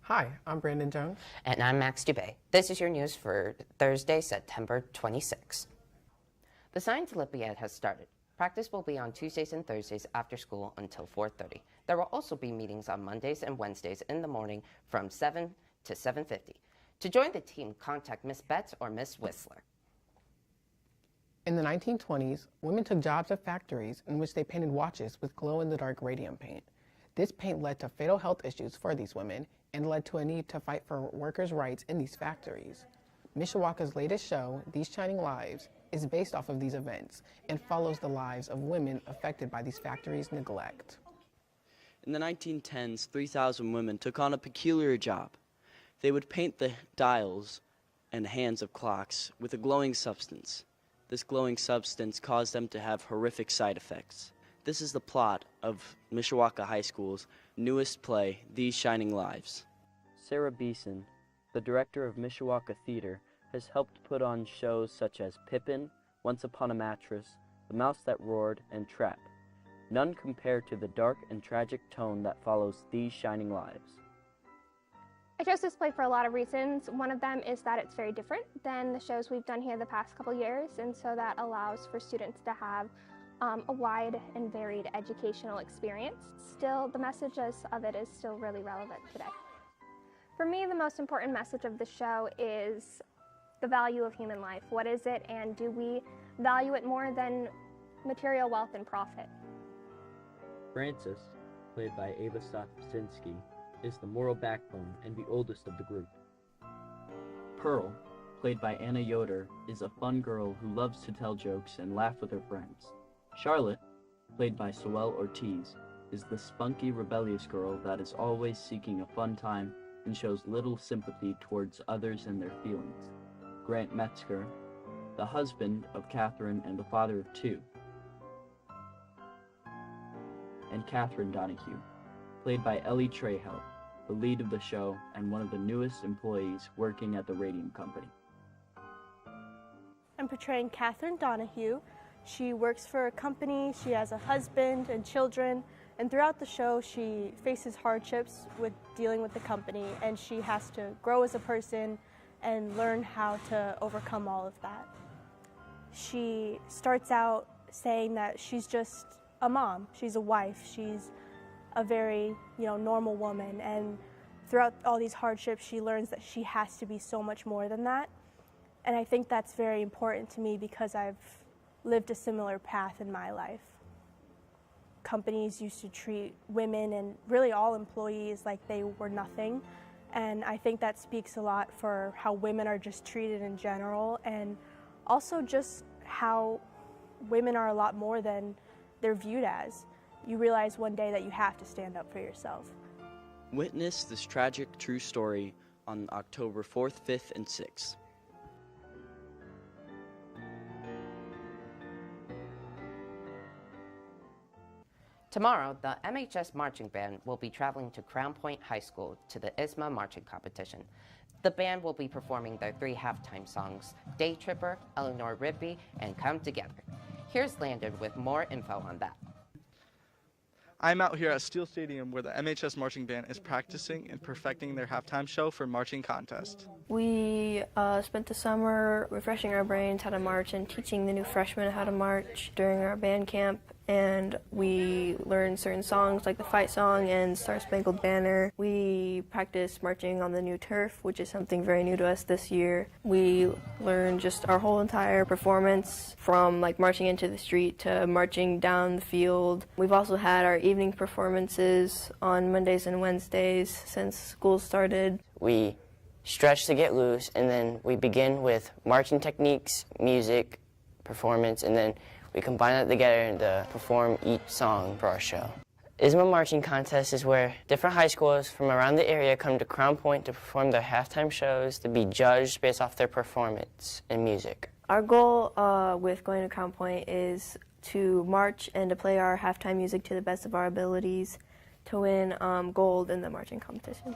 Hi, I'm Brandon Jones. And I'm Max Dubé. This is your news for Thursday, September 26. The Science Olympiad has started. Practice will be on Tuesdays and Thursdays after school until 4:30. There will also be meetings on Mondays and Wednesdays in the morning from 7 to 7:50. To join the team, contact Miss Betts or Miss Whistler. In the 1920s, women took jobs at factories in which they painted watches with glow-in-the-dark radium paint. This paint led to fatal health issues for these women and led to a need to fight for workers' rights in these factories. Mishawaka's latest show, These Shining Lives, is based off of these events and follows the lives of women affected by these factories' neglect. In the 1910s, 3,000 women took on a peculiar job. They would paint the dials and hands of clocks with a glowing substance. This glowing substance caused them to have horrific side effects. This is the plot of Mishawaka High School's newest play, These Shining Lives. Sarah Beeson, the director of Mishawaka Theater, has helped put on shows such as Pippin, Once Upon a Mattress, The Mouse That Roared, and Trap. None compare to the dark and tragic tone that follows These Shining Lives. I chose this play for a lot of reasons. One of them is that it's very different than the shows we've done here the past couple years, and so that allows for students to have a wide and varied educational experience. Still, the message of it is still really relevant today. For me, the most important message of the show is the value of human life. What is it, and do we value it more than material wealth and profit? Frances, played by Ava Stopczynski, is the moral backbone and the oldest of the group. Pearl, played by Anna Yoder, is a fun girl who loves to tell jokes and laugh with her friends. Charlotte, played by Soel Ortiz, is the spunky, rebellious girl that is always seeking a fun time and shows little sympathy towards others and their feelings. Grant Metzger, the husband of Catherine and the father of two. And Catherine Donahue, played by Ellie Trahell, the lead of the show and one of the newest employees working at the Radium Company. I'm portraying Catherine Donahue. She works for a company, she has a husband and children, and throughout the show she faces hardships with dealing with the company, and she has to grow as a person and learn how to overcome all of that. She starts out saying that she's just a mom, she's a wife, she's a very, normal woman, and throughout all these hardships she learns that she has to be so much more than that. And I think that's very important to me because I've lived a similar path in my life. Companies used to treat women and really all employees like they were nothing, and I think that speaks a lot for how women are just treated in general, and also just how women are a lot more than they're viewed as. You realize one day that you have to stand up for yourself. Witness this tragic true story on October 4th, 5th, and 6th. Tomorrow, the MHS Marching Band will be traveling to Crown Point High School to the ISMA Marching Competition. The band will be performing their 3 halftime songs, Day Tripper, Eleanor Rigby, and Come Together. Here's Landon with more info on that. I'm out here at Steel Stadium where the MHS Marching Band is practicing and perfecting their halftime show for marching contest. We spent the summer refreshing our brains how to march and teaching the new freshmen how to march during our band camp. And we learned certain songs like the fight song and Star Spangled Banner. We practiced marching on the new turf, which is something very new to us this year. We learned just our whole entire performance from marching into the street to marching down the field. We've also had our evening performances on Mondays and Wednesdays since school started. We stretch to get loose, and then we begin with marching techniques, music, performance, and then we combine that together to perform each song for our show. ISMA Marching Contest is where different high schools from around the area come to Crown Point to perform their halftime shows to be judged based off their performance and music. Our goal with going to Crown Point is to march and to play our halftime music to the best of our abilities to win gold in the marching competition.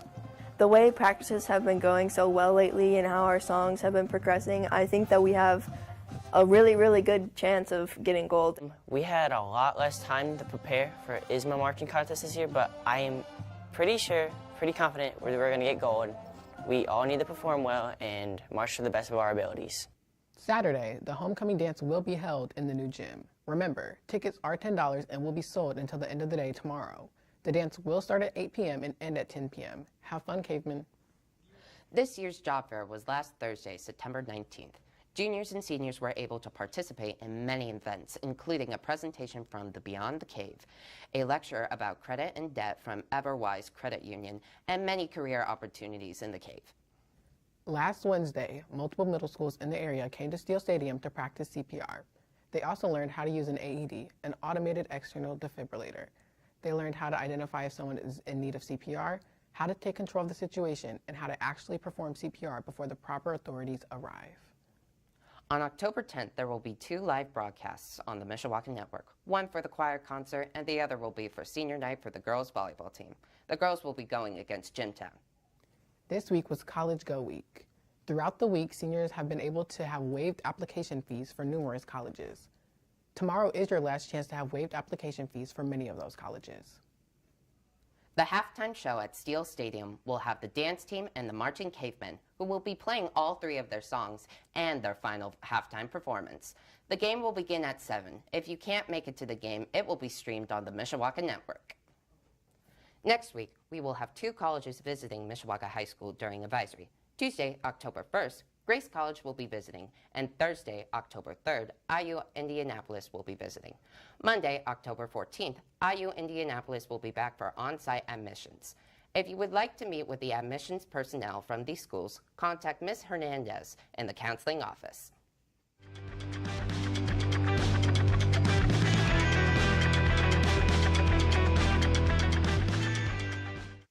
The way practices have been going so well lately and how our songs have been progressing, I think that we have a really, really good chance of getting gold. We had a lot less time to prepare for ISMA Marching Contest this year, but I am pretty confident we're going to get gold. We all need to perform well and march to the best of our abilities. Saturday, the homecoming dance will be held in the new gym. Remember, tickets are $10 and will be sold until the end of the day tomorrow. The dance will start at 8 p.m. and end at 10 p.m. Have fun, cavemen. This year's job fair was last Thursday, September 19th. Juniors and seniors were able to participate in many events, including a presentation from the Beyond the Cave, a lecture about credit and debt from Everwise Credit Union, and many career opportunities in the cave. Last Wednesday, multiple middle schools in the area came to Steele Stadium to practice CPR. They also learned how to use an AED, an automated external defibrillator. They learned how to identify if someone is in need of CPR, how to take control of the situation, and how to actually perform CPR before the proper authorities arrive. On October 10th, there will be 2 live broadcasts on the Mishawaka Network, one for the choir concert and the other will be for senior night for the girls volleyball team. The girls will be going against Jimtown. This week was College Go Week. Throughout the week, seniors have been able to have waived application fees for numerous colleges. Tomorrow is your last chance to have waived application fees for many of those colleges. The halftime show at Steele Stadium will have the dance team and the marching cavemen, who will be playing all 3 of their songs and their final halftime performance. The game will begin at 7. If you can't make it to the game, it will be streamed on the Mishawaka Network. Next week, we will have 2 colleges visiting Mishawaka High School during advisory. Tuesday, October 1st, Grace College will be visiting, and Thursday, October 3rd, IU Indianapolis will be visiting. Monday, October 14th, IU Indianapolis will be back for on-site admissions. If you would like to meet with the admissions personnel from these schools, contact Ms. Hernandez in the counseling office.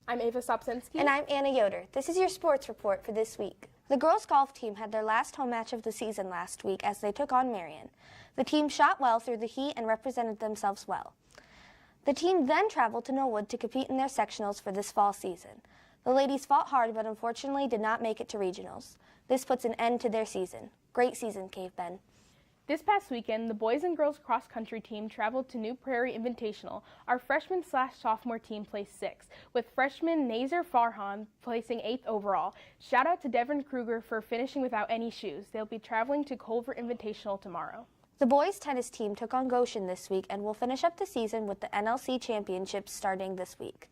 I'm Ava Sopsinski. And I'm Anna Yoder. This is your sports report for this week. The girls' golf team had their last home match of the season last week as they took on Marion. The team shot well through the heat and represented themselves well. The team then traveled to Knollwood to compete in their sectionals for this fall season. The ladies fought hard but unfortunately did not make it to regionals. This puts an end to their season. Great season, Cave Ben. This past weekend, the boys and girls cross-country team traveled to New Prairie Invitational. Our freshman/sophomore team placed 6th, with freshman Nazer Farhan placing 8th overall. Shout out to Devin Kruger for finishing without any shoes. They'll be traveling to Culver Invitational tomorrow. The boys tennis team took on Goshen this week and will finish up the season with the NLC Championships starting this week.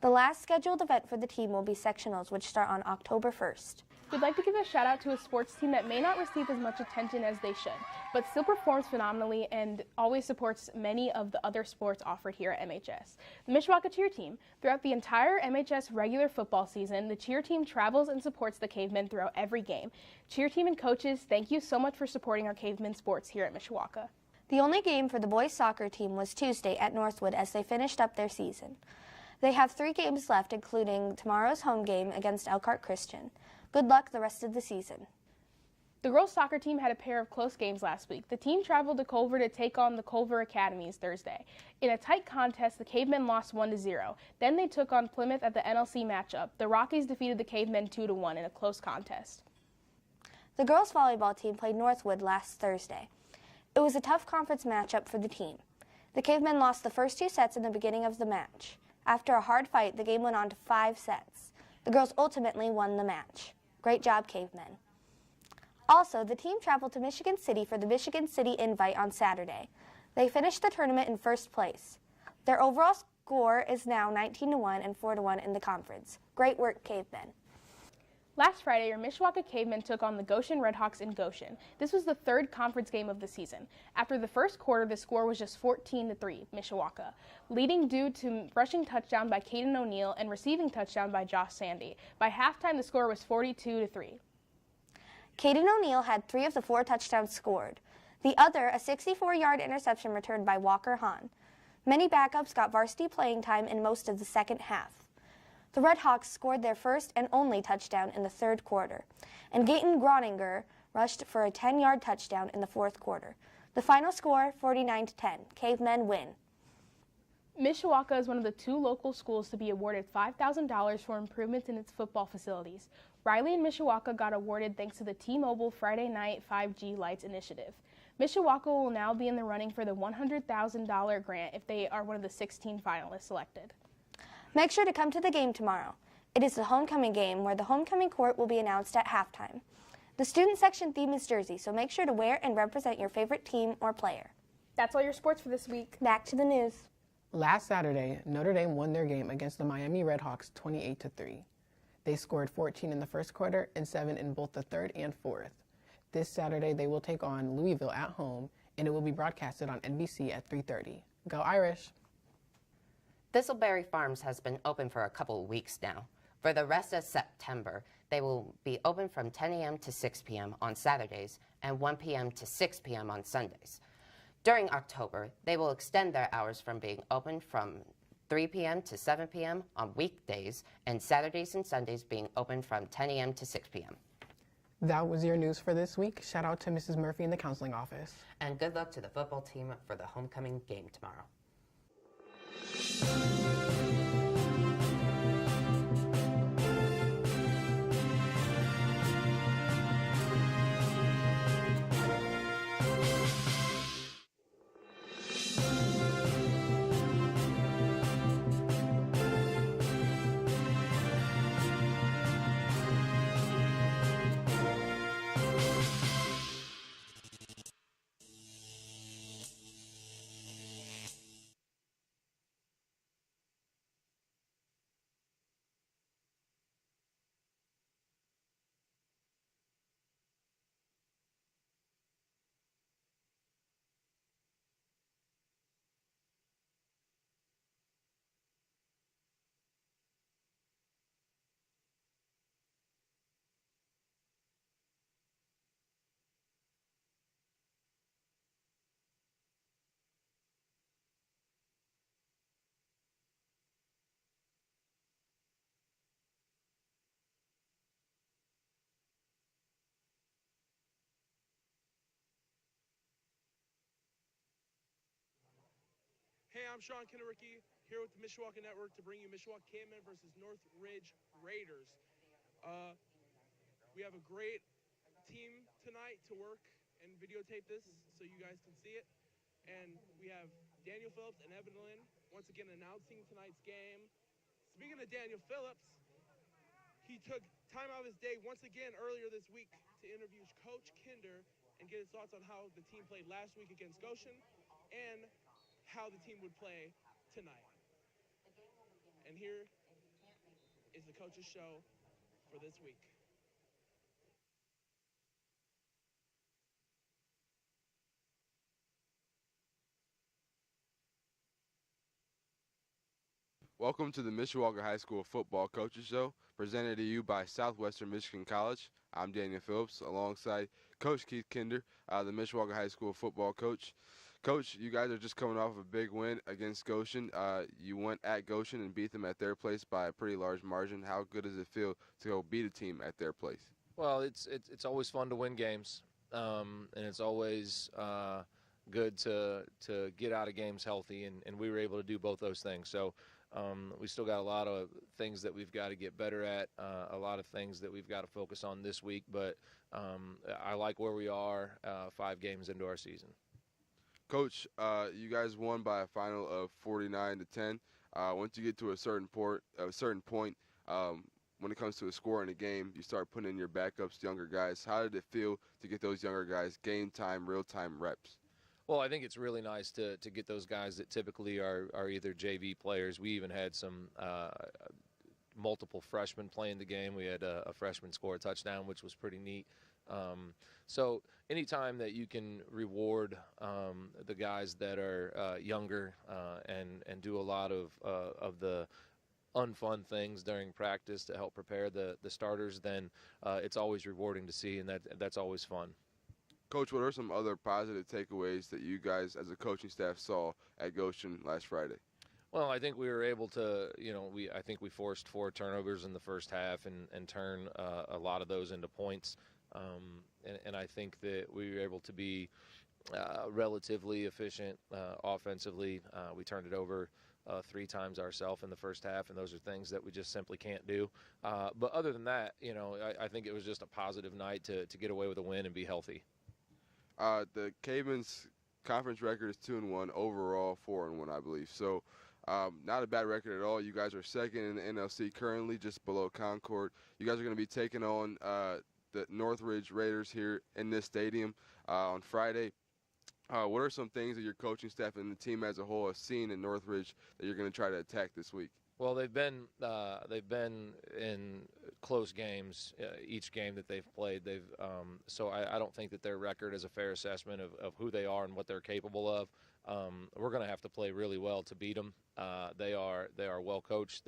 The last scheduled event for the team will be sectionals, which start on October 1st. We'd like to give a shout out to a sports team that may not receive as much attention as they should, but still performs phenomenally and always supports many of the other sports offered here at MHS. The Mishawaka cheer team. Throughout the entire MHS regular football season, the cheer team travels and supports the Cavemen throughout every game. Cheer team and coaches, thank you so much for supporting our Cavemen sports here at Mishawaka. The only game for the boys soccer team was Tuesday at Northwood as they finished up their season. They have 3 games left, including tomorrow's home game against Elkhart Christian. Good luck the rest of the season. The girls soccer team had a pair of close games last week. The team traveled to Culver to take on the Culver Academies Thursday. In a tight contest, the Cavemen lost 1-0. Then they took on Plymouth at the NLC matchup. The Rockies defeated the Cavemen 2-1 in a close contest. The girls volleyball team played Northwood last Thursday. It was a tough conference matchup for the team. The Cavemen lost the first 2 sets in the beginning of the match. After a hard fight, the game went on to 5 sets. The girls ultimately won the match. Great job, Cavemen. Also, the team traveled to Michigan City for the Michigan City Invite on Saturday. They finished the tournament in first place. Their overall score is now 19-1 and 4-1 in the conference. Great work, Cavemen. Last Friday, your Mishawaka Cavemen took on the Goshen Redhawks in Goshen. This was the 3rd conference game of the season. After the first quarter, the score was just 14-3, Mishawaka, leading due to rushing touchdown by Caden O'Neill and receiving touchdown by Josh Sandy. By halftime, the score was 42-3. Caden O'Neill had 3 of the 4 touchdowns scored. The other, a 64-yard interception returned by Walker Hahn. Many backups got varsity playing time in most of the second half. The Redhawks scored their first and only touchdown in the 3rd quarter, and Gaten Groninger rushed for a 10-yard touchdown in the 4th quarter. The final score, 49-10. Cavemen win. Mishawaka is one of the 2 local schools to be awarded $5,000 for improvements in its football facilities. Riley and Mishawaka got awarded thanks to the T-Mobile Friday Night 5G Lights initiative. Mishawaka will now be in the running for the $100,000 grant if they are one of the 16 finalists selected. Make sure to come to the game tomorrow. It is the homecoming game where the homecoming court will be announced at halftime. The student section theme is jersey, so make sure to wear and represent your favorite team or player. That's all your sports for this week. Back to the news. Last Saturday, Notre Dame won their game against the Miami Redhawks 28-3. They scored 14 in the first quarter and 7 in both the third and fourth. This Saturday, they will take on Louisville at home, and it will be broadcasted on NBC at 3:30. Go Irish! Thistleberry Farms has been open for a couple of weeks now. For the rest of September, they will be open from 10 a.m. to 6 p.m. on Saturdays and 1 p.m. to 6 p.m. on Sundays. During October, they will extend their hours from being open from 3 p.m. to 7 p.m. on weekdays, and Saturdays and Sundays being open from 10 a.m. to 6 p.m. That was your news for this week. Shout out to Mrs. Murphy in the counseling office. And good luck to the football team for the homecoming game tomorrow. Hey, I'm Sean Kinnericki, here with the Mishawaka Network to bring you Mishawaka Cavemen versus Northridge Raiders. We have a great team tonight to work and videotape this so you guys can see it. And we have Daniel Phillips and Evan Lynn once again announcing tonight's game. Speaking of Daniel Phillips, he took time out of his day once again earlier this week to interview Coach Kinder and get his thoughts on how the team played last week against Goshen and how the team would play tonight. And here is the coach's show for this week. Welcome to the Mishawaka High School Football Coaches Show, presented to you by Southwestern Michigan College. I'm Daniel Phillips, alongside Coach Keith Kinder, the Mishawaka High School football coach. Coach, you guys are just coming off a big win against Goshen. You went at Goshen and beat them at their place by a pretty large margin. How good does it feel to go beat a team at their place? Well, it's always fun to win games, and it's always good to get out of games healthy, and we were able to do both those things. So we still got a lot of things that we've got to get better at, a lot of things that we've got to focus on this week, but I like where we are 5 games into our season. Coach, you guys won by a final of 49-10. Once you get to a certain point, when it comes to a score in a game, you start putting in your backups, younger guys. How did it feel to get those younger guys game time, real time reps? Well, I think it's really nice to get those guys that typically are either JV players. We even had some multiple freshmen playing the game. We had a freshman score a touchdown, which was pretty neat. So anytime that you can reward the guys that are younger and do a lot of the unfun things during practice to help prepare the starters, then it's always rewarding to see, and that's always fun. Coach, what are some other positive takeaways that you guys as a coaching staff saw at Goshen last Friday? Well, I think we were able to, I think we forced 4 turnovers in the first half and turn a lot of those into points. And I think that we were able to be relatively efficient offensively. We turned it over 3 times ourselves in the first half, and those are things that we just simply can't do. But other than that, I think it was just a positive night to get away with a win and be healthy. The Cavemen's conference record is 2-1, overall 4-1, I believe. So Not a bad record at all. You guys are second in the NLC currently, just below Concord. You guys are going to be taking on the Northridge Raiders here in this stadium on Friday. What are some things that your coaching staff and the team as a whole have seen in Northridge that you're going to try to attack this week? Well, they've been in close games each game that they've played. So I don't think that their record is a fair assessment of who they are and what they're capable of. We're going to have to play really well to beat them. They are well coached.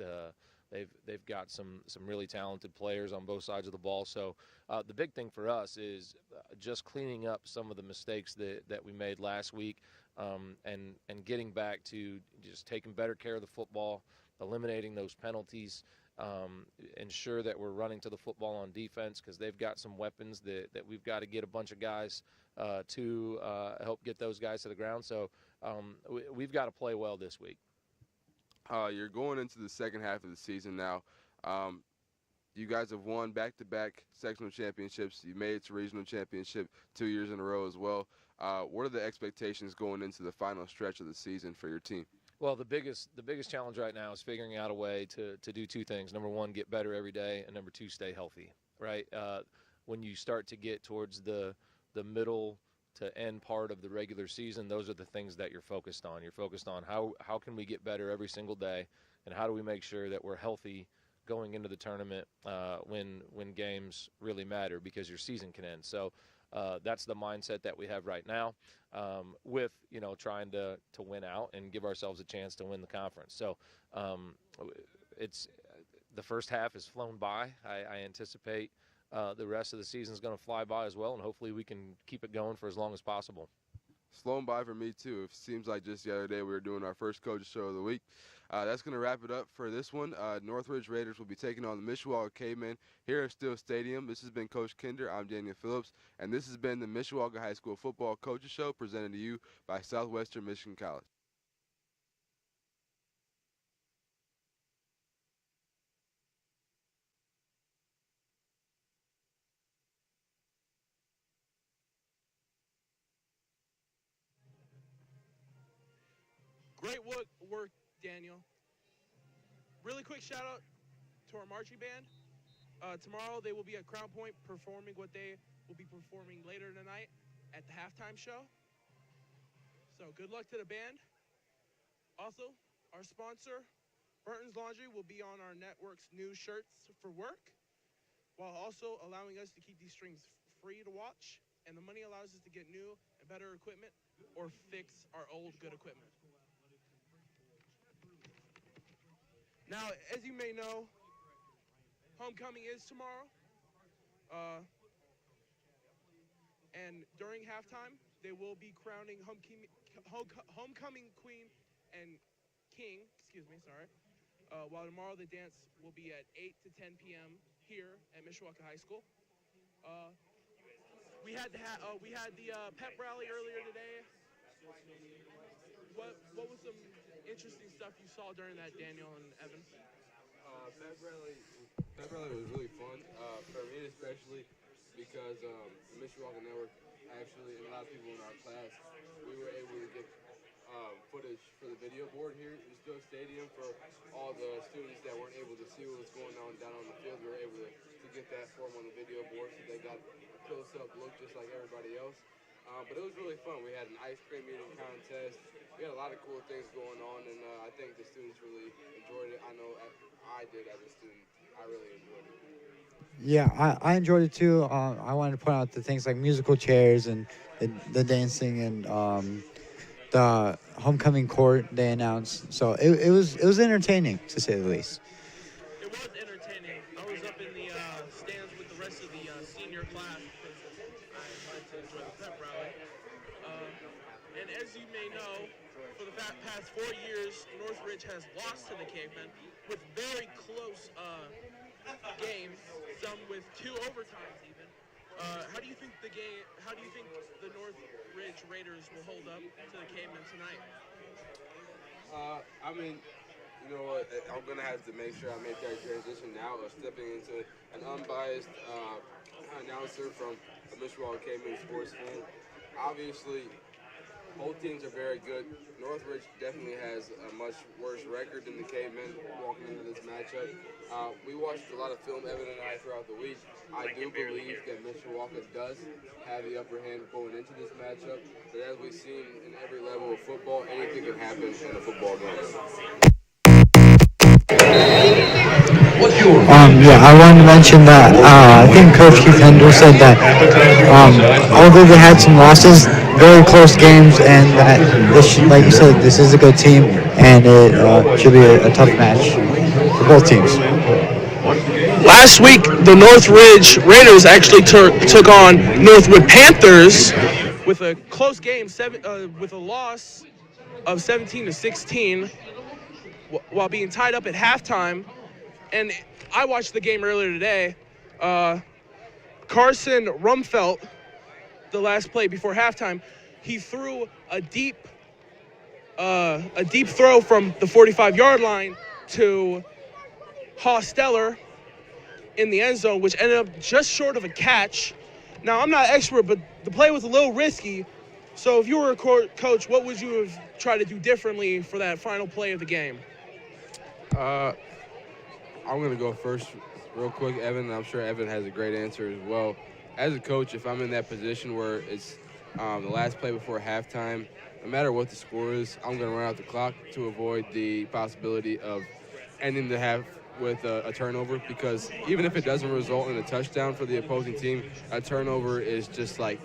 They've got some really talented players on both sides of the ball. So the big thing for us is just cleaning up some of the mistakes that we made last week, and getting back to just taking better care of the football, eliminating those penalties, ensure that we're running to the football on defense, because they've got some weapons that we've got to get a bunch of guys to help get those guys to the ground. So we've got to play well this week. You're going into the second half of the season now. You guys have won back-to-back sectional championships. You made it to regional championship 2 years in a row as well. What are the expectations going into the final stretch of the season for your team? Well, the biggest challenge right now is figuring out a way to do two things. Number one, get better every day, and number two, stay healthy, right? When you start to get towards the middle to end part of the regular season, those are the things that you're focused on. You're focused on how can we get better every single day, and how do we make sure that we're healthy going into the tournament when games really matter, because your season can end. So that's the mindset that we have right now, with trying to win out and give ourselves a chance to win the conference. So it's the first half has flown by. I anticipate the rest of the season is going to fly by as well, and hopefully we can keep it going for as long as possible. Flown by for me too. It seems like just the other day we were doing our first coaches show of the week. That's going to wrap it up for this one. Northridge Raiders will be taking on the Mishawaka Cavemen here at Steele Stadium. This has been Coach Kinder. I'm Daniel Phillips, and this has been the Mishawaka High School Football Coaches Show presented to you by Southwestern Michigan College. Great work, Daniel. Really quick shout out to our marching band. Tomorrow they will be at Crown Point performing what they will be performing later tonight at the halftime show. So good luck to the band. Also, our sponsor, Burton's Laundry, will be on our network's new shirts for work, while also allowing us to keep these streams free to watch. And the money allows us to get new and better equipment or fix our old good equipment. Now, as you may know, homecoming is tomorrow. And during halftime, they will be crowning homecoming queen and king, while tomorrow the dance will be at 8 to 10 p.m. here at Mishawaka High School. We had the pep rally earlier today. What was some interesting stuff you saw during that, Daniel and Evan? Pep rally was really fun, for me especially, because the Mishawaka Network actually, and a lot of people in our class, we were able to get footage for the video board here in Steele Stadium for all the students that weren't able to see what was going on down on the field. We were able to get that for them on the video board, so they got a close-up look just like everybody else. But it was really fun. We had an ice cream eating contest. We had a lot of cool things going on, and I think the students really enjoyed it. I know I did as a student. I really enjoyed it. Yeah, I enjoyed it too. I wanted to point out the things like musical chairs and the dancing and the homecoming court they announced. So it was entertaining, to say the least. It was entertaining. I was up in the stands with the rest of the senior class because I wanted to enjoy the pep rally. And as you may know, for the past 4 years, Northridge has lost to the Cavemen with very close games, some with 2 overtimes even. How do you think the Northridge Raiders will hold up to the Cavemen tonight? I mean, you know what? I'm gonna have to make sure I make that transition now of stepping into an unbiased announcer from a Mishawaka Cavemen sports fan. Obviously, Both teams are very good. Northridge definitely has a much worse record than the Cavemen walking into this matchup. We watched a lot of film, Evan and I, throughout the week. I do believe that Mishawaka does have the upper hand going into this matchup, but as we've seen in every level of football, anything can happen in a football game. Yeah, I wanted to mention that I think Coach Keith Hendel said that although they had some losses, very close games, and that this, like you said, this is a good team, and it should be a tough match for both teams. Last week, the Northridge Raiders actually took on Northwood Panthers with a close game, with a loss of 17-16, while being tied up at halftime. And I watched the game earlier today. Carson Rumfelt, the last play before halftime, he threw a deep throw from the 45-yard line to Hosteller in the end zone, which ended up just short of a catch. Now, I'm not an expert, but the play was a little risky. So if you were a coach, what would you have tried to do differently for that final play of the game? I'm going to go first real quick, Evan. I'm sure Evan has a great answer as well. As a coach, if I'm in that position where it's the last play before halftime, no matter what the score is, I'm going to run out the clock to avoid the possibility of ending the half with a turnover, because even if it doesn't result in a touchdown for the opposing team, a turnover is just like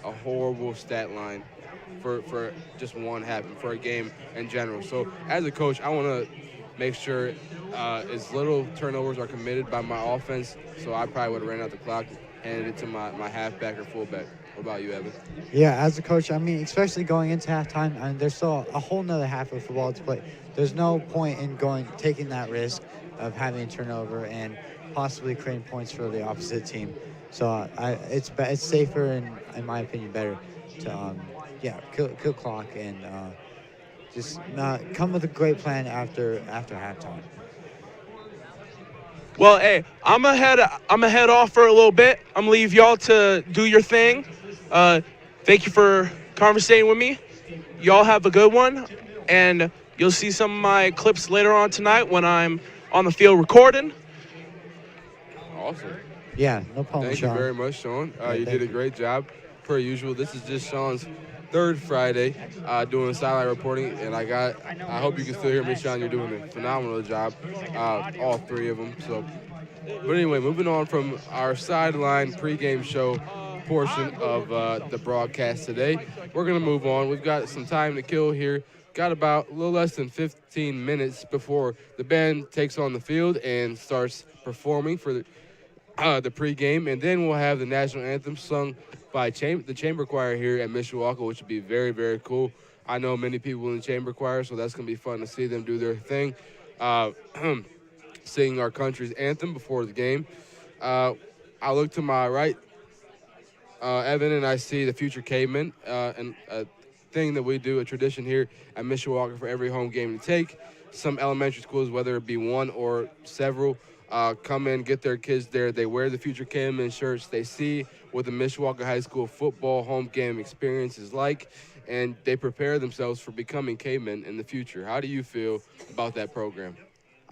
a horrible stat line for just one half, for a game in general. So as a coach, I want to make sure as little turnovers are committed by my offense, so I probably would have ran out the clock and handed it to my halfback or fullback. What about you, Evan? Yeah, as a coach, I mean, especially going into halftime, I mean, there's still a whole nother half of football to play. There's no point in taking that risk of having a turnover and possibly creating points for the opposite team. So it's safer and, in my opinion, better to kill clock and just come with a great plan after halftime. Well, hey, I'm gonna head off for a little bit. I'm gonna leave y'all to do your thing. Thank you for conversating with me. Y'all have a good one, and you'll see some of my clips later on tonight when I'm on the field recording. Awesome. Yeah, no problem, Thank Sean. you very much, Sean. You did a great job, per usual. This is just Sean's third Friday doing sideline reporting, and I hope you can still hear me, Sean. You're doing a phenomenal job, all three of them. So, but anyway, moving on from our sideline pregame show portion of the broadcast today, we're gonna move on. We've got some time to kill here. Got about a little less than 15 minutes before the band takes on the field and starts performing for the pregame, and then we'll have the national anthem sung by the chamber choir here at Mishawaka, which would be very, very cool. I know many people in the chamber choir, so that's going to be fun to see them do their thing, sing our country's anthem before the game. I look to my right, Evan, and I see the future cavemen, and a thing that we do, a tradition here at Mishawaka for every home game to take. Some elementary schools, whether it be one or several, come in, get their kids there. They wear the future cavemen shirts. They see what the Mishawaka High School football home game experience is like, and they prepare themselves for becoming cavemen in the future. How do you feel about that program?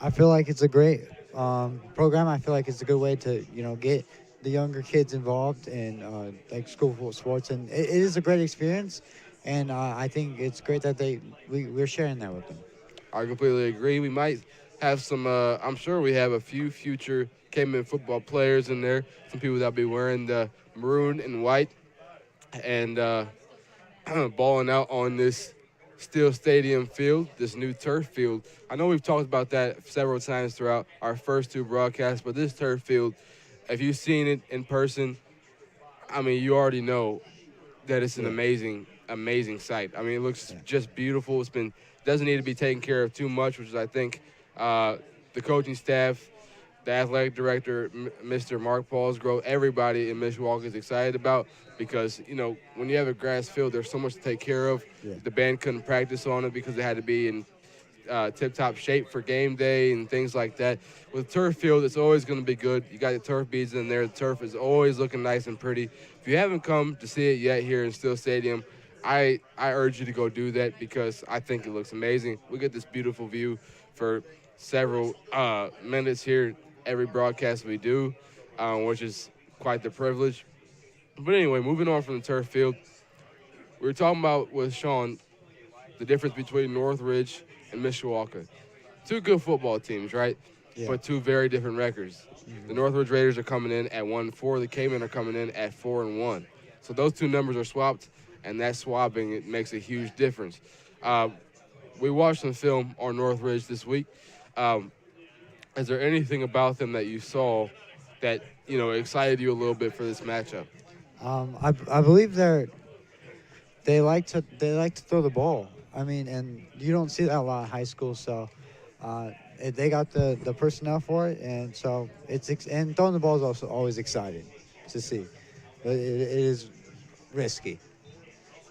I feel like it's a great program. I feel like it's a good way to, get the younger kids involved in like school sports, and it is a great experience. And I think it's great that we're sharing that with them. I completely agree. We might have some, I'm sure we have a few future caveman football players in there, some people that'll be wearing the maroon and white and balling out on this Steel Stadium field, this new turf field. I know we've talked about that several times throughout our first two broadcasts, but this turf field, if you've seen it in person, I mean, you already know that it's an amazing sight. I mean, it looks just beautiful. Doesn't need to be taken care of too much, which is, I think, the coaching staff, the athletic director, Mr. Mark Paulsgrove, everybody in Mishawaka is excited about, because, when you have a grass field, there's so much to take care of. Yeah. The band couldn't practice on it because they had to be in tip-top shape for game day and things like that. With turf field, it's always going to be good. You got the turf beads in there. The turf is always looking nice and pretty. If you haven't come to see it yet here in Steel Stadium, I urge you to go do that because I think it looks amazing. We get this beautiful view for several minutes here every broadcast we do, which is quite the privilege. But anyway, moving on from the turf field, we were talking about with Sean the difference between Northridge and Mishawaka. Two good football teams, right? Yeah. But two very different records. The Northridge Raiders are coming in at 1-4. The Cavemen are coming in at 4-1. So those two numbers are swapped, and that swapping it makes a huge difference. We watched some film on Northridge this week. Is there anything about them that you saw that excited you a little bit for this matchup? I believe they like to throw the ball. I mean, and you don't see that a lot in high school. So they got the personnel for it, and so and throwing the ball is also always exciting to see. But it is risky.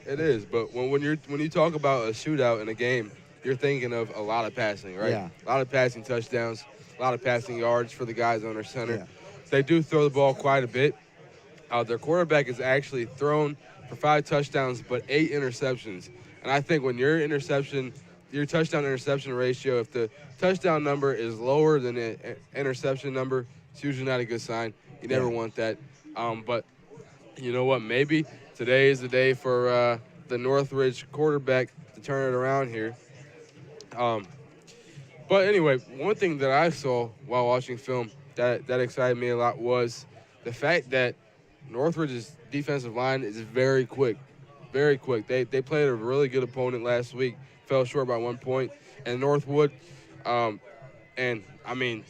It is, but when you talk about a shootout in a game, you're thinking of a lot of passing, right? Yeah. A lot of passing touchdowns, a lot of passing yards for the guys on their center. Yeah. They do throw the ball quite a bit. Their quarterback is actually thrown for 5 touchdowns, but 8 interceptions. And I think when your touchdown-interception ratio, if the touchdown number is lower than the interception number, it's usually not a good sign. You never want that. But you know what? Maybe today is the day for the Northridge quarterback to turn it around here. But anyway, one thing that I saw while watching film that excited me a lot was the fact that Northridge's defensive line is very quick, very quick. They played a really good opponent last week, fell short by 1 point, and Northwood. And I mean,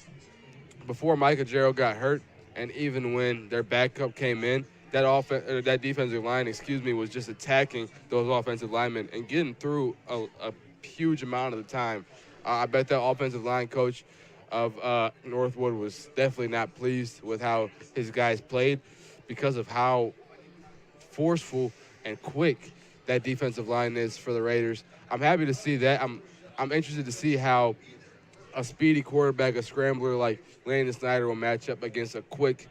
before Micah Gerald got hurt, and even when their backup came in, that defensive line, was just attacking those offensive linemen and getting through a huge amount of the time. I bet that offensive line coach of Northwood was definitely not pleased with how his guys played because of how forceful and quick that defensive line is for the Raiders. I'm happy to see that. I'm interested to see how a speedy quarterback, a scrambler like Landon Snyder will match up against a quick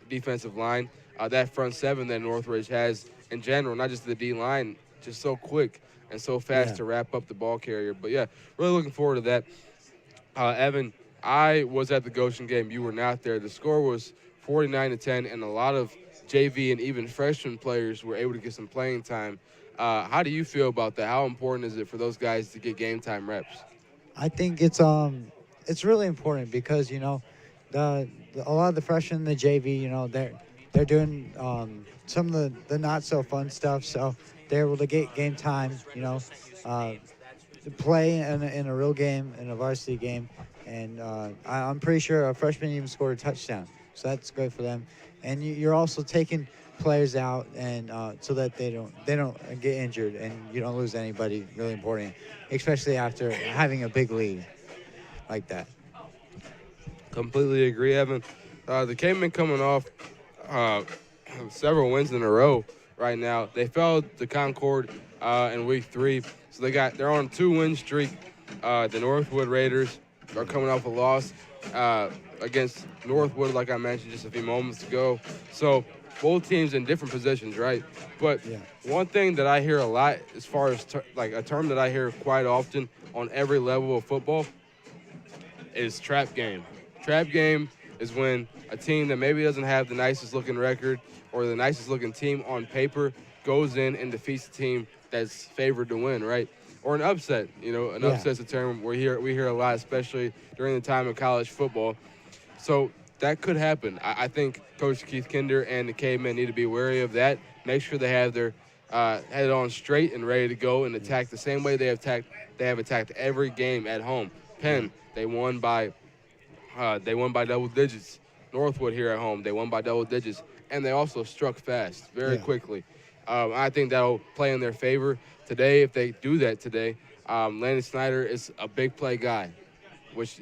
defensive line. That front seven that Northridge has in general, not just the D-line, just so quick and so fast to wrap up the ball carrier. But, yeah, really looking forward to that. Evan, I was at the Goshen game. You were not there. The score was 49-10, and a lot of JV and even freshman players were able to get some playing time. How do you feel about that? How important is it for those guys to get game time reps? I think it's really important because a lot of the freshmen, the JV, they're doing some of the not so fun stuff, so they're able to get game time, to play in a real game, in a varsity game, and I'm pretty sure a freshman even scored a touchdown, so that's great for them. And you're also taking players out, and so that they don't get injured, and you don't lose anybody really important, especially after having a big lead like that. Completely agree, Evan. The Cavemen coming off several wins in a row right now. They fell to Concord in week 3, so they're on a 2-win streak. The Northwood Raiders are coming off a loss against Northwood, like I mentioned just a few moments ago. So both teams in different positions, right? But one thing that I hear a lot, as far as a term that I hear quite often on every level of football, is trap game. Trap game is when a team that maybe doesn't have the nicest looking record or the nicest looking team on paper goes in and defeats a team that's favored to win, right? Or an upset. An upset's a term we hear a lot, especially during the time of college football. So that could happen. I think Coach Keith Kinder and the Cavemen need to be wary of that. Make sure they have their head on straight and ready to go and attack the same way they have attacked every game at home. Penn, they won by double digits. Northwood here at home, they won by double digits, and they also struck fast very quickly. I think that'll play in their favor today. If they do that today, Landon Snyder is a big play guy, which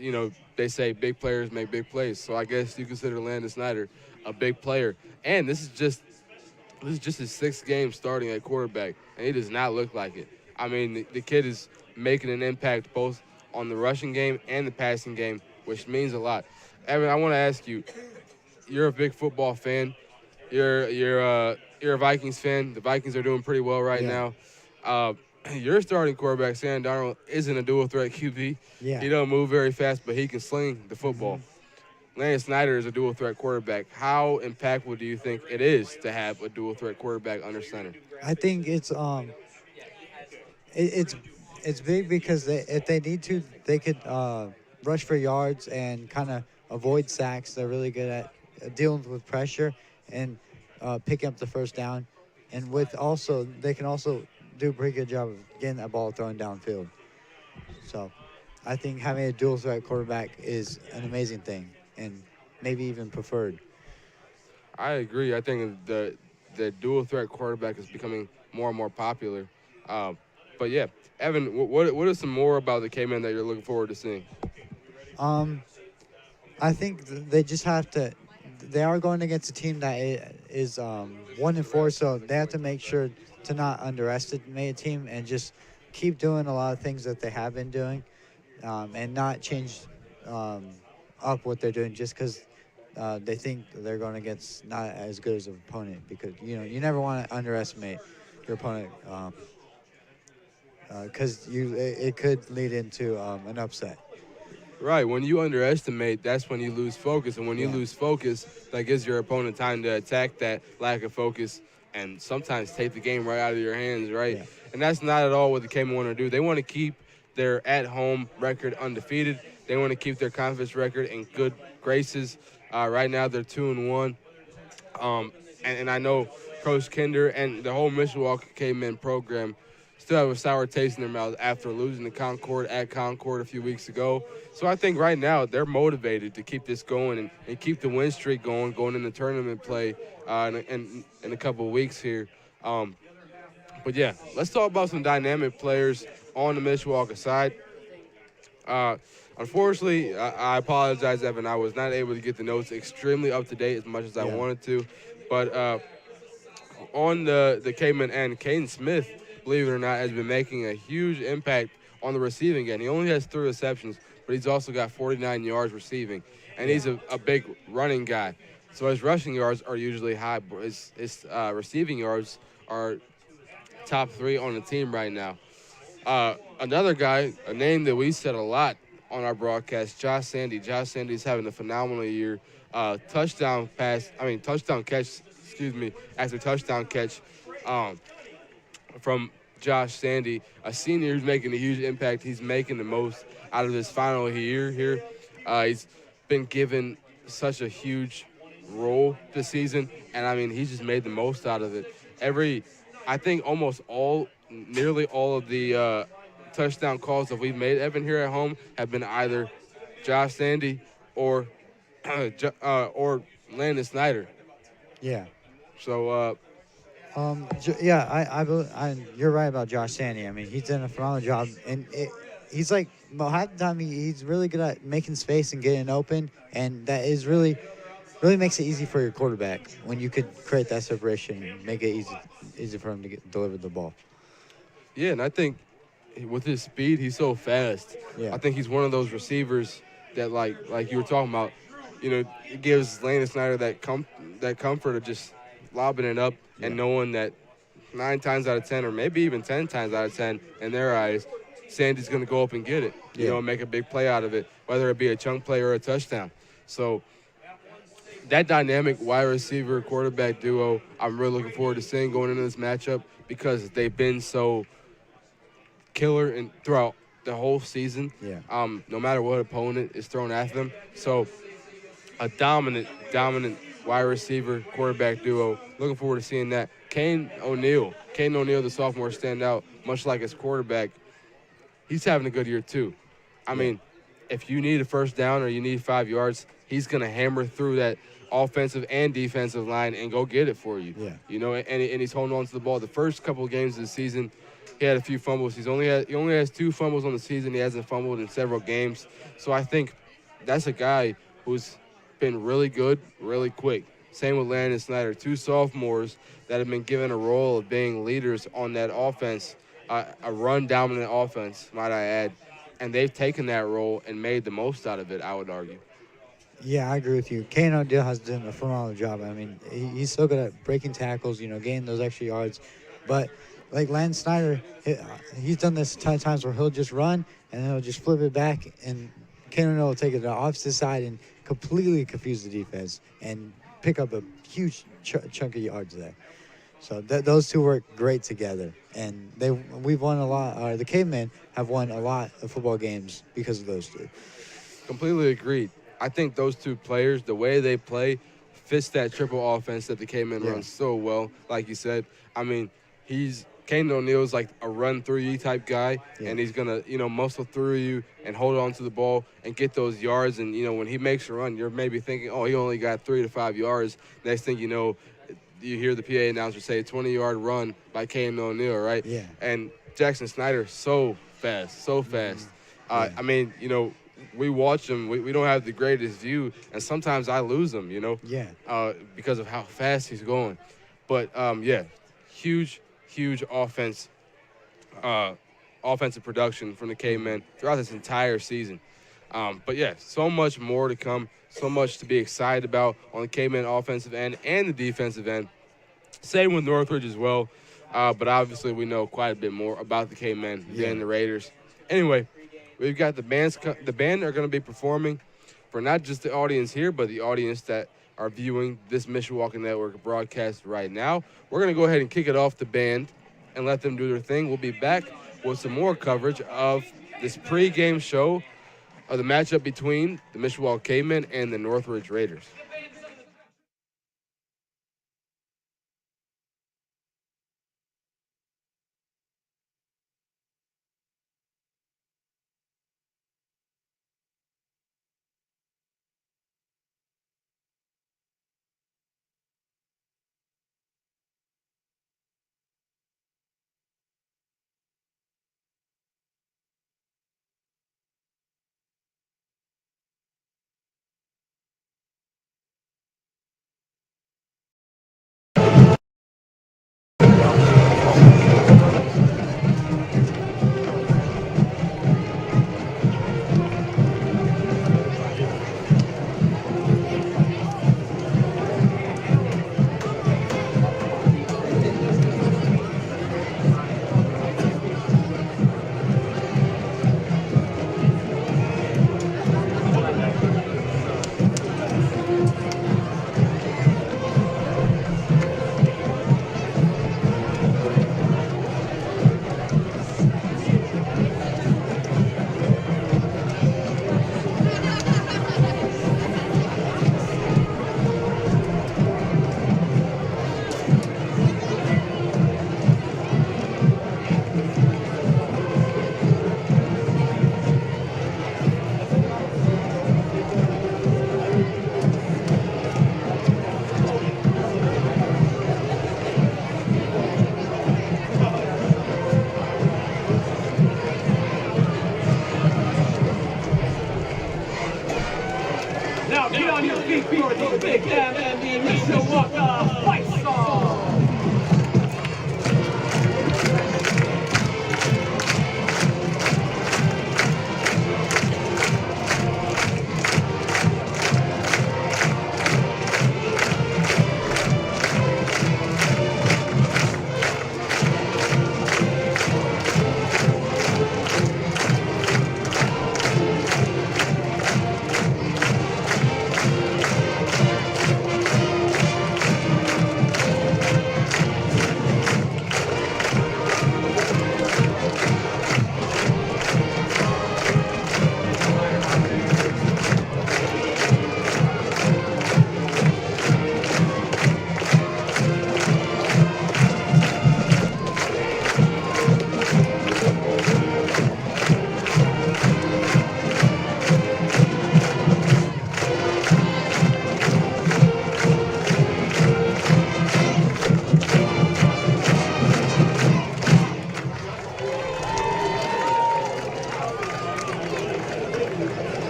they say big players make big plays. So I guess you consider Landon Snyder a big player. And this is just his 6th game starting at quarterback, and he does not look like it. I mean, the kid is making an impact both on the rushing game and the passing game, which means a lot. Evan, I want to ask you, you're a big football fan. You're a Vikings fan. The Vikings are doing pretty well right now. Your starting quarterback, Sam Darnold, isn't a dual threat QB. Yeah. He don't move very fast, but he can sling the football. Landon Snyder is a dual threat quarterback. How impactful do you think it is to have a dual threat quarterback under center? I think it's big because if they need to, they could rush for yards and kind of avoid sacks. They're really good at dealing with pressure and picking up the first down. And they can also do a pretty good job of getting that ball thrown downfield. So I think having a dual threat quarterback is an amazing thing and maybe even preferred. I agree. I think the dual threat quarterback is becoming more and more popular. But yeah, Evan, what are some more about the K-Men that you're looking forward to seeing? I think they just have to. They are going against a team that is 1-4, so they have to make sure to not underestimate a team and just keep doing a lot of things that they have been doing, and not change up what they're doing just because they think they're going against not as good as an opponent. Because you never want to underestimate your opponent. Because it could lead into an upset. Right. When you underestimate, that's when you lose focus. And when you lose focus, that gives your opponent time to attack that lack of focus and sometimes take the game right out of your hands, right? Yeah. And that's not at all what the K-Men want to do. They want to keep their at-home record undefeated. They want to keep their conference record in good graces. Right now, they're 2-1. And I know Coach Kinder and the whole Mishawaka K-Men program still have a sour taste in their mouth after losing to Concord at Concord a few weeks ago. So I think right now they're motivated to keep this going and keep the win streak going into tournament play in a couple of weeks here. But yeah, let's talk about some dynamic players on the Mishawaka side. Unfortunately, I apologize, Evan. I was not able to get the notes extremely up to date as much as I wanted to. But on the K-Men end, Caden Smith, believe it or not, has been making a huge impact on the receiving end. He only has 3 receptions, but he's also got 49 yards receiving. And he's a big running guy. So his rushing yards are usually high, but his receiving yards are top 3 on the team right now. Another guy, a name that we said a lot on our broadcast, Josh Sandy. Josh Sandy's having a phenomenal year. Touchdown catch after touchdown catch from Josh Sandy, a senior who's making a huge impact. He's making the most out of his final year here. He's been given such a huge role this season, and I mean, he's just made the most out of it. I think nearly all of the touchdown calls that we've made, Evan, here at home have been either Josh Sandy or Landon Snyder. Yeah. So, you're right about Josh Sandy. I mean, he's done a phenomenal job, and he's like, well, half the time he's really good at making space and getting open, and that is really makes it easy for your quarterback when you could create that separation and make it easy for him to deliver the ball. Yeah, and I think with his speed, he's so fast. Yeah. I think he's one of those receivers that, like you were talking about, it gives Landon Snyder that comfort of just lobbing it up and knowing that 9 times out of 10, or maybe even 10 times out of 10, in their eyes, Sandy's going to go up and get it, and make a big play out of it, whether it be a chunk play or a touchdown. So that dynamic wide receiver quarterback duo, I'm really looking forward to seeing going into this matchup because they've been so killer throughout the whole season. Yeah. No matter what opponent is thrown at them. So a dominant wide receiver quarterback duo. Looking forward to seeing that. Kane O'Neal, the sophomore, stand out, much like his quarterback. He's having a good year too. I mean, if you need a first down or you need 5 yards, he's going to hammer through that offensive and defensive line and go get it for you. Yeah. And he's holding on to the ball. The first couple of games of the season, he had a few fumbles. He only has 2 fumbles on the season. He hasn't fumbled in several games. So I think that's a guy who's been really good, really quick. Same with Landon Snyder, 2 sophomores that have been given a role of being leaders on that offense, a run-dominant offense, might I add. And they've taken that role and made the most out of it, I would argue. Yeah, I agree with you. Kane O'Neal has done a phenomenal job. I mean, he's so good at breaking tackles, gaining those extra yards. But like Lance Snyder, he's done this a ton of times where he'll just run and then he'll just flip it back, and Kane will take it to the opposite side and completely confuse the defense and pick up a huge chunk of yards there. So those two work great together, and we've won a lot. The Cavemen have won a lot of football games because of those two. Completely agreed. I think those two players, the way they play, fits that triple offense that the Cavemen run so well. Like you said, I mean, Kane O'Neal's like a run through you type guy, and he's gonna muscle through you and hold on to the ball and get those yards. And when he makes a run, you're maybe thinking, oh, he only got 3 to 5 yards. Next thing you know, you hear the PA announcer say 20-yard run by Kane O'Neal, right? Yeah. And Jackson Snyder, so fast. Yeah. I mean, we watch him. We don't have the greatest view, and sometimes I lose him, Yeah. because of how fast he's going. But, huge offensive production from the Cavemen throughout this entire season. But, so much more to come, so much to be excited about on the Cavemen offensive end and the defensive end. Same with Northridge as well, but obviously we know quite a bit more about the Cavemen than the Raiders. Anyway, we've got the band are going to be performing for not just the audience here, but the audience that are viewing this Mishawaka Network broadcast right now. We're going to go ahead and kick it off the band and let them do their thing. We'll be back with some more coverage of this pregame show of the matchup between the Mishawaka Cavemen and the Northridge Raiders. for the Big M and the Mishawaka Fight Song.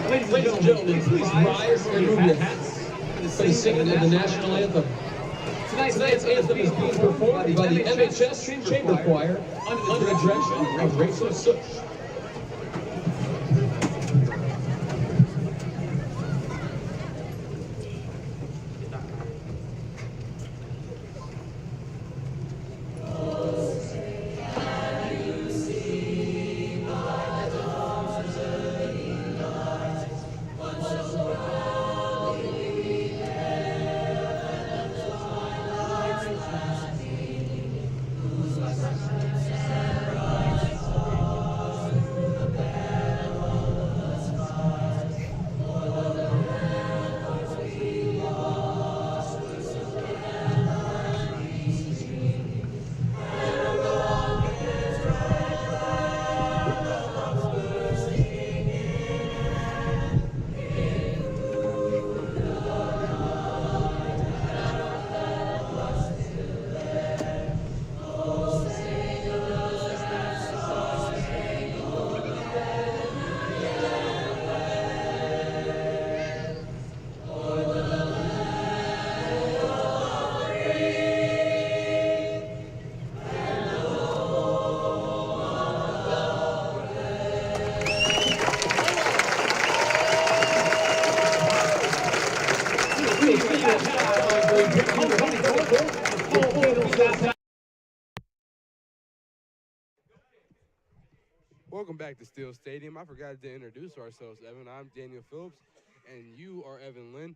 Ladies and gentlemen, please rise and remove your hats for the singing of the national anthem. Tonight's anthem is being performed by the MHS Chamber Choir under the direction of Rachel Such. Welcome back to Steel Stadium. I forgot to introduce ourselves, Evan. I'm Daniel Phillips, and you are Evan Lynn.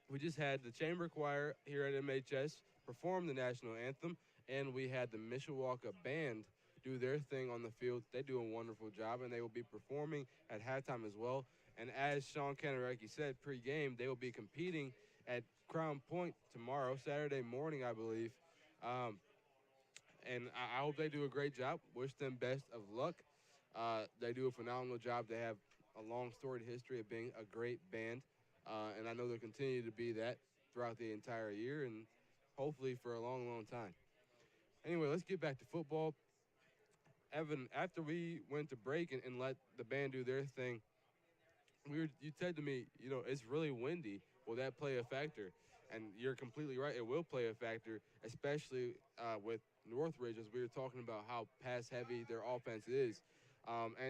We just had the Chamber Choir here at MHS perform the national anthem, and we had the Mishawaka Band do their thing on the field. They do a wonderful job, and they will be performing at halftime as well. And as Sean Kanaraki said pre-game, they will be competing at Crown Point tomorrow, Saturday morning, I believe. And I hope they do a great job. Wish them best of luck. They do a phenomenal job. They have a long storied history of being a great band, and I know they'll continue to be that throughout the entire year and hopefully for a long, long time. Anyway, let's get back to football. Evan, after we went to break and let the band do their thing, you said to me, it's really windy. Will that play a factor? And you're completely right. It will play a factor, especially with Northridge, as we were talking about how pass-heavy their offense is.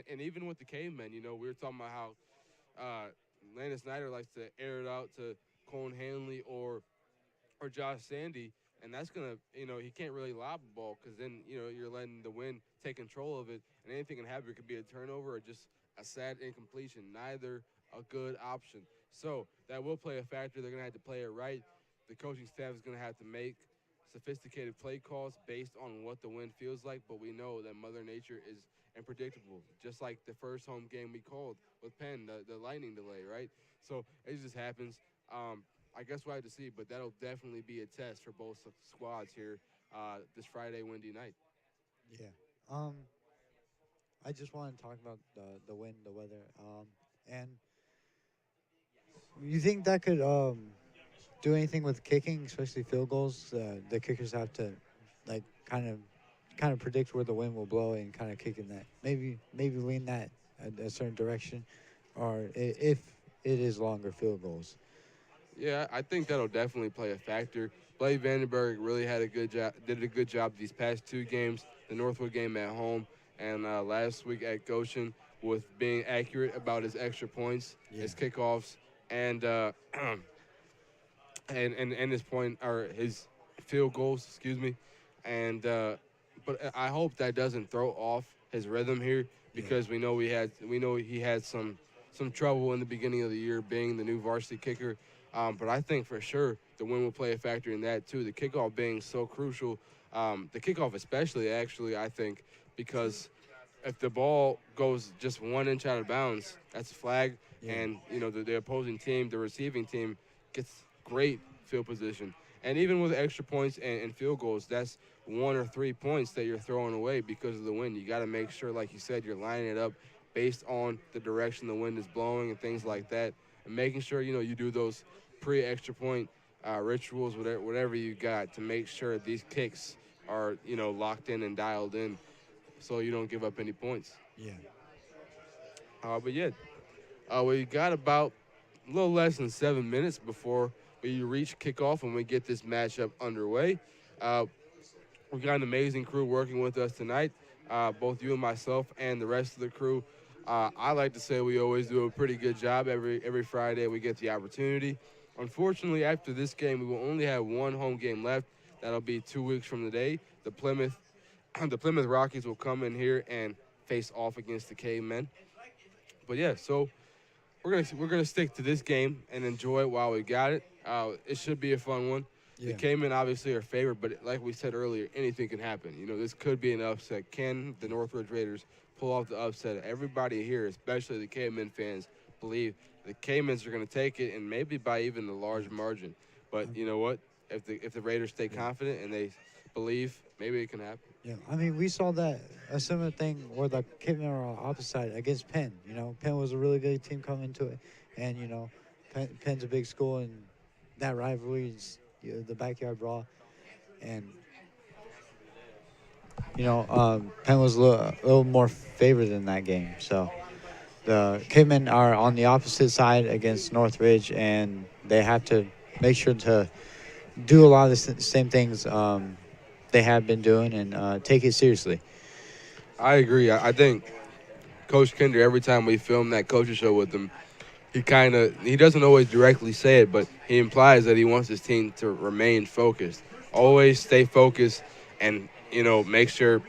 And even with the Cavemen, we were talking about how Landon Snyder likes to air it out to Cone Hanley or Josh Sandy, and that's going to, he can't really lob the ball because then, you're letting the wind take control of it, and anything can happen. It could be a turnover or just a sad incompletion, neither a good option. So that will play a factor. They're going to have to play it right. The coaching staff is going to have to make sophisticated play calls based on what the wind feels like, but we know that Mother Nature is unpredictable, just like the first home game we called with Penn, the lightning delay, right? So it just happens. I guess we'll have to see, but that'll definitely be a test for both squads here this Friday windy night. Yeah. I just want to talk about the wind, the weather, and you think that could do anything with kicking, especially field goals? The kickers have to kind of predict where the wind will blow and kind of kick in that. Maybe lean that a certain direction, or if it is longer field goals. Yeah, I think that'll definitely play a factor. Blake Vandenberg really did a good job these past two games, the Northwood game at home and last week at Goshen, with being accurate about his extra points, his kickoffs, and his field goals, excuse me. And but I hope that doesn't throw off his rhythm here, because we know he had some trouble in the beginning of the year being the new varsity kicker. But I think for sure the wind will play a factor in that too. The kickoff being so crucial, the kickoff especially, actually, I think, because if the ball goes just 1 inch out of bounds, that's a flag, and the opposing team, the receiving team, gets great field position. And even with extra points and field goals, that's 1 or 3 points that you're throwing away because of the wind. You got to make sure, like you said, you're lining it up based on the direction the wind is blowing and things like that, and making sure you do those pre-extra point rituals, whatever you got, to make sure these kicks are locked in and dialed in, so you don't give up any points. Yeah. But yeah, we got about a little less than 7 minutes before we reach kickoff and we get this matchup underway. We got an amazing crew working with us tonight, both you and myself and the rest of the crew. I like to say we always do a pretty good job every Friday we get the opportunity. Unfortunately, after this game, we will only have one home game left. That'll be 2 weeks from today. The Plymouth Rockies will come in here and face off against the Cavemen. But yeah, so we're gonna stick to this game and enjoy it while we got it. It should be a fun one. Yeah. The Cavemen obviously are favored, but like we said earlier, anything can happen. This could be an upset. Can the Northridge Raiders pull off the upset? Everybody here, especially the Cavemen fans, believe the Caymans are going to take it, and maybe by even a large margin. But you know what? If the Raiders stay confident and they believe, maybe it can happen. Yeah, I mean, we saw a similar thing where the Cavemen are on the opposite side against Penn. Penn was a really good team coming into it, and Penn's a big school, and that rivalry is the backyard brawl, and Penn was a little more favored in that game. So the Cavemen are on the opposite side against Northridge, and they have to make sure to do a lot of the same things they have been doing and take it seriously. I agree. I think Coach Kinder, every time we film that coaching show with him, he doesn't always directly say it, but he implies that he wants his team to remain focused. Always stay focused and, make sure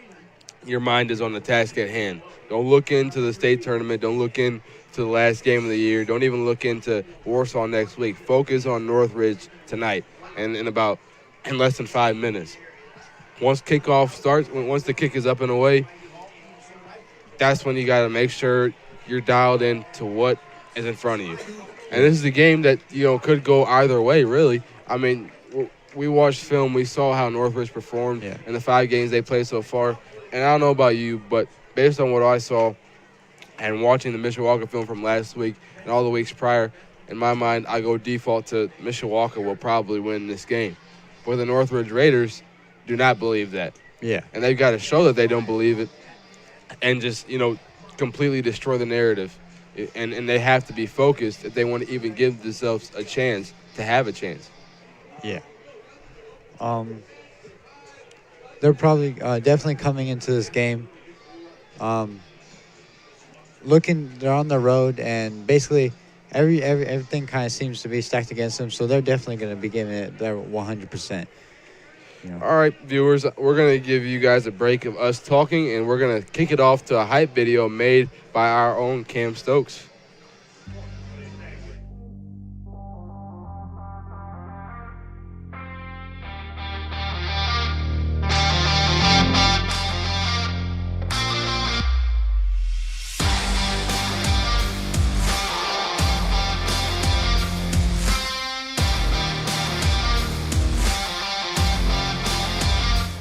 your mind is on the task at hand. Don't look into the state tournament. Don't look into the last game of the year. Don't even look into Warsaw next week. Focus on Northridge tonight and in less than 5 minutes. Once kickoff starts, once the kick is up and away, that's when you got to make sure you're dialed in to what is in front of you. And this is a game that, could go either way, really. I mean, we watched film. We saw how Northridge performed in the 5 games they played so far. And I don't know about you, but based on what I saw and watching the Mishawaka film from last week and all the weeks prior, in my mind, I go default to Mishawaka will probably win this game. But the Northridge Raiders do not believe that. Yeah. And they've got to show that they don't believe it and just, completely destroy the narrative. And they have to be focused if they want to even give themselves a chance to have a chance. Yeah. They're probably definitely coming into this game they're on the road, and basically everything kind of seems to be stacked against them, so they're definitely going to be giving it their 100%. All right, viewers, we're going to give you guys a break of us talking, and we're going to kick it off to a hype video made by our own Cam Stokes.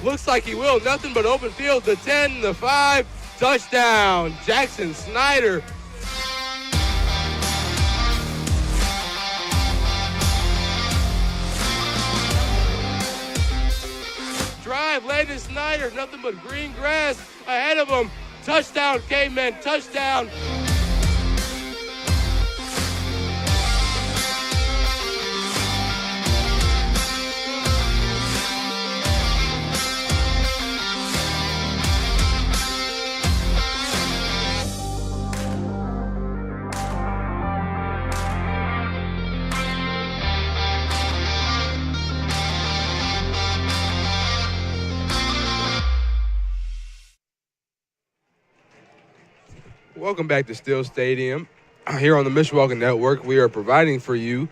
Looks like he will. Nothing but open field. The 10, the 5, touchdown. Jackson Snyder. Drive, Landon Snyder. Nothing but green grass ahead of him. Touchdown, Cavemen. Touchdown. Welcome back to Steel Stadium. Here on the Mishawaka Network, we are providing for you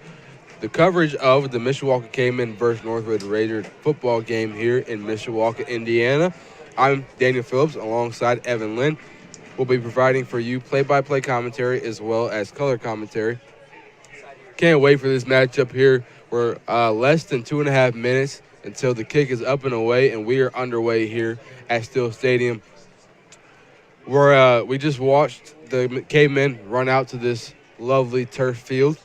the coverage of the Mishawaka Cavemen versus Northridge Raiders football game here in Mishawaka, Indiana. I'm Daniel Phillips alongside Evan Lynn. We'll be providing for you play-by-play commentary as well as color commentary. Can't wait for this matchup here. We're less than 2.5 minutes until the kick is up and away, and we are underway here at Steel Stadium. We just watched the Cavemen run out to this lovely turf field,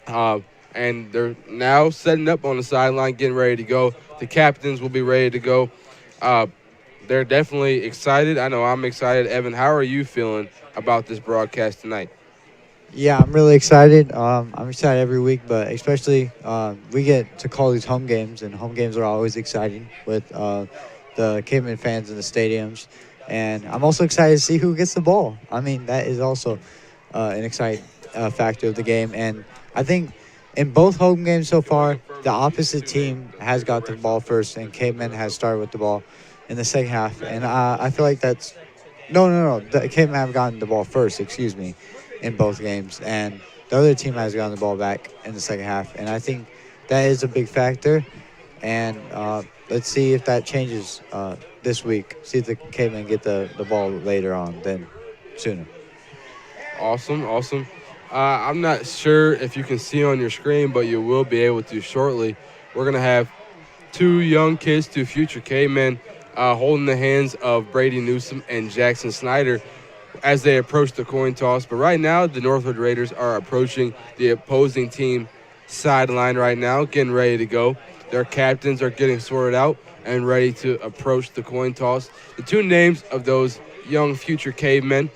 and they're now setting up on the sideline, getting ready to go. The captains will be ready to go. They're definitely excited. I know I'm excited. Evan, how are you feeling about this broadcast tonight? Yeah, I'm really excited. I'm excited every week, but especially we get to call these home games, and home games are always exciting with the Cavemen fans in the stadiums. And I'm also excited to see who gets the ball. I mean, that is also an exciting factor of the game. And I think in both home games so far, the opposite team has got the ball first, and Cavemen has started with the ball in the second half. And I feel like that's – no. The Cavemen have gotten the ball first, in both games. And the other team has gotten the ball back in the second half. And I think that is a big factor. And let's see if that changes this week. See if the Cavemen get the ball later on than sooner. Awesome. I'm not sure if you can see on your screen, but you will be able to shortly. We're going to have two young kids, two future Cavemen, holding the hands of Brady Newsom and Jackson Snyder as they approach the coin toss. But right now, the Northridge Raiders are approaching the opposing team sideline right now, getting ready to go. Their captains are getting sorted out and ready to approach the coin toss. The two names of those young future Cavemen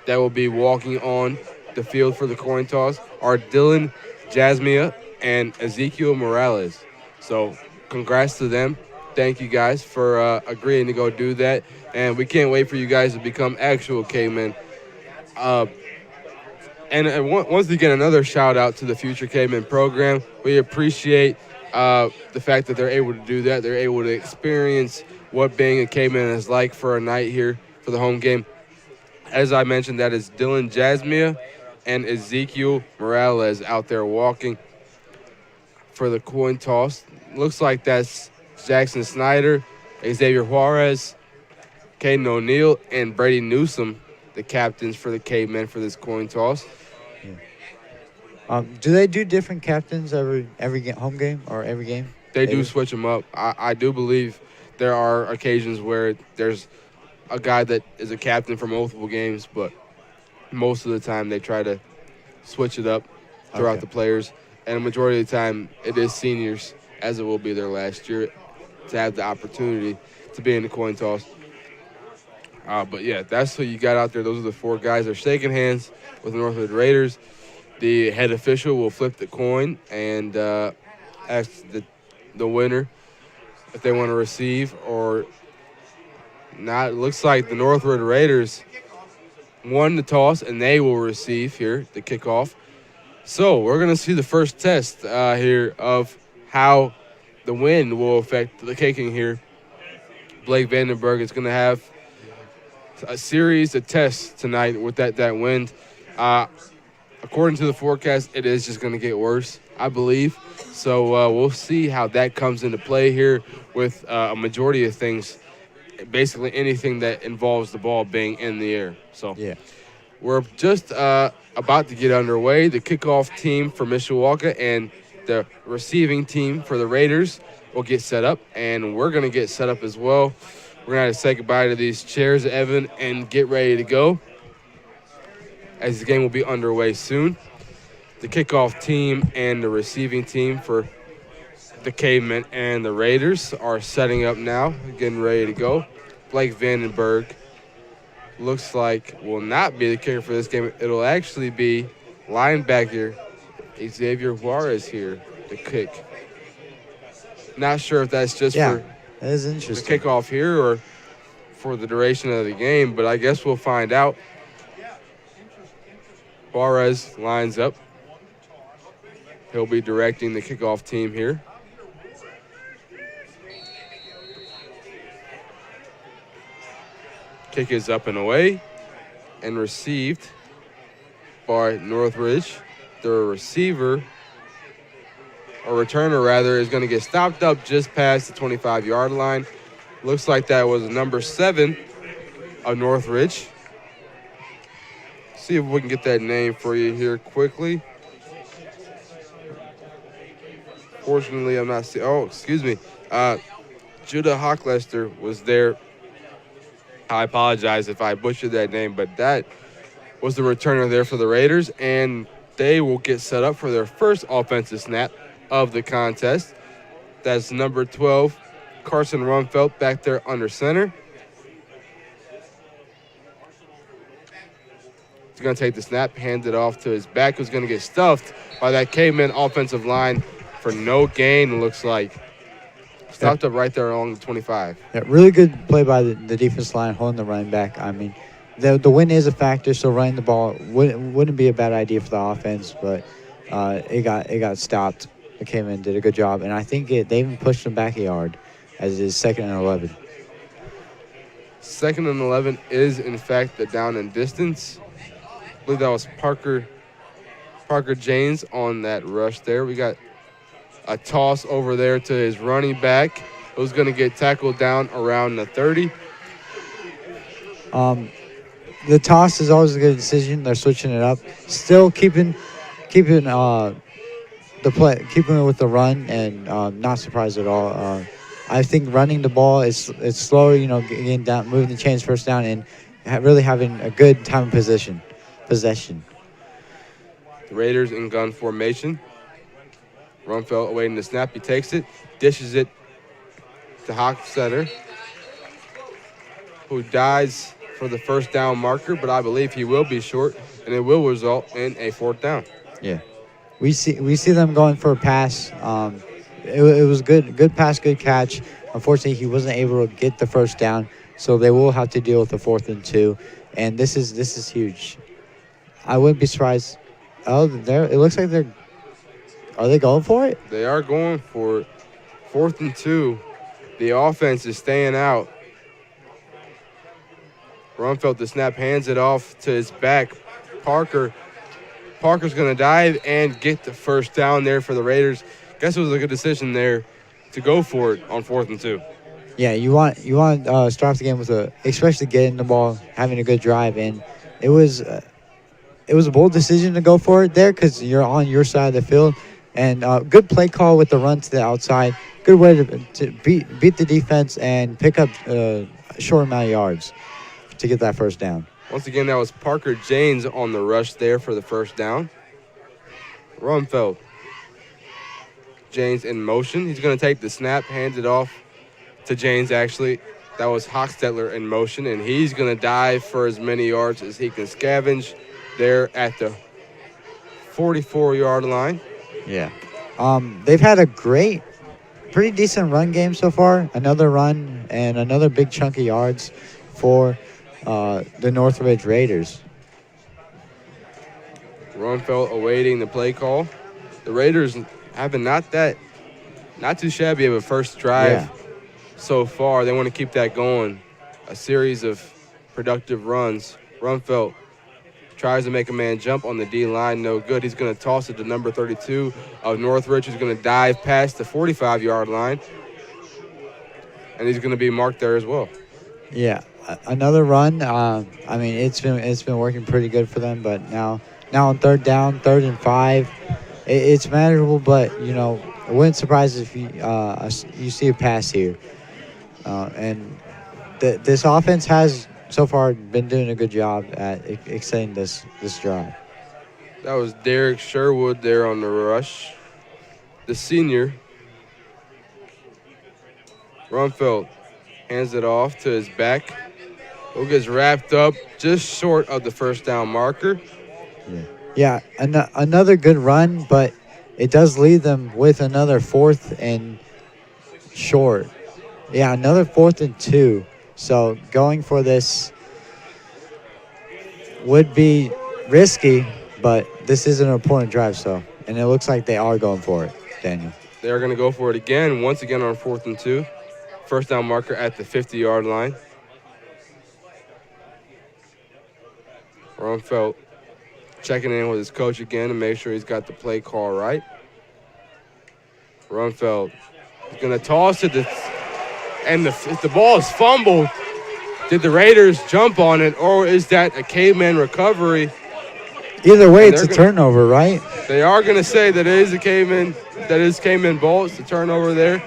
that will be walking on the field for the coin toss are Dylan Jasmia and Ezekiel Morales. So congrats to them. Thank you guys for agreeing to go do that. And we can't wait for you guys to become actual Cavemen. And once again, another shout out to the Future Cavemen program. We appreciate the fact that they're able to do that. They're able to experience what being a caveman is like for a night here for the home game. As I mentioned, that is Dylan Jasmia and Ezekiel Morales out there walking for the coin toss. Looks like that's Jackson Snyder, Xavier Juarez, Caden O'Neill, and Brady Newsom, the captains for the Cavemen for this coin toss. Do they do different captains every home game or every game? They do switch them up. I do believe there are occasions where there's a guy that is a captain for multiple games, but most of the time they try to switch it up throughout the players. And a majority of the time it is seniors, as it will be their last year, to have the opportunity to be in the coin toss. But, yeah, that's what you got out there. Those are the 4 guys that are shaking hands with the Northridge Raiders. The head official will flip the coin and ask the winner if they want to receive or not. It looks like the Northridge Raiders won the toss, and they will receive here the kickoff. So we're going to see the first test here of how the wind will affect the kicking here. Blake Vandenberg is going to have a series of tests tonight with that wind. According to the forecast, it is just going to get worse, I believe. So we'll see how that comes into play here with a majority of things, basically anything that involves the ball being in the air. So we're just about to get underway. The kickoff team for Mishawaka and the receiving team for the Raiders will get set up, and we're going to get set up as well. We're going to say goodbye to these chairs, Evan, and get ready to go, as the game will be underway soon. The kickoff team and the receiving team for the Cavemen and the Raiders are setting up now, getting ready to go. Blake Vandenberg looks like will not be the kicker for this game. It'll actually be linebacker Xavier Juarez here to kick. Not sure if that's just for that is interesting. The kickoff here or for the duration of the game, but I guess we'll find out. Juarez lines up. He'll be directing the kickoff team here. Kick is up and away and received by Northridge. The receiver, or returner rather, is going to get stopped up just past the 25-yard line. Looks like that was number 7 of Northridge. See if we can get that name for you here quickly. Fortunately, I'm not seeing. Oh, excuse me. Judah Hocklester was there. I apologize if I butchered that name, but that was the returner there for the Raiders, and they will get set up for their first offensive snap of the contest. That's number 12, Carson Rumfelt, back there under center. He's going to take the snap, hand it off to his back, who's going to get stuffed by that Caveman offensive line for no gain, looks like. Stopped up right there along the 25. Yeah, really good play by the defense line, holding the running back. I mean, the wind is a factor, so running the ball wouldn't be a bad idea for the offense, but it got stopped. The Cavemen did a good job, and I think they even pushed them back a yard as it is 2nd and 11. 2nd and 11 is, in fact, the down and distance. I believe that was Parker James on that rush there. We got a toss over there to his running back, who's going to get tackled down around the 30. The toss is always a good decision. They're switching it up, still keeping the play, keeping it with the run, and not surprised at all. I think running the ball it's slower, getting down, moving the chains first down, and really having a good time of possession. The Raiders in gun formation. Rumfelt awaiting the snap. He takes it, dishes it to Hockstetter, who dives for the first down marker, but I believe he will be short, and it will result in a 4th down. Yeah, we see them going for a pass. It was good pass, good catch. Unfortunately, he wasn't able to get the first down, so they will have to deal with the 4th and 2. And this is huge. I wouldn't be surprised Oh, it looks like they're. Are they going for it? They are going for it. 4th and 2. The offense is staying out. Rumfeld, the snap, hands it off to his back. Parker's going to dive and get the first down there for the Raiders. Guess it was a good decision there to go for it on 4th and 2. Yeah, you want start off the game with especially getting the ball, having a good drive, and it was a bold decision to go for it there because you're on your side of the field, and good play call with the run to the outside. Good way to beat the defense and pick up a short amount of yards to get that first down. Once again, that was Parker James on the rush there for the first down. Rumfeld. James in motion. He's going to take the snap, hands it off to James, actually. That was Hochstetler in motion, and he's going to dive for as many yards as he can scavenge there at the 44-yard line. Yeah. They've had a pretty decent run game so far. Another run and another big chunk of yards for the Northridge Raiders. Rumfeld awaiting the play call. The Raiders having not too shabby of a first drive so far. They want to keep that going. A series of productive runs. Rumfeld tries to make a man jump on the D-line. No good. He's going to toss it to number 32 of Northridge, who's going to dive past the 45-yard line. And he's going to be marked there as well. Yeah, another run. I mean, it's been working pretty good for them, but now on 3rd down, 3rd and 5, it's manageable. But it wouldn't surprise if you see a pass here. And this offense has so far been doing a good job at extending this drive. That was Derek Sherwood there on the rush, the senior. Rumfeld hands it off to his back. Who gets wrapped up just short of the first down marker. Yeah, another good run, but it does leave them with another 4th and short. Yeah, another 4th and 2. So going for this would be risky, but this is an important drive, and it looks like they are going for it, Daniel. They are going to go for it again, once again on 4th and 2. First down marker at the 50-yard line. Rumfeld checking in with his coach again to make sure he's got the play call right. Rumfeld is going to toss it, and if the ball is fumbled, did the Raiders jump on it, or is that a caveman recovery? Either way, it's a turnover, right? They are going to say that it is a caveman. That is caveman ball. It's a turnover there.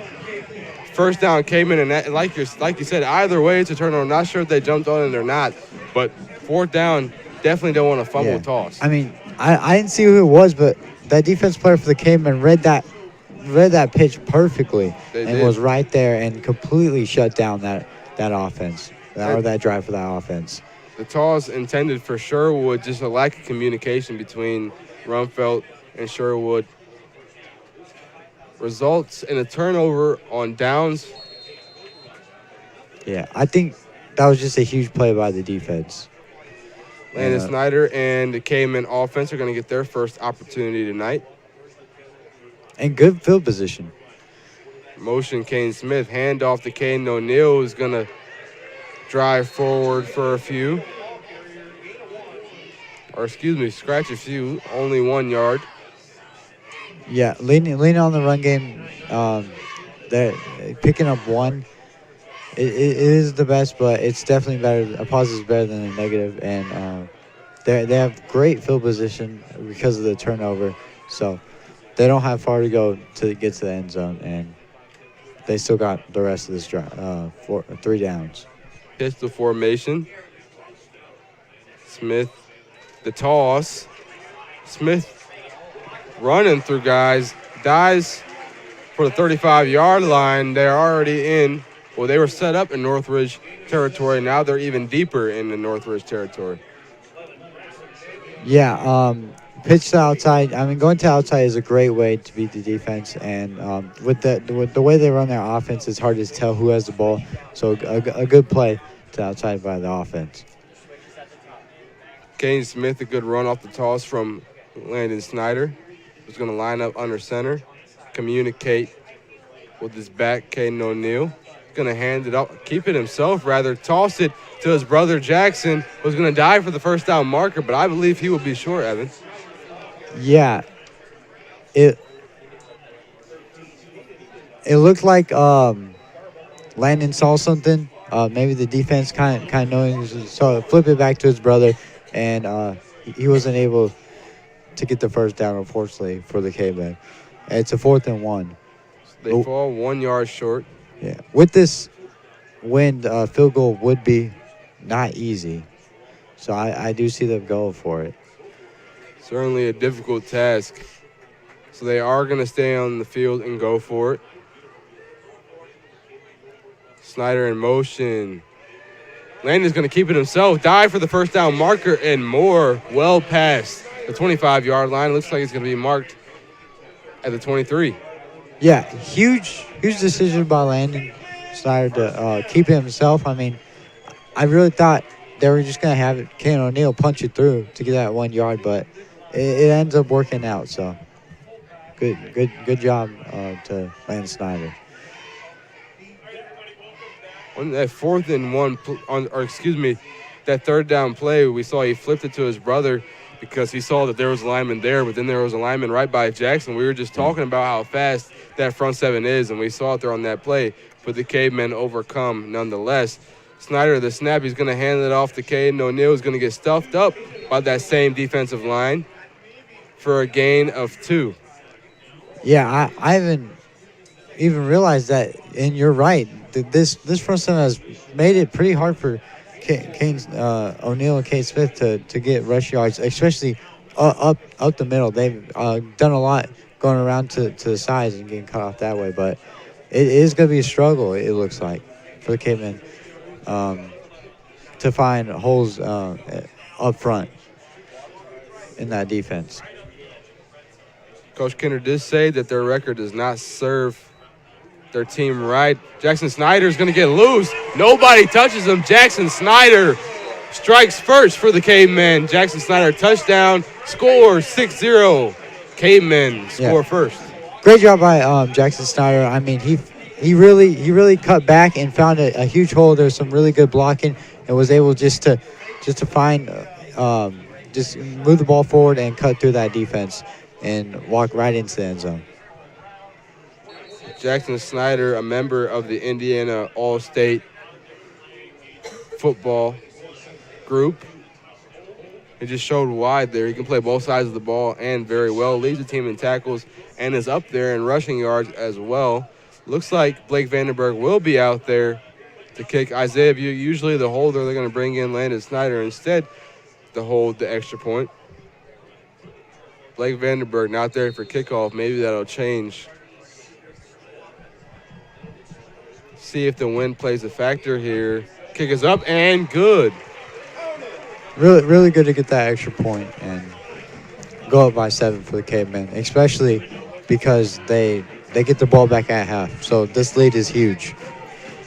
First down, caveman, and that, like you said, either way, it's a turnover. I'm not sure if they jumped on it or not, but 4th down, definitely don't want a fumble toss. I mean, I didn't see who it was, but that defense player for the caveman read that pitch perfectly was right there and completely shut down that offense. Or that drive for that offense. The toss intended for Sherwood, just a lack of communication between Rumfeld and Sherwood. Results in a turnover on downs. Yeah, I think that was just a huge play by the defense. Landon Snyder and the Cayman offense are going to get their first opportunity tonight. And good field position. Motion, Kane Smith. Handoff to Kane O'Neal, who's going to drive forward for a few. Scratch a few. Only 1 yard. Yeah, leaning on the run game. They're picking up 1. It is the best, but it's definitely better. A positive is better than a negative, and they have great field position because of the turnover. So they don't have far to go to get to the end zone, and they still got the rest of this drive, 3 downs. Pistol formation. Smith, the toss. Smith running through guys, dives for the 35-yard line. They're already in. Well, they were set up in Northridge territory. Now they're even deeper in the Northridge territory. Yeah, pitch to outside. I mean, going to outside is a great way to beat the defense. And with the way they run their offense, it's hard to tell who has the ball. So a good play to outside by the offense. Kane Smith, a good run off the toss from Landon Snyder is going to line up under center, communicate with his back, Caden O'Neal. Going to hand it up, keep it himself rather, toss it to his brother Jackson, who's going to dive for the first down marker, but I believe he will be short, Evan. Yeah. It looked like Landon saw something. Maybe the defense kind of knowing, so flip it back to his brother, and he wasn't able to get the first down, unfortunately, for the Cavemen. It's a 4th and 1. They fall 1 yard short. Yeah. With this wind, field goal would be not easy. So I do see them going for it. Certainly a difficult task. So they are going to stay on the field and go for it. Snyder in motion. Landon's going to keep it himself, dive for the first down marker, and more well past the 25-yard line. It looks like it's going to be marked at the 23. Yeah, huge decision by Landon Snyder to keep it himself. I mean, I really thought they were just going to have Caden O'Neal punch it through to get that 1 yard, but it ends up working out. So good job to Landon Snyder. On that 4th and 1, that 3rd down play, we saw he flipped it to his brother because he saw that there was a lineman there, but then there was a lineman right by Jackson. We were just talking about how fast that front 7 is, and we saw it there on that play, but the Cavemen overcome nonetheless. Snyder, the snap, he's going to hand it off to Caden O'Neal. He's going to get stuffed up by that same defensive line for a gain of 2. Yeah, I haven't even realized that, and you're right. This front 7 has made it pretty hard for O'Neal and Kate Smith to get rush yards, especially up the middle. They've done a lot going around to the sides and getting cut off that way, but it is going to be a struggle, it looks like, for the Cavemen to find holes up front in that defense. Coach Kinder did say that their record does not serve their team right. Jackson Snyder is going to get loose. Nobody touches him. Jackson Snyder strikes first for the Cavemen. Jackson Snyder touchdown, score 6-0. Cavemen score first. Great job by Jackson Snyder. I mean, he really cut back and found a huge hole. There's some really good blocking and was able just to find just move the ball forward and cut through that defense and walk right into the end zone. Jackson Snyder, a member of the Indiana All-State football group. He just showed wide there. He can play both sides of the ball and very well. Leads the team in tackles and is up there in rushing yards as well. Looks like Blake Vandenberg will be out there to kick. Isaiah View, usually the holder, they're going to bring in Landon Snyder instead to hold the extra point. Blake Vandenberg not there for kickoff. Maybe that'll change. See if the wind plays a factor here. Kick is up and good. Really good to get that extra point and go up by 7 for the Cavemen, especially because they get the ball back at half. So this lead is huge.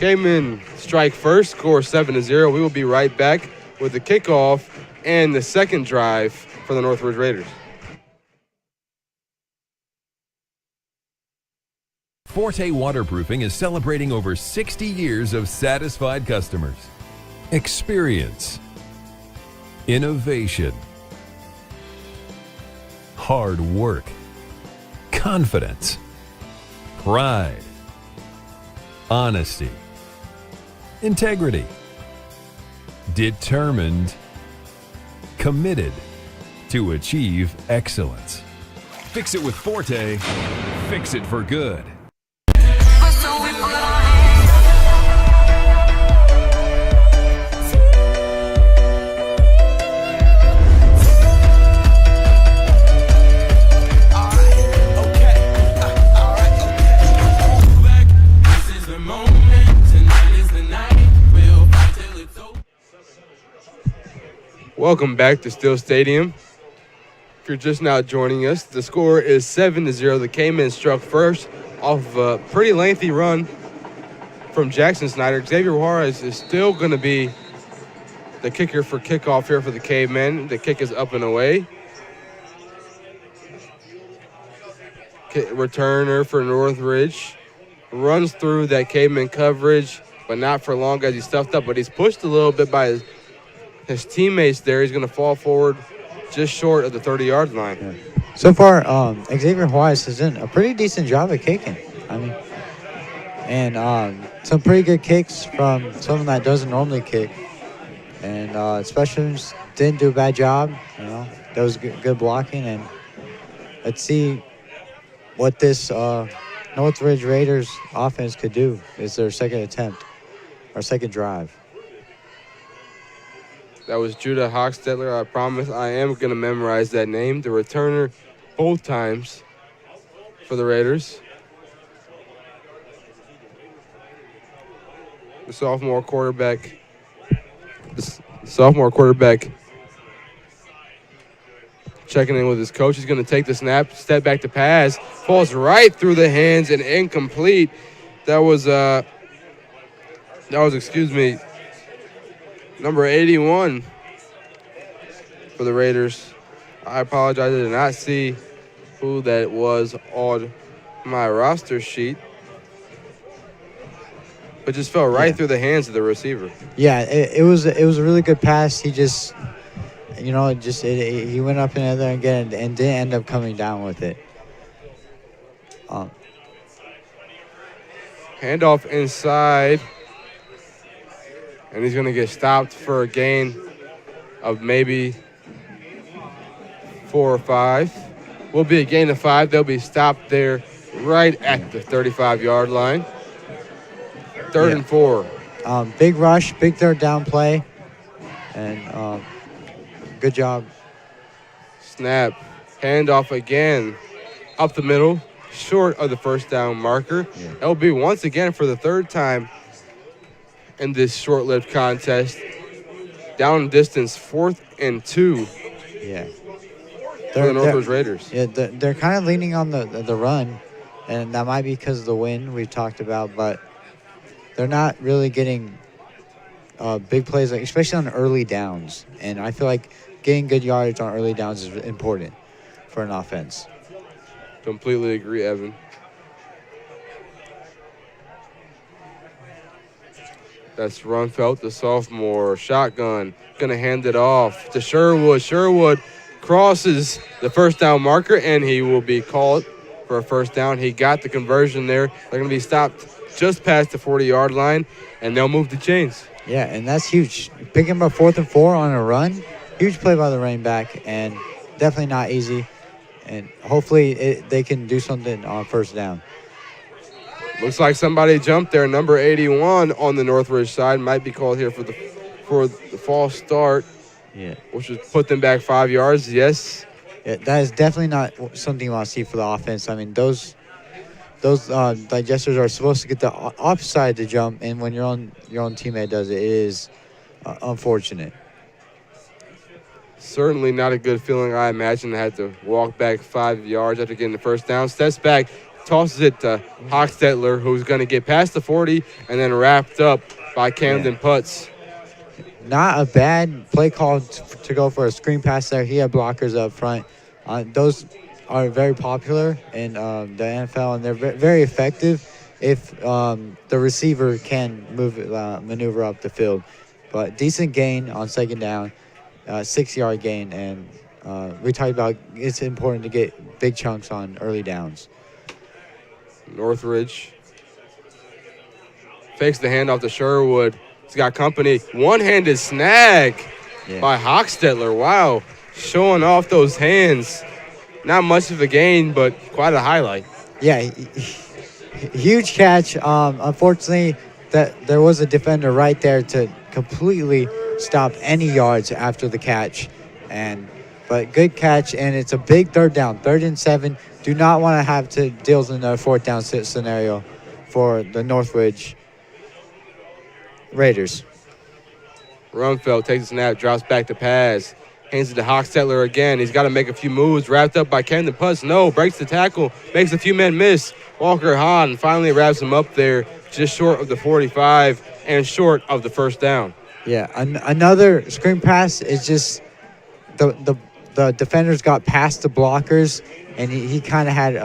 Cavemen strike first, score 7-0. We will be right back with the kickoff and the second drive for the Northridge Raiders. Forte Waterproofing is celebrating over 60 years of satisfied customers. Experience, innovation, hard work, confidence, pride, honesty, integrity, determined, committed to achieve excellence. Fix it with Forte, fix it for good. Welcome back to Still Stadium. If you're just now joining us, the score is 7-0. The Cavemen struck first off of a pretty lengthy run from Jackson Snyder. Xavier Juarez is still going to be the kicker for kickoff here for the Cavemen. The kick is up and away. returner for Northridge. Runs through that caveman coverage, but not for long as he's stuffed up. But he's pushed a little bit by his teammates there. He's going to fall forward just short of the 30-yard line. Yeah. So far, Xavier Juarez has done a pretty decent job at kicking. I mean, and some pretty good kicks from someone that doesn't normally kick. And specialists didn't do a bad job. You know, that was good blocking. And let's see what this Northridge Raiders offense could do. Is their second attempt or second drive. That was Judah Hochstetler. I promise I am going to memorize that name. The returner both times for the Raiders. The sophomore quarterback checking in with his coach. He's going to take the snap, step back to pass, falls right through the hands and incomplete. That was number 81 for the Raiders. I apologize, I did not see who that was on my roster sheet. But just fell right through the hands of the receiver. Yeah, it was a really good pass. He just, you know, he went up in there again and didn't end up coming down with it. Handoff inside. And he's going to get stopped for a gain of maybe 4 or 5. Will be a gain of 5. They'll be stopped there right at the 35-yard line. Third and 4. Big rush, big third down play. And good job. Snap. Handoff again. Up the middle. Short of the first down marker. Yeah. That'll be once again for the third time in this short-lived contest. Down distance, 4th and 2. Yeah. For the Northridge Raiders. Yeah, they're kind of leaning on the run, and that might be because of the wind we've talked about, but they're not really getting big plays, like, especially on early downs. And I feel like getting good yardage on early downs is important for an offense. Completely agree, Evan. That's Runfelt, the sophomore. Shotgun. Going to hand it off to Sherwood. Sherwood crosses the first down marker, and he will be called for a first down. He got the conversion there. They're going to be stopped just past the 40-yard line, and they'll move the chains. Yeah, and that's huge. Picking up 4th and 4 on a run, huge play by the running back, and definitely not easy. And hopefully they can do something on first down. Looks like somebody jumped there. Number 81 on the Northridge side might be called here for the false start. Yeah. Which would put them back 5 yards. Yes. Yeah, that is definitely not something you want to see for the offense. I mean, those digesters are supposed to get the offside to jump, and when your own teammate does it, it is unfortunate. Certainly not a good feeling. I imagine they had to walk back 5 yards after getting the first down. Steps back, tosses it to Hochstetler, who's going to get past the 40 and then wrapped up by Camden Putz. Not a bad play call to go for a screen pass there. He had blockers up front. Those are very popular in the NFL, and they're very effective if the receiver can maneuver up the field. But decent gain on second down, 6-yard gain, and we talked about it's important to get big chunks on early downs. Northridge fakes the handoff to Sherwood. He's got company. One-handed snag by Hochstetler. Wow. Showing off those hands. Not much of a gain, but quite a highlight. Yeah, huge catch. Unfortunately, there was a defender right there to completely stop any yards after the catch. But good catch, and it's a big third down. 3rd and 7. Do not want to have to deal with another 4th down scenario for the Northridge Raiders. Rumfeld takes a snap, drops back to pass. Hands it to Hochstetler again. He's got to make a few moves. Wrapped up by Camden Putz. No, breaks the tackle. Makes a few men miss. Walker Hahn finally wraps him up there just short of the 45 and short of the first down. Yeah, another screen pass is just the defenders got past the blockers, and he kind of had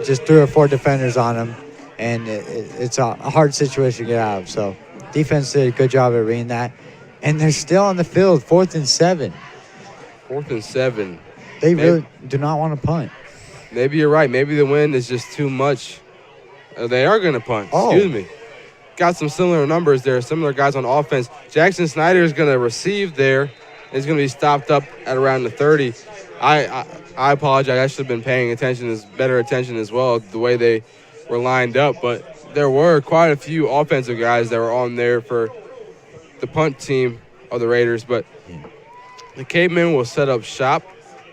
just 3 or 4 defenders on him, and it's a hard situation to get out of. So defense did a good job at reading that. And they're still on the field, 4th and 7. 4th and 7. They really do not want to punt. Maybe you're right. Maybe the wind is just too much. They are going to punt. Oh. Excuse me. Got some similar numbers there, similar guys on offense. Jackson Snyder is going to receive there. He's going to be stopped up at around the 30. I apologize. I should have been paying better attention as well, the way they were lined up. But there were quite a few offensive guys that were on there for the punt team of the Raiders. But the Cavemen will set up shop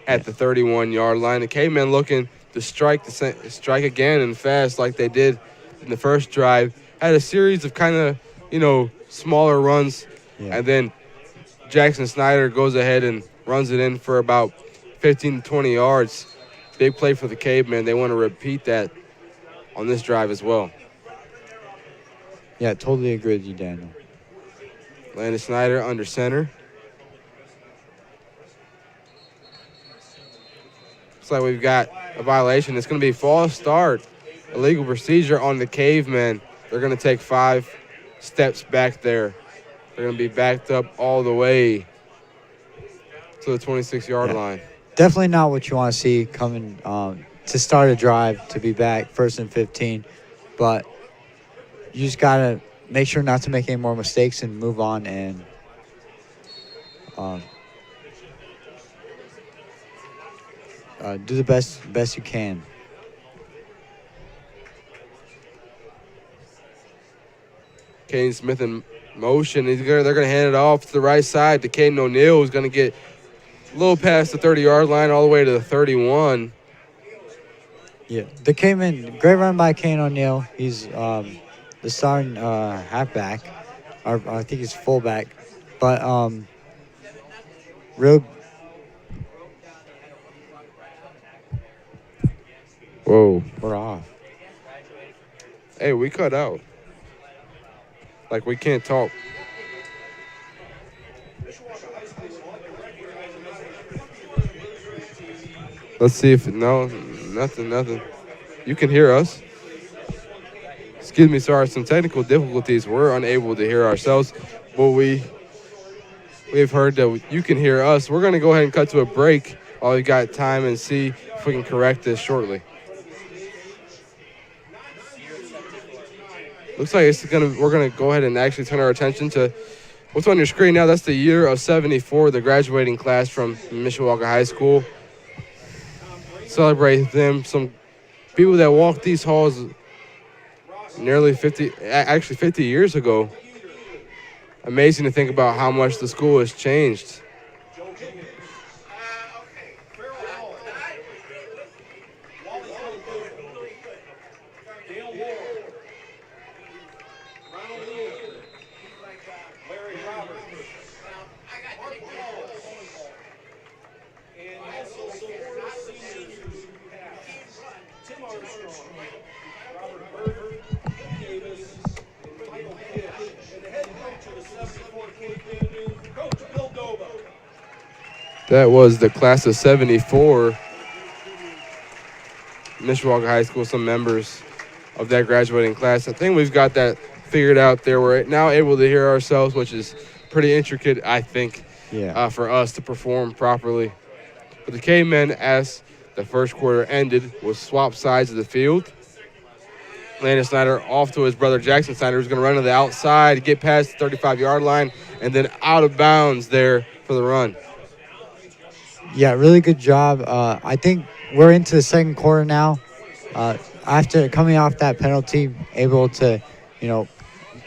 at the 31-yard line. The Cavemen looking to strike again and fast like they did in the first drive. Had a series of kind of, smaller runs. Yeah. And then Jackson Snyder goes ahead and runs it in for about 15 to 20 yards. Big play for the Cavemen. They want to repeat that on this drive as well. Yeah, totally agree with you, Daniel. Landon Snyder under center. Looks like we've got a violation. It's going to be false start, illegal procedure on the Cavemen. They're going to take 5 steps back there. They're going to be backed up all the way to the 26-yard line. Definitely not what you want to see coming to start a drive, to be back 1st and 15. But you just got to make sure not to make any more mistakes and move on and do the best you can. Caden Smith in motion. They're going to hand it off to the right side to Caden O'Neill, who's going to get a little past the 30-yard line all the way to the 31. Yeah, the Cavemen, great run by Caden O'Neill. He's the starting halfback, or I think he's fullback. But real. Whoa. We're off. Hey, we cut out. Like, we can't talk. Let's see if, no, nothing. You can hear us. Excuse me, sorry, some technical difficulties. We're unable to hear ourselves, but we've heard that you can hear us. We're going to go ahead and cut to a break while we got time and see if we can correct this shortly. Looks like we're gonna go ahead and actually turn our attention to what's on your screen now. That's the year of 74, the graduating class from Mishawaka High School. Celebrate them. Some people that walked these halls nearly 50 years ago. Amazing to think about how much the school has changed. That was the class of 74, Mishawaka High School, some members of that graduating class. I think we've got that figured out there. We're now able to hear ourselves, which is pretty intricate, I think, for us to perform properly. But the Cavemen, as the first quarter ended, was swapped sides of the field. Landon Snyder off to his brother Jackson Snyder, who's going to run to the outside, get past the 35-yard line, and then out of bounds there for the run. Yeah, really good job. I think we're into the second quarter now. After coming off that penalty, able to,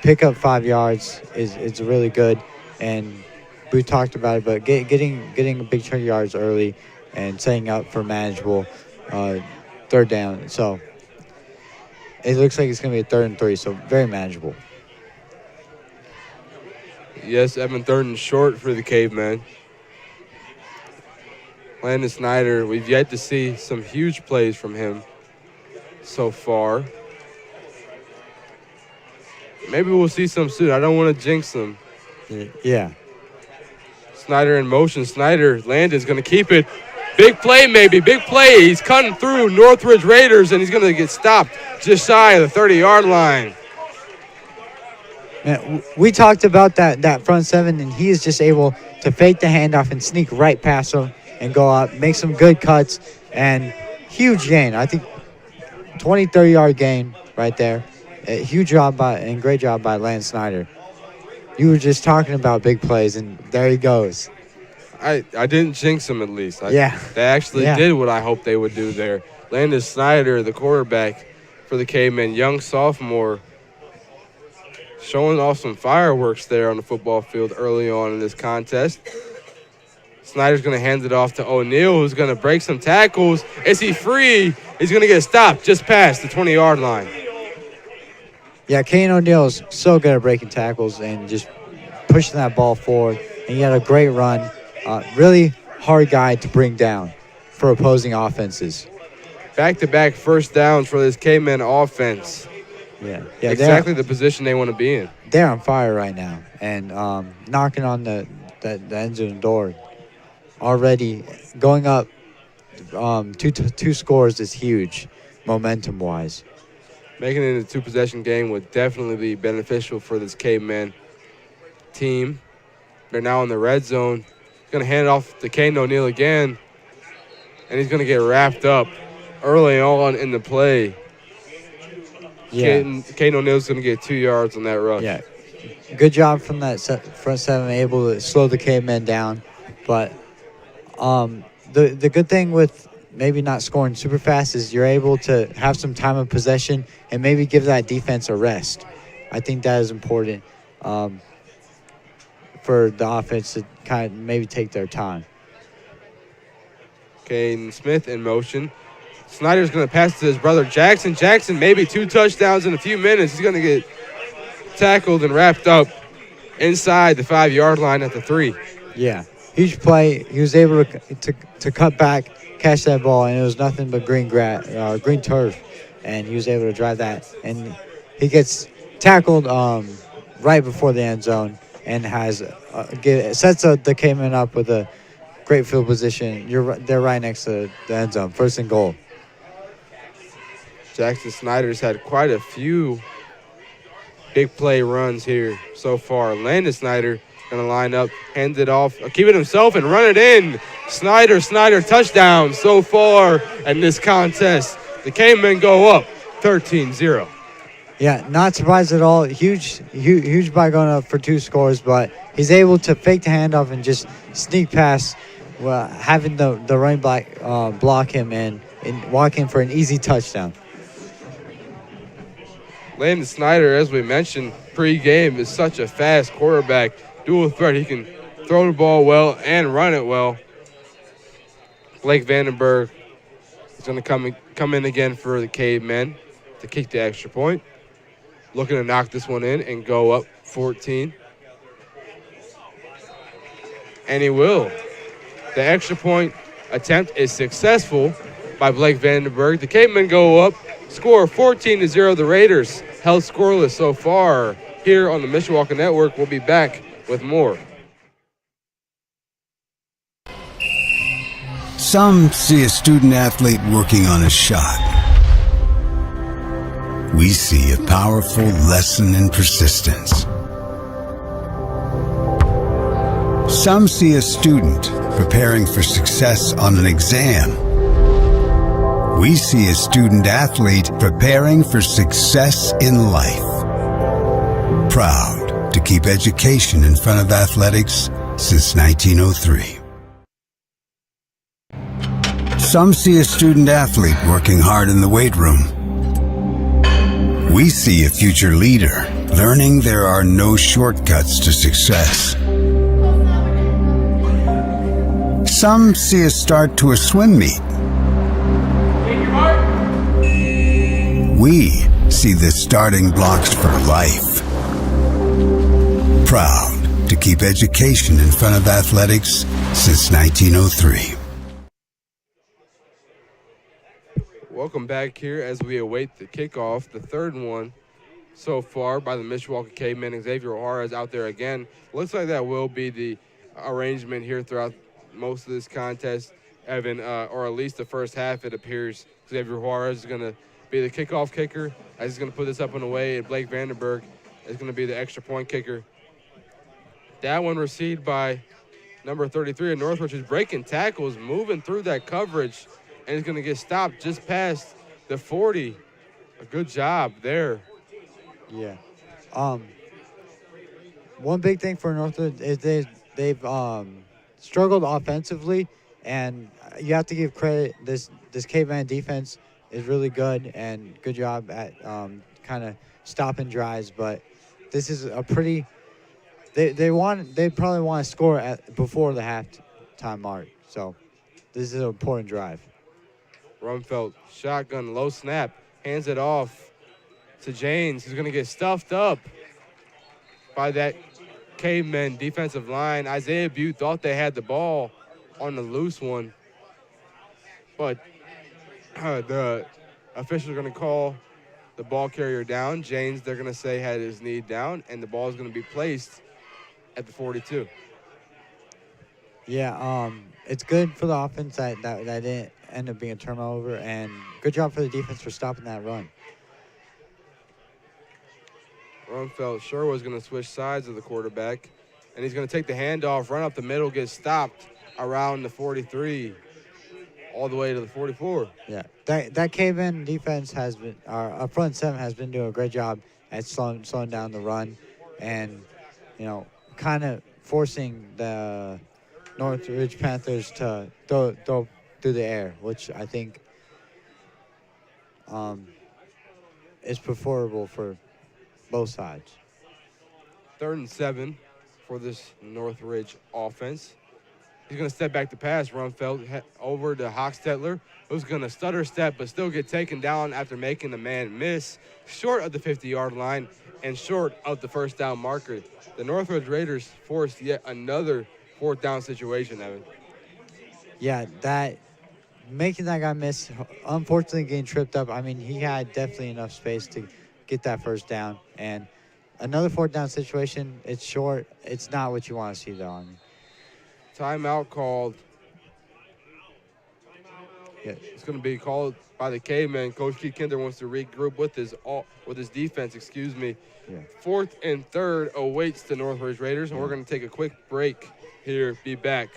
pick up 5 yards is really good. And we talked about it, but getting a big chunk of yards early and setting up for manageable third down. So it looks like it's going to be a 3rd and 3, so very manageable. Yes, Evan, 3rd and short for the Cavemen. Landon Snyder, we've yet to see some huge plays from him so far. Maybe we'll see some soon. I don't want to jinx them. Yeah. Snyder in motion. Landon's going to keep it. Big play maybe, big play. He's cutting through Northridge Raiders, and he's going to get stopped just shy of the 30-yard line. Yeah, we talked about that front seven, and he is just able to fake the handoff and sneak right past him and go up, make some good cuts, and huge gain. I think 20, 30-yard gain right there. A huge job and great job by Lance Snyder. You were just talking about big plays, and there he goes. I didn't jinx him at least. They actually Yeah. did what I hoped they would do there. Landon Snyder, the quarterback for the Cavemen, young sophomore, showing off some fireworks there on the football field early on in this contest. Snyder's going to hand it off to O'Neal, who's going to break some tackles. Is he free? He's going to get stopped just past the 20-yard line. Yeah, Kane O'Neal is so good at breaking tackles and just pushing that ball forward. And he had a great run. Really hard guy to bring down for opposing offenses. Back-to-back first downs for this Cavemen offense. Yeah, exactly the position they want to be in. They're on fire right now and knocking on the end zone door. Already going up two scores is huge, momentum-wise. Making it a two-possession game would definitely be beneficial for this Cavemen team. They're now in the red zone. Going to hand it off to Kane O'Neal again, and he's going to get wrapped up early on in the play. Yeah. Kane O'Neal's going to get 2 yards on that rush. Yeah, good job from that front seven, able to slow the Cavemen down. But the good thing with maybe not scoring super fast is you're able to have some time of possession and maybe give that defense a rest. I think that is important for the offense to kind of maybe take their time. Caden Smith in motion. Snyder's going to pass to his brother Jackson. Jackson maybe 2 touchdowns in a few minutes. He's going to get tackled and wrapped up inside the 5-yard line at the 3. Yeah, huge play. He was able to cut back, catch that ball, and it was nothing but green turf, and he was able to drive that. And he gets tackled right before the end zone and sets the Cavemen up with a great field position. They're right next to the end zone, 1st and goal. Jackson Snyder's had quite a few big play runs here so far. Landon Snyder going to line up, hand it off, keep it himself and run it in. Snyder, touchdown so far in this contest. The Cavemen go up 13-0. Yeah, not surprised at all. Huge by going up for 2 scores, but he's able to fake the handoff and just sneak past, having the running back block him and walk in for an easy touchdown. Landon Snyder, as we mentioned pre-game, is such a fast quarterback, dual threat. He can throw the ball well and run it well. Blake Vandenberg is going to come in again for the Cavemen to kick the extra point. Looking to knock this one in and go up 14. And he will. The extra point attempt is successful by Blake Vandenberg. The Cavemen go up, score 14-0. The Raiders held scoreless so far here on the Mishawaka Network. We'll be back with more. Some see a student athlete working on a shot. We see a powerful lesson in persistence. Some see a student preparing for success on an exam. We see a student athlete preparing for success in life. Proud to keep education in front of athletics since 1903. Some see a student athlete working hard in the weight room. We see a future leader learning there are no shortcuts to success. Some see a start to a swim meet. We see the starting blocks for life. Proud to keep education in front of athletics since 1903. Welcome back here as we await the kickoff, the third one so far by the Mishawaka Cavemen. Xavier O'Hara is out there again. Looks like that will be the arrangement here throughout most of this contest. Evan, or at least the first half, it appears. Xavier Juarez is going to be the kickoff kicker, as he's going to put this up and away, and Blake Vandenberg is going to be the extra point kicker. That one received by number 33 of Northridge, who's breaking tackles, moving through that coverage, and he's going to get stopped just past the 40. A good job there. Yeah. One big thing for Northridge is they've struggled offensively, and you have to give credit. This Caveman defense is really good, and good job at kind of stopping drives. But this is a pretty. They probably want to score before the halftime mark. So this is an important drive. Rumfeld, shotgun, low snap, hands it off to James, who's going to get stuffed up by that Caveman defensive line. Isaiah Butte thought they had the ball on the loose one, but the officials are going to call the ball carrier down. James, they're going to say, had his knee down, and the ball is going to be placed at the 42. Yeah, it's good for the offense that didn't end up being a turnover, and good job for the defense for stopping that run. Rumfeld sure was going to switch sides of the quarterback, and he's going to take the handoff, run up the middle, get stopped around the 43, all the way to the 44. Yeah, that Caveman defense has been, our front seven has been doing a great job at slowing down the run, and kind of forcing the Northridge Panthers to throw through the air, which I think is preferable for both sides. 3rd and 7 for this Northridge offense. He's going to step back to pass. Rumfeld over to Hochstetler, who's going to stutter step but still get taken down after making the man miss, short of the 50-yard line and short of the first down marker. The Northridge Raiders forced yet another 4th down situation, Evan. Yeah, making that guy miss, unfortunately getting tripped up. I mean, he had definitely enough space to get that first down. And another 4th down situation, it's short. It's not what you want to see, though. Timeout called. Yeah. It's going to be called by the Cavemen. Coach Keith Kinder wants to regroup with his defense. Yeah. 4th and 3rd awaits the Northridge Raiders, and we're going to take a quick break here. Be back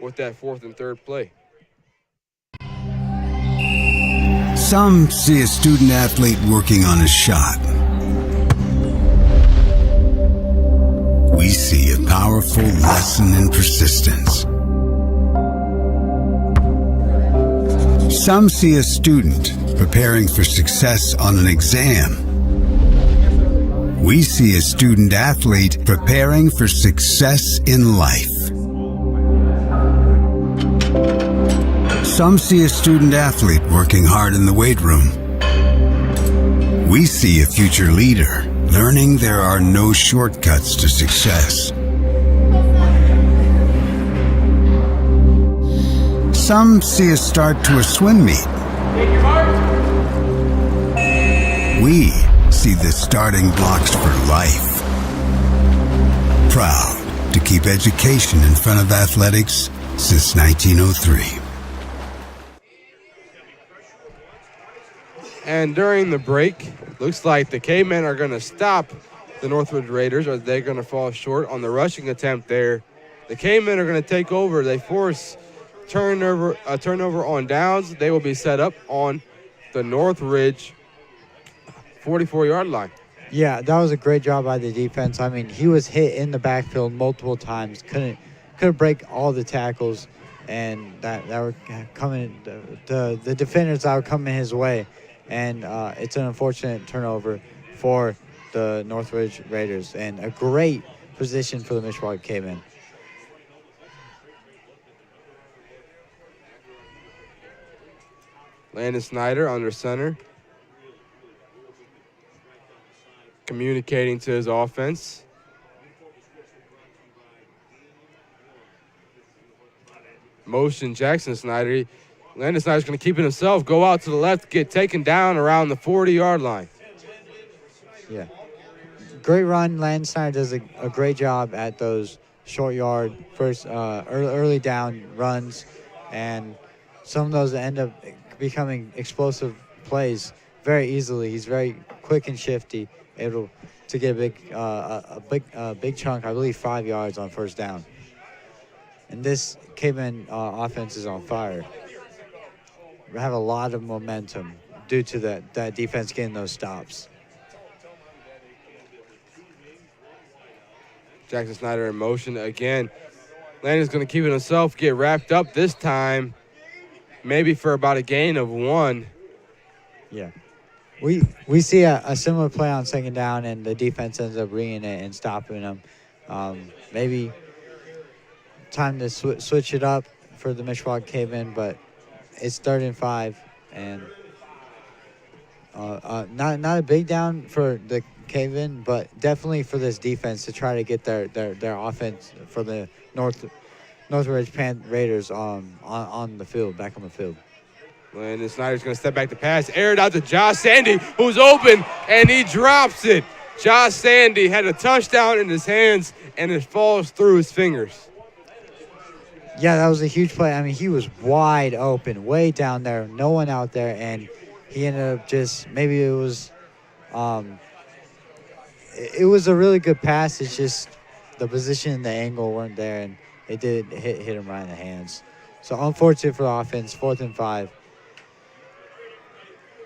with that 4th and 3rd play. Some see a student athlete working on a shot. We see a powerful lesson in persistence. Some see a student preparing for success on an exam. We see a student athlete preparing for success in life. Some see a student athlete working hard in the weight room. We see a future leader learning there are no shortcuts to success. Some see a start to a swim meet. We see the starting blocks for life. Proud to keep education in front of athletics since 1903. And during the break, looks like the Cavemen are going to stop the Northridge Raiders, or they're going to fall short on the rushing attempt there. The Cavemen are going to take over. They force a turnover on downs. They will be set up on the Northridge 44-yard line. Yeah, that was a great job by the defense. I mean, he was hit in the backfield multiple times. Couldn't break all the tackles, and that were coming. The defenders that were coming his way. And it's an unfortunate turnover for the Northridge Raiders, and a great position for the Mishawaka Cavemen. Landon Snyder under center, communicating to his offense. Motion Jackson Snyder. Landon Snyder's going to keep it himself, go out to the left, get taken down around the 40-yard line. Yeah. Great run. Landon Snyder does a great job at those short yard, first early down runs. And some of those end up becoming explosive plays very easily. He's very quick and shifty, able to get a big chunk, I believe 5 yards on first down. And this Caveman offense is on fire. We have a lot of momentum due to that defense getting those stops. Jackson Snyder in motion again. Landon's going to keep it himself, get wrapped up this time, maybe for about a gain of 1. Yeah. We see a similar play on second down, and the defense ends up bringing it and stopping them. Maybe time to switch it up for the Mishawaka Cavemen, but it's 3rd and 5, and not a big down for the Cavemen, but definitely for this defense to try to get their offense for the Northridge Raiders on the field, back on the field. Landon Snyder's going to step back to pass. Aired out to Josh Sandy, who's open, and he drops it. Josh Sandy had a touchdown in his hands, and it falls through his fingers. Yeah, that was a huge play. I mean, he was wide open, way down there, no one out there, and he ended up just, maybe it was a really good pass. It's just the position and the angle weren't there, and it did hit him right in the hands. So unfortunate for the offense, 4th and 5.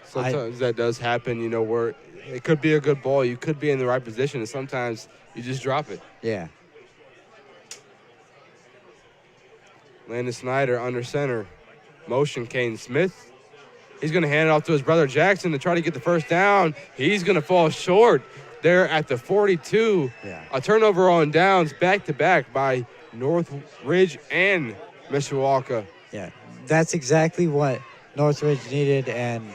Sometimes that does happen, you know, where it could be a good ball. You could be in the right position, and sometimes you just drop it. Yeah. Landon Snyder under center. Motion, Kane Smith. He's going to hand it off to his brother Jackson to try to get the first down. He's going to fall short there at the 42. Yeah. A turnover on downs back-to-back by Northridge and Mishawaka. Yeah, that's exactly what Northridge needed, and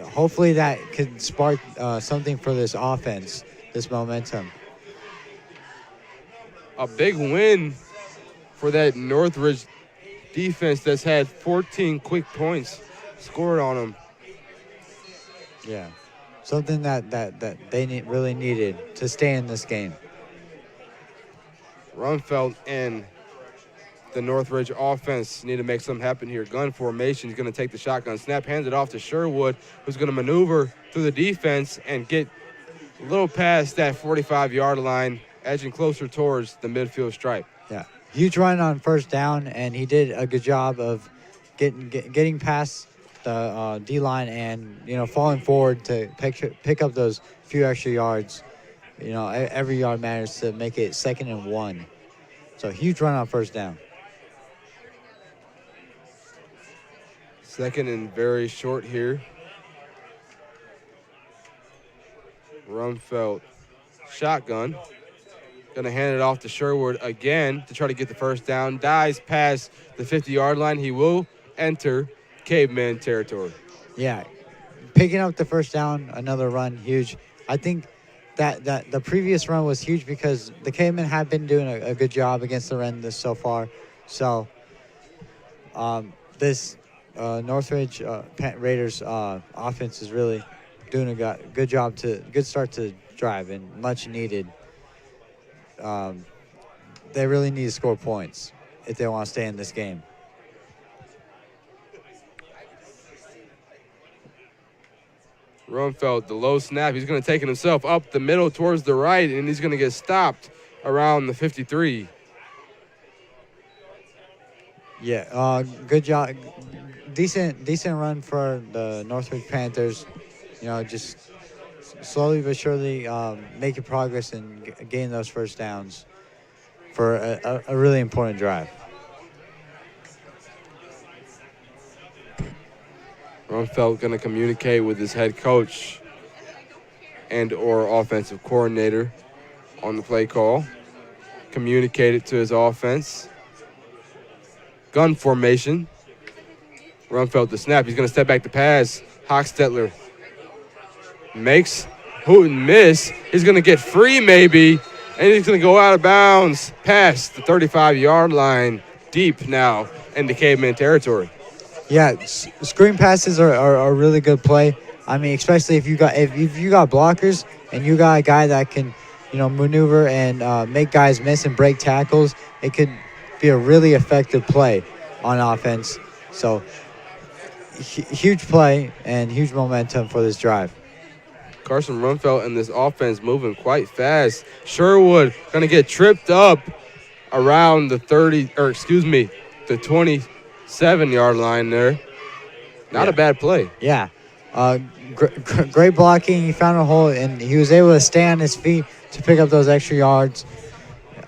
hopefully that could spark something for this offense, this momentum. A big win for that Northridge defense that's had 14 quick points scored on them. Yeah, something that they really needed to stay in this game. Rumfeld and the Northridge offense need to make something happen here. Gun formation is going to take the shotgun snap, hands it off to Sherwood, who's going to maneuver through the defense and get a little past that 45-yard line, edging closer towards the midfield stripe. Yeah, huge run on first down, and he did a good job of getting past the D-line and, you know, falling forward to pick up those few extra yards. You know, every yard matters to make it 2nd and 1. So huge run on first down. 2nd and very short here. Rumfeld, shotgun. Going to hand it off to Sherwood again to try to get the first down. Dives past the 50-yard line. He will enter Caveman territory. Yeah, picking up the first down, another run, huge. I think that the previous run was huge because the Cavemen have been doing a good job against the run so far. So this Northridge Raiders offense is really doing a good job good start to drive, and much needed. They really need to score points if they want to stay in this game. Rumfeld, the low snap. He's going to take it himself up the middle towards the right, and he's going to get stopped around the 53. Yeah, good job. Decent run for the Northridge Panthers. You know, just slowly but surely making progress and getting those first downs for a really important drive. Rumfeld going to communicate with his head coach and or offensive coordinator on the play call. Communicate it to his offense. Gun formation. Rumfeld the snap. He's going to step back to pass. Hochstetler makes hoot and miss. He's going to get free maybe, and he's going to go out of bounds past the 35-yard line, deep now into Caveman territory. Yeah, screen passes are a really good play. I mean, especially if you got blockers and you got a guy that can, you know, maneuver and make guys miss and break tackles. It could be a really effective play on offense. So huge play and huge momentum for this drive. Carson Rumfeld and this offense moving quite fast. Sherwood going to get tripped up around the 27-yard line there. Not a bad play. Yeah. Great blocking. He found a hole, and he was able to stay on his feet to pick up those extra yards.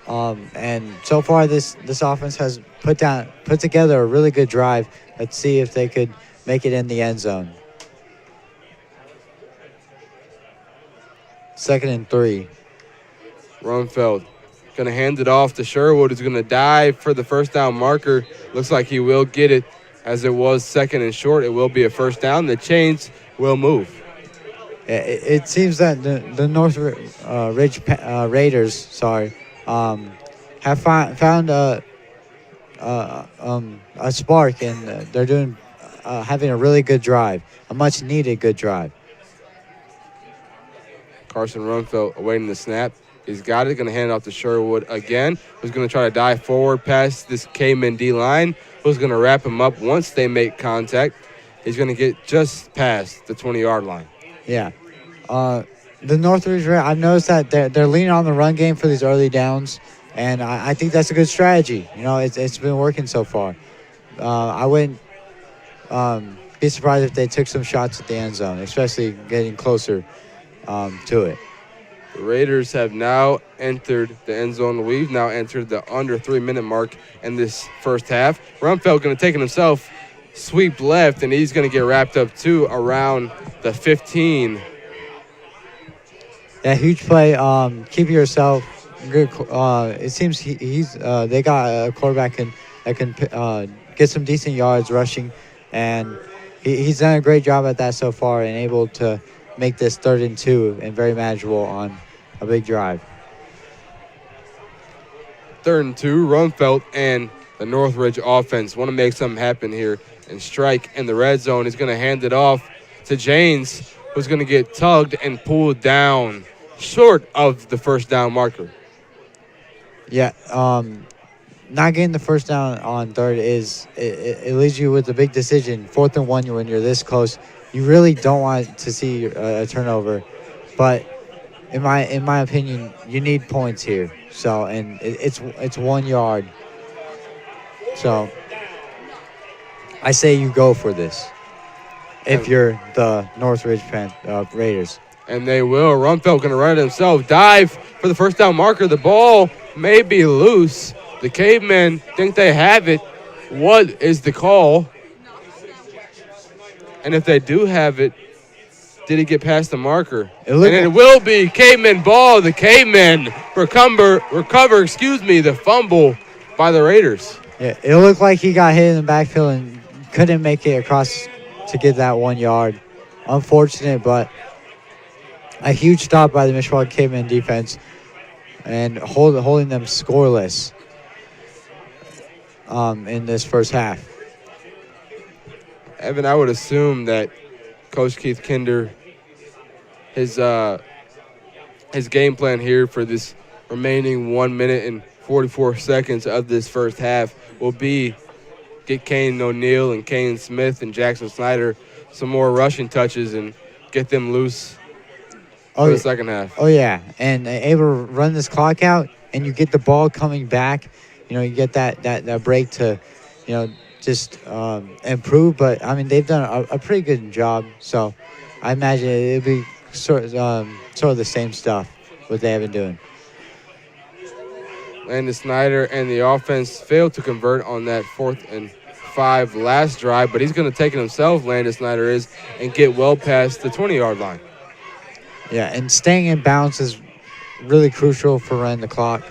And so far, this offense has put together a really good drive. Let's see if they could make it in the end zone. 2nd and 3. Rumfeld going to hand it off to Sherwood, who's going to dive for the first down marker. Looks like he will get it, as it was 2nd and short. It will be a first down. The chains will move. It seems that the Northridge Raiders, have found a spark, and they're having a really good drive, a much-needed good drive. Carson Rumfeld awaiting the snap. He's got it. Going to hand it off to Sherwood again, who's going to try to dive forward past this Cayman D-line, who's going to wrap him up once they make contact. He's going to get just past the 20-yard line. Yeah. The Northridge, I've noticed that they're leaning on the run game for these early downs, and I think that's a good strategy. You know, it's been working so far. I wouldn't be surprised if they took some shots at the end zone, especially getting closer to it. The Raiders have now entered the end zone. We've now entered the under 3-minute mark in this first half. Rumfeld going to take it himself, sweep left, and he's going to get wrapped up too around the 15. Yeah, huge play. Keep yourself good. It seems they got a quarterback that can get some decent yards rushing, and he's done a great job at that so far and able to make this 3rd and 2 and very manageable on a big drive. 3rd and 2, Rumfeld and the Northridge offense want to make something happen here and strike in the red zone. He's going to hand it off to James, who's going to get tugged and pulled down short of the first down marker. Yeah, not getting the first down on 3rd it leaves you with a big decision. 4th and 1 when you're this close. You really don't want to see a turnover, but in my opinion, you need points here. So, and it's 1 yard. So, I say you go for this if you're the Northridge Raiders. And they will. Rumfeld going to run it himself. Dive for the first down marker. The ball may be loose. The Cavemen think they have it. What is the call? And if they do have it, did it get past the marker? It will be Caveman ball. The Cavemen recover the fumble by the Raiders. Yeah, it looked like he got hit in the backfield and couldn't make it across to get that 1 yard. Unfortunate, but a huge stop by the Mishawaka Caveman defense and holding them scoreless in this first half. Evan, I would assume that Coach Keith Kinder, his game plan here for this remaining 1 minute and 44 seconds of this first half will be get Kane O'Neill and Kane Smith and Jackson Snyder some more rushing touches and get them loose for the second half. Oh, yeah, and able to run this clock out, and you get the ball coming back. You know, you get that break to, you know, just improve. But, I mean, they've done a pretty good job. So I imagine it'll be sort of the same stuff, what they have been doing. Landon Snyder and the offense failed to convert on that 4th and 5 last drive, but he's going to take it himself, Landon Snyder is, and get well past the 20-yard line. Yeah, and staying in bounds is really crucial for running the clock.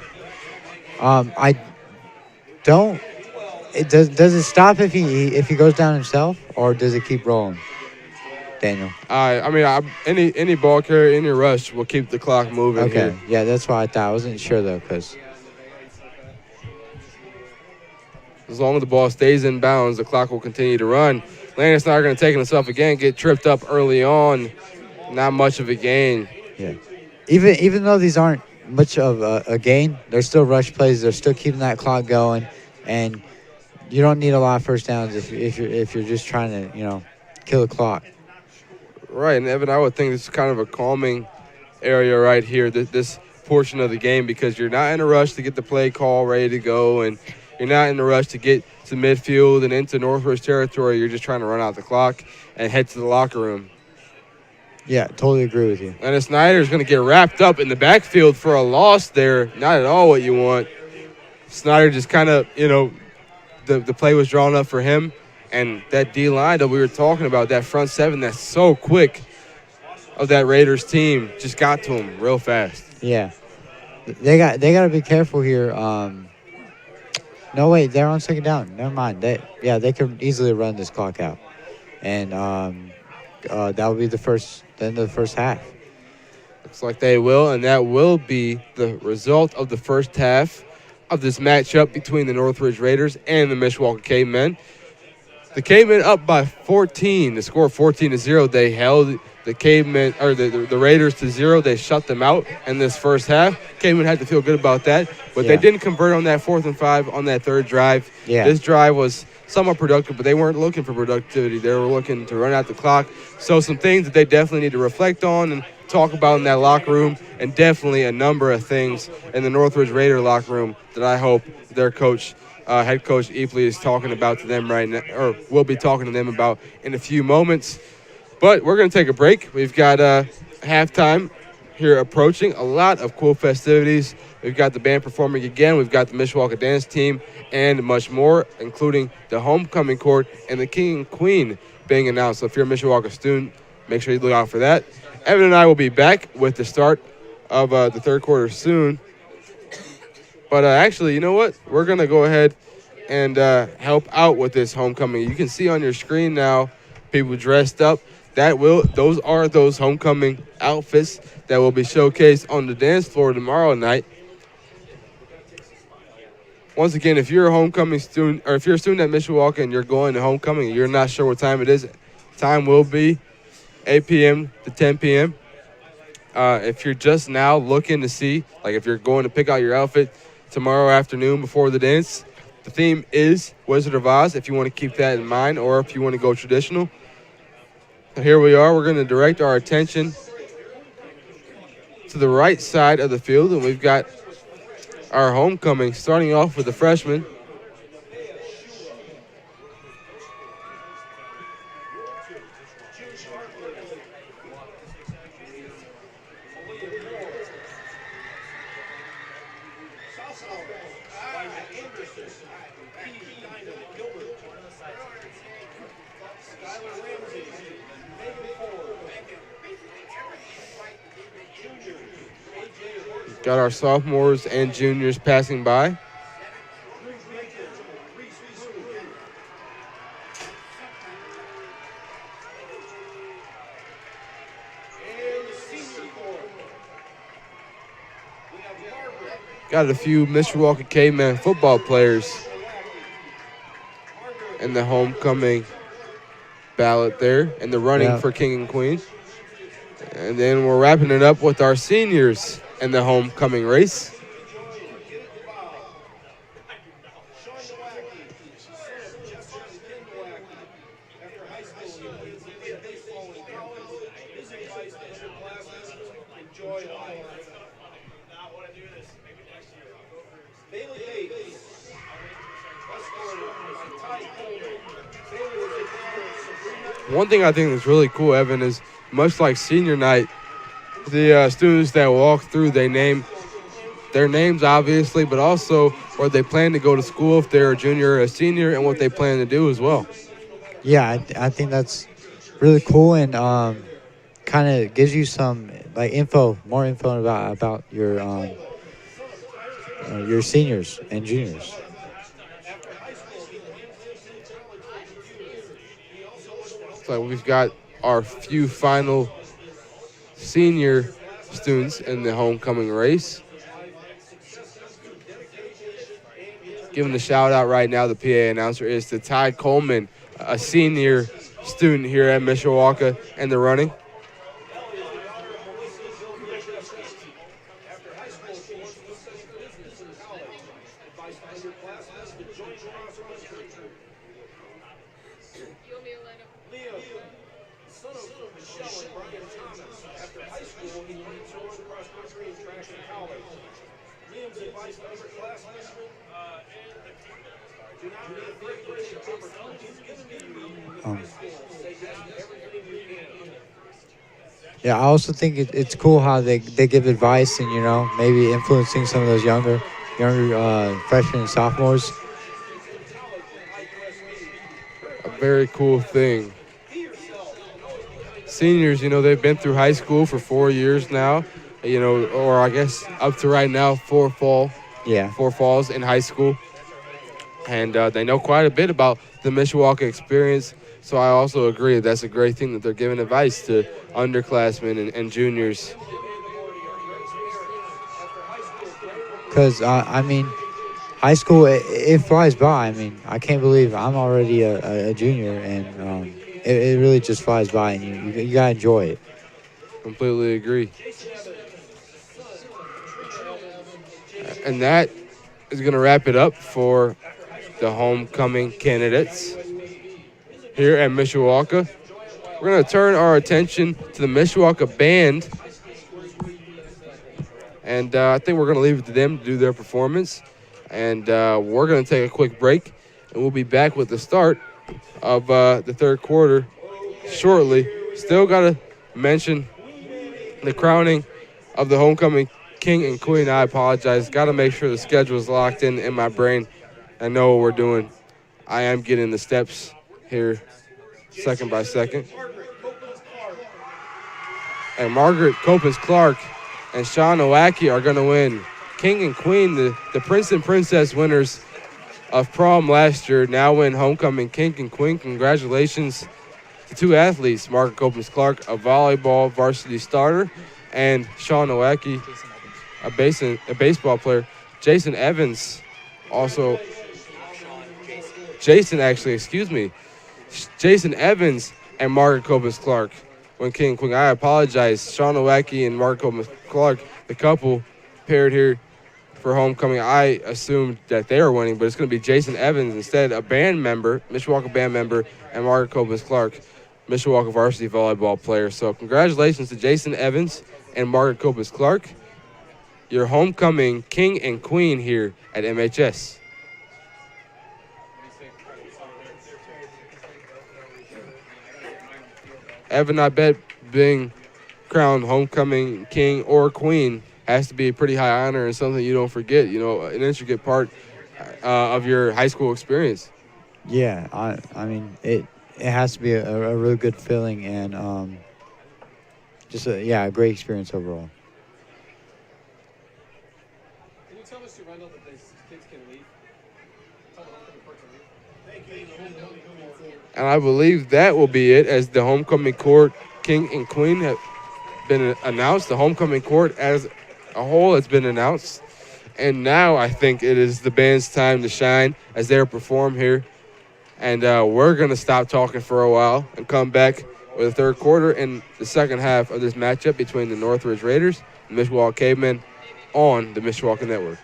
Does it stop if he goes down himself, or does it keep rolling, Daniel? I mean, any ball carrier, any rush will keep the clock moving. Okay, here. Yeah, that's what I thought. I wasn't sure though, because as long as the ball stays in bounds, the clock will continue to run. Landon Snyder going to take it himself again, get tripped up early on. Not much of a gain. Yeah, even though these aren't much of a gain, they're still rush plays. They're still keeping that clock going, and you don't need a lot of first downs if you're just trying to kill the clock. Right, and Evan, I would think this is kind of a calming area right here, this portion of the game, because you're not in a rush to get the play call ready to go, and you're not in a rush to get to midfield and into Northridge territory. You're just trying to run out the clock and head to the locker room. Yeah, totally agree with you. And Snyder's going to get wrapped up in the backfield for a loss there. Not at all what you want. Snyder just kind of, the play was drawn up for him. And that D-line that we were talking about, that front seven that's so quick of that Raiders team, just got to him real fast. Yeah. They got to be careful here. No, wait, they're on second down. Never mind. They could easily run this clock out. And that will be the end of the first half. Looks like they will, and that will be the result of the first half of this matchup between the Northridge Raiders and the Mishawaka Cavemen. The Cavemen up by 14. The score 14-0. They held the Cavemen or the Raiders to 0. They shut them out in this first half. Cavemen had to feel good about that, but they didn't convert on that 4th and 5 on that third drive. Yeah. This drive was somewhat productive, but they weren't looking for productivity. They were looking to run out the clock. So some things that they definitely need to reflect on and talk about in that locker room, and definitely a number of things in the Northridge Raider locker room that I hope their coach, head coach Epley, is talking about to them right now, or will be talking to them about in a few moments. But we're going to take a break. We've got halftime here approaching. A lot of cool festivities. We've got the band performing again. We've got the Mishawaka dance team and much more, including the homecoming court and the king and queen being announced. So if you're a Mishawaka student, make sure you look out for that. Evan and I will be back with the start of the third quarter soon. But actually, you know what? We're going to go ahead and help out with this homecoming. You can see on your screen now people dressed up. Those are those homecoming outfits that will be showcased on the dance floor tomorrow night. Once again, if you're a homecoming student, or if you're a student at Mishawaka and you're going to homecoming and you're not sure what time it is, time will be 8 p.m. to 10 p.m. If you're just now looking to see, like if you're going to pick out your outfit tomorrow afternoon before the dance, the theme is Wizard of Oz, if you want to keep that in mind, or if you want to go traditional. So here we are. We're going to direct our attention to the right side of the field, and we've got our homecoming starting off with the freshmen. Got our sophomores and juniors passing by. Got a few Mishawaka Caveman football players in the homecoming ballot there, in the running for king and queen. And then we're wrapping it up with our seniors in the homecoming race. One thing I think that's really cool, Evan, is much like senior night, the students that walk through, they name their names, obviously, but also where they plan to go to school if they're a junior or a senior, and what they plan to do as well. Yeah, I think that's really cool, and kind of gives you some more info about your seniors and juniors. So we've got our few final senior students in the homecoming race. Giving the shout out right now, the PA announcer is to Ty Coleman, a senior student here at Mishawaka in the running. After high school, she wants to study business in college. Advice to underclassmen to join cross country. Leo, son of Michelle and Brian Thomas. After high school, he wanted to join cross country and track in college. Liam's advice to underclassmen do not be afraid to take opportunities given to you in high school. Say yes to everything you can. Yeah, I also think it's cool how they give advice and, you know, maybe influencing some of those younger freshmen and sophomores. A very cool thing. Seniors, you know, they've been through high school for 4 years now, you know, or I guess up to right now, 4 falls in high school. And they know quite a bit about the Mishawaka experience. So I also agree that's a great thing that they're giving advice to underclassmen and juniors. Because, I mean, high school, it flies by. I mean, I can't believe I'm already a junior, and it really just flies by, and you got to enjoy it. Completely agree. And that is going to wrap it up for the homecoming candidates here at Mishawaka. We're going to turn our attention to the Mishawaka band. And I think we're going to leave it to them to do their performance. And we're going to take a quick break. And we'll be back with the start of the third quarter shortly. Still got to mention the crowning of the homecoming king and queen. I apologize. Got to make sure the schedule is locked in my brain. I know what we're doing. I am getting the steps here second by second. And Margaret Copens-Clark and Sean Owaki are going to win king and queen. The prince and princess winners of prom last year now win homecoming king and queen. Congratulations to 2 athletes, Margaret Copens-Clark, a volleyball varsity starter, and Sean Owaki, a baseball player. Jason Evans also. Jason Evans and Margaret Copens-Clark win king and queen. I apologize. Sean Owaki and Margaret Copens-Clark, the couple paired here for homecoming. I assumed that they were winning, but it's going to be Jason Evans instead, a band member, Mishawaka band member, and Margaret Copens-Clark, Mishawaka varsity volleyball player. So congratulations to Jason Evans and Margaret Copens-Clark, your homecoming king and queen here at MHS. Evan, I bet being crowned homecoming king or queen has to be a pretty high honor and something you don't forget, you know, an intricate part of your high school experience. Yeah, I mean, it has to be a really good feeling and just a great experience overall. Can you tell Mr. Rundle that these kids can leave? Tell the homecoming court to leave. Thank you. And I believe that will be it, as the homecoming court king and queen have been announced. The homecoming court as a whole has been announced. And now I think it is the band's time to shine as they perform here. And we're going to stop talking for a while and come back with the third quarter and the second half of this matchup between the Northridge Raiders and Mishawaka Cavemen on the Mishawaka Network.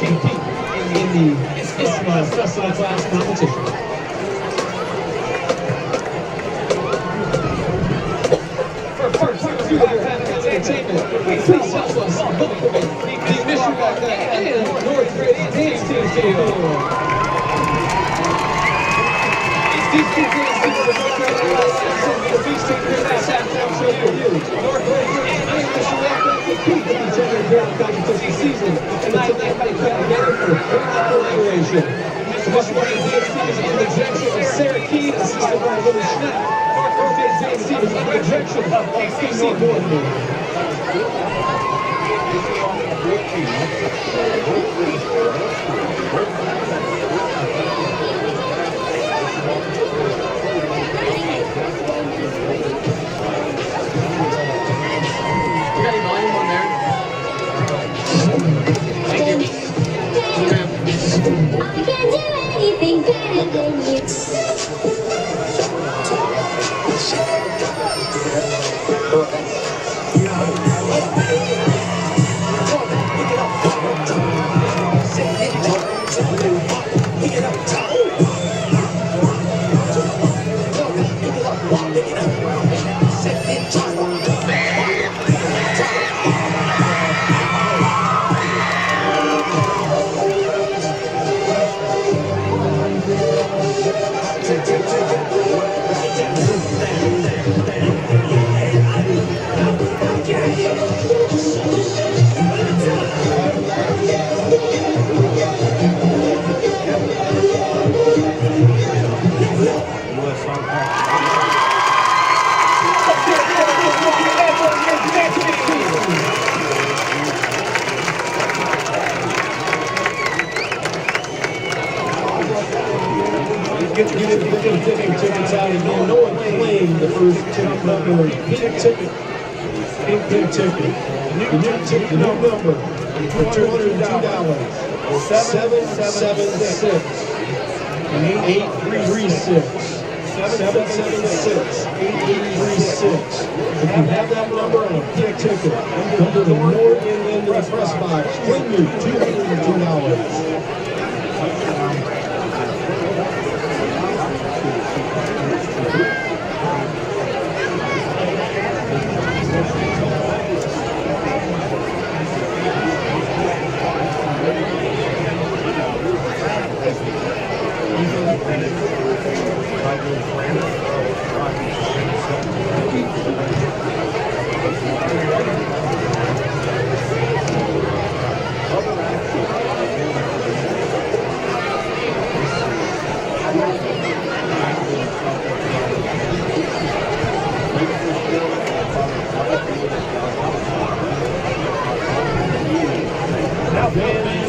compete in the ISMA Festival Class competition. For part two of your halftime entertainment, please help us welcome the Mishawaka and Northridge dance team. These two dance teams are the feast take here last halftime show for you. Northridge and Mishawaka compete with each other during the competition season, and tonight they come together for collaboration. The Mishawaka dance team is under the direction of Sarah Key, assisted by Lily Schnapp. Northridge dance team is under the direction of Casey Northridge. You got any volume on there? Thank you. I can't do anything better than you. Get tickets out again. No one claimed the first ticket number. Pink ticket. Pink ticket. The new ticket number for $202. 776 836 776 836. If you have that number on a pink ticket, come to the north end of the press box. Win your $202.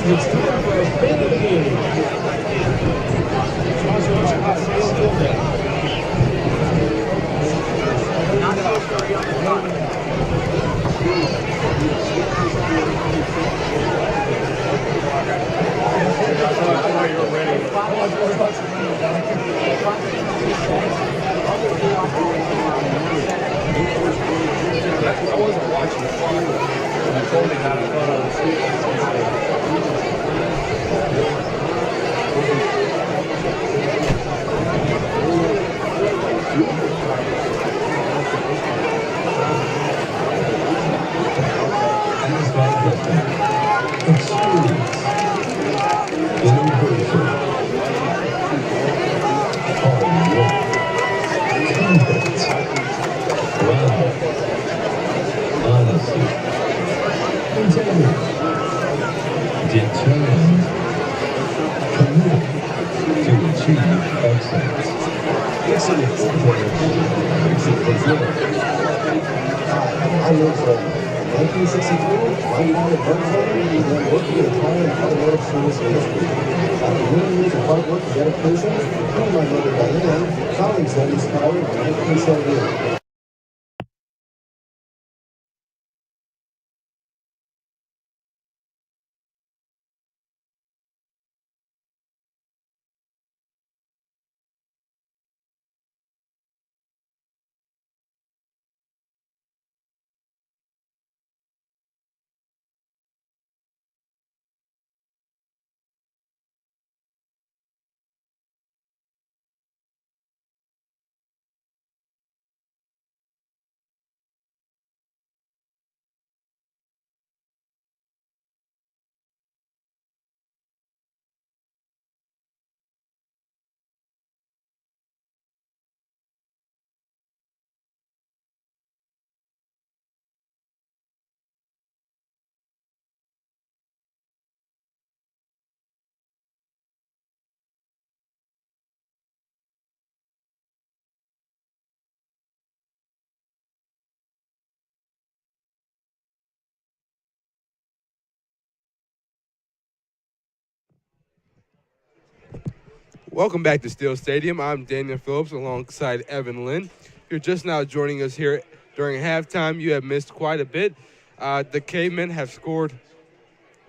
It's time for a spin of the game. I wasn't watching the clock. I told me how to put on the seat. Determined, committed to achieve excellence. Excellence. I live from 1963, my father Burns and then working in Italian automotive service industry. After many years of hard work and dedication, he and my mother Diane, colleagues that inspired in 1978. Welcome back to Steel Stadium. I'm Daniel Phillips alongside Evan Lynn. If you're just now joining us here during halftime, you have missed quite a bit. The Cavemen have scored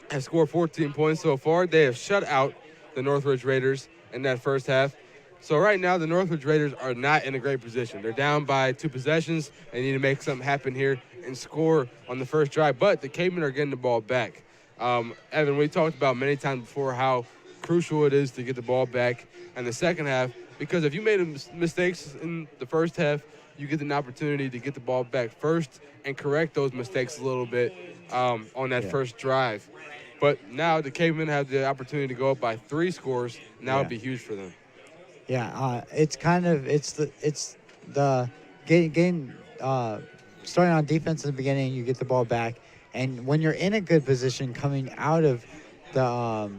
14 points so far. They have shut out the Northridge Raiders in that first half. So right now, the Northridge Raiders are not in a great position. They're down by 2 possessions. They need to make something happen here and score on the first drive. But the Cavemen are getting the ball back. Evan, we talked about many times before how crucial it is to get the ball back in the second half, because if you made mistakes in the first half, you get an opportunity to get the ball back first and correct those mistakes a little bit on that first drive. But now the Cavemen have the opportunity to go up by 3 scores, and that would be huge for them. Yeah, it's the game starting on defense in the beginning. You get the ball back, and when you're in a good position coming out of the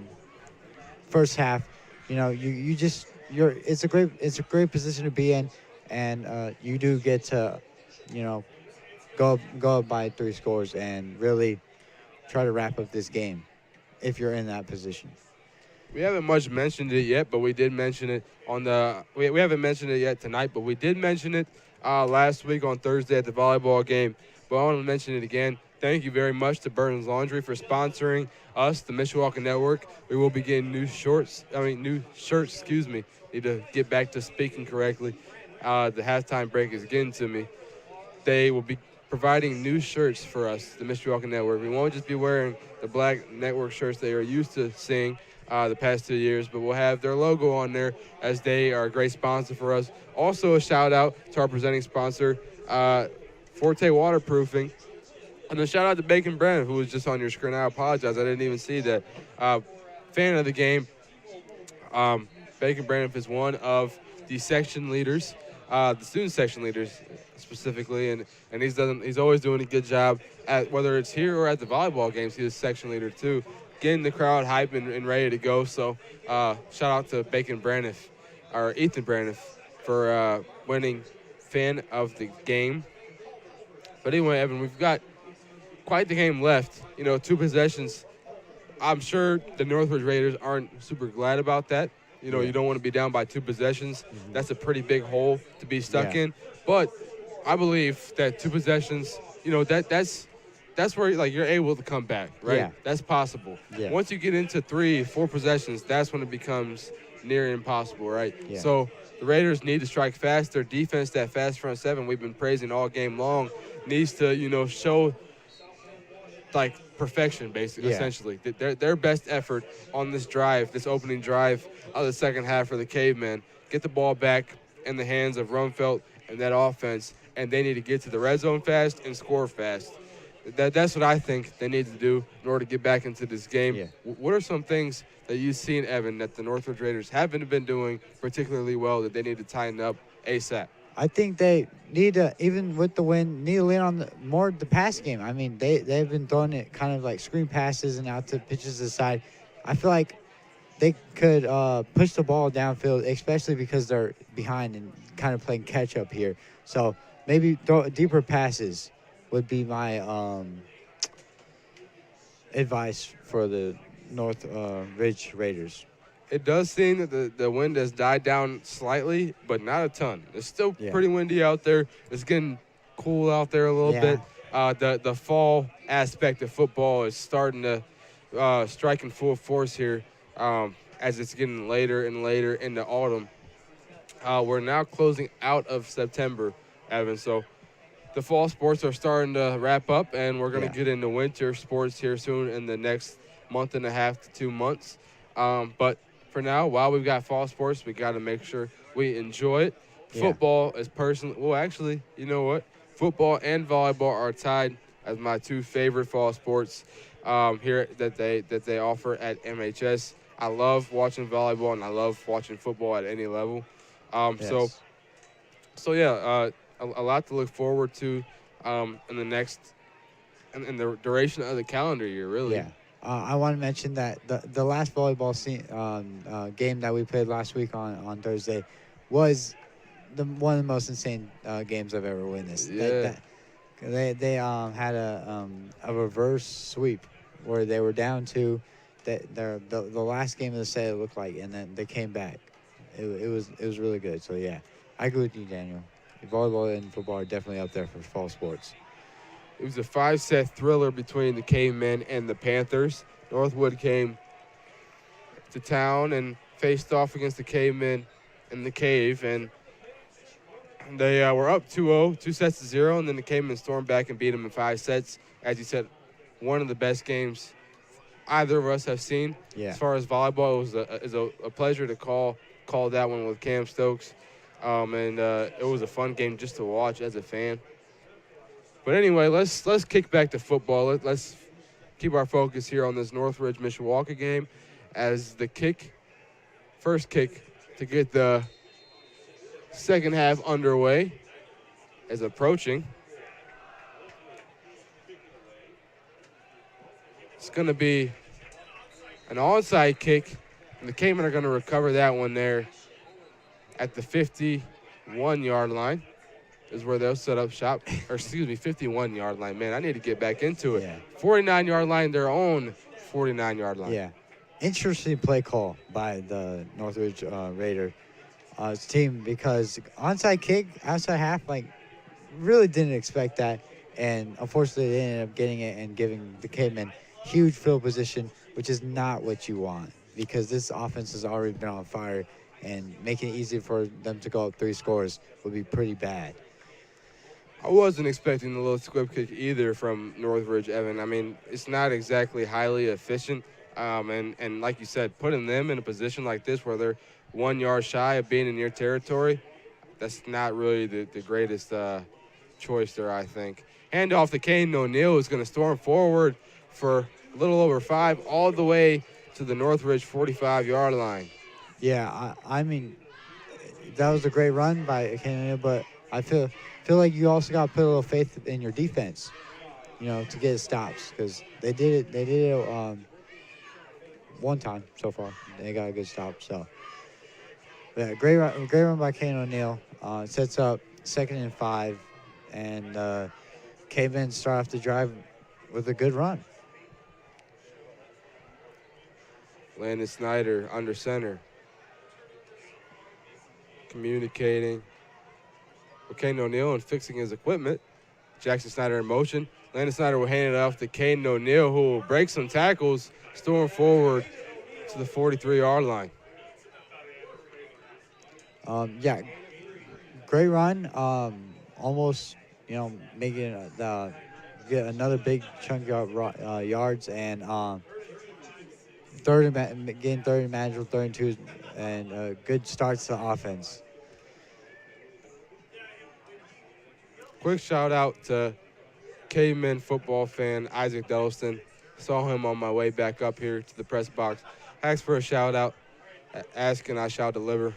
first half, you know it's a great position to be in, and you do get to go up by 3 scores and really try to wrap up this game if you're in that position. We haven't much mentioned it yet, but we did mention it on the. We haven't mentioned it yet tonight, but we did mention it last week on Thursday at the volleyball game. But I want to mention it again. Thank you very much to Burton's Laundry for sponsoring us, the Mishawaka Network. We will be getting new shirts. Excuse me. Need to get back to speaking correctly. The halftime break is getting to me. They will be providing new shirts for us, the Mishawaka Network. We won't just be wearing the black network shirts they are used to seeing the past 2 years, but we'll have their logo on there as they are a great sponsor for us. Also, a shout out to our presenting sponsor, Forte Waterproofing. And a shout out to Bacon Brennan, who was just on your screen. I apologize, I didn't even see that. Fan of the game. Bacon Brennan is one of the section leaders, the student section leaders specifically, and he's always doing a good job at whether it's here or at the volleyball games. He's a section leader too, getting the crowd hype and ready to go. So shout out to Ethan Braniff for winning fan of the game. But anyway, Evan, we've got quite the game left. 2 possessions. I'm sure the Northridge Raiders aren't super glad about that. You don't want to be down by 2 possessions. Mm-hmm. That's a pretty big hole to be stuck in. But I believe that 2 possessions, that's where you're able to come back, right? Yeah. That's possible. Yeah. Once you get into 3, 4 possessions, that's when it becomes near impossible, right? Yeah. So the Raiders need to strike fast. Their defense, that fast front 7 we've been praising all game long, needs to, show perfection, basically, essentially. Their best effort on this drive, this opening drive of the second half for the Cavemen, get the ball back in the hands of Rumfeld and that offense, and they need to get to the red zone fast and score fast. That's what I think they need to do in order to get back into this game. Yeah. What are some things that you've seen, Evan, that the Northridge Raiders haven't been doing particularly well that they need to tighten up ASAP? I think they need to, even with the win, need to lean on the pass game. I mean, they've been throwing it kind of like screen passes and out to pitches to the side. I feel like they could push the ball downfield, especially because they're behind and kind of playing catch up here. So maybe throw deeper passes would be my advice for the Northridge Raiders. It does seem that the wind has died down slightly, but not a ton. It's still pretty windy out there. It's getting cool out there a little bit. The fall aspect of football is starting to strike in full force here as it's getting later and later into autumn. We're now closing out of September, Evan, so the fall sports are starting to wrap up, and we're going to get into winter sports here soon in the next month and a half to 2 months. But for now, while we've got fall sports, we got to make sure we enjoy it. Football is personally, well, actually, you know what? Football and volleyball are tied as my 2 favorite fall sports here that they offer at MHS. I love watching volleyball and I love watching football at any level. So yeah, a lot to look forward to in the duration of the calendar year, really. Yeah. I want to mention that the last volleyball game that we played last week on Thursday was one of the most insane games I've ever witnessed. Yeah. They had a reverse sweep where they were down 2. The last game of the set, it looked like, and then they came back. it was really good. So yeah, I agree with you, Daniel. Volleyball and football are definitely up there for fall sports. It was a 5-set thriller between the Cavemen and the Panthers. Northwood came to town and faced off against the Cavemen in the Cave, and they were up 2-0, 2-0, and then the Cavemen stormed back and beat them in 5 sets. As you said, one of the best games either of us have seen. Yeah. As far as volleyball, it was a pleasure to call that one with Cam Stokes. And it was a fun game just to watch as a fan. But anyway, let's kick back to football. Let's keep our focus here on this Northridge Mishawaka game as the first kick to get the second half underway is approaching. It's going to be an onside kick, and the Cavemen are going to recover that one there at the 51-yard line is where they'll set up shop. Or excuse me, 51-yard line. Man, I need to get back into it. Yeah. 49-yard line, their own 49-yard line. Yeah. Interesting play call by the Northridge Raider team, because onside kick, outside half, really didn't expect that. And unfortunately, they ended up getting it and giving the Cavemen huge field position, which is not what you want, because this offense has already been on fire, and making it easy for them to go up 3 scores would be pretty bad. I wasn't expecting the little squib kick either from Northridge, Evan. I mean, it's not exactly highly efficient. And like you said, putting them in a position like this where they're 1 yard shy of being in your territory, that's not really the greatest choice there, I think. Handoff to Caden O'Neill, who's going to storm forward for a little over 5 all the way to the Northridge 45-yard line. Yeah, I mean, that was a great run by Caden O'Neill, but I feel like you also got to put a little faith in your defense, to get stops, because they did it one time so far. They got a good stop. So, yeah, great run by Caden O'Neill. Sets up 2nd and 5, and Cavemen start off the drive with a good run. Landon Snyder under center, communicating with Caden O'Neill and fixing his equipment. Jackson Snyder in motion. Landon Snyder will hand it off to Caden O'Neill, who will break some tackles, storm forward to the 43-yard line. Yeah, great run. Almost, making get another big chunk of yards, and getting 30 manageable, 32, and good starts to offense. Quick shout out to Cavemen football fan Isaac Delston. Saw him on my way back up here to the press box. Asked for a shout out. Ask and I shall deliver.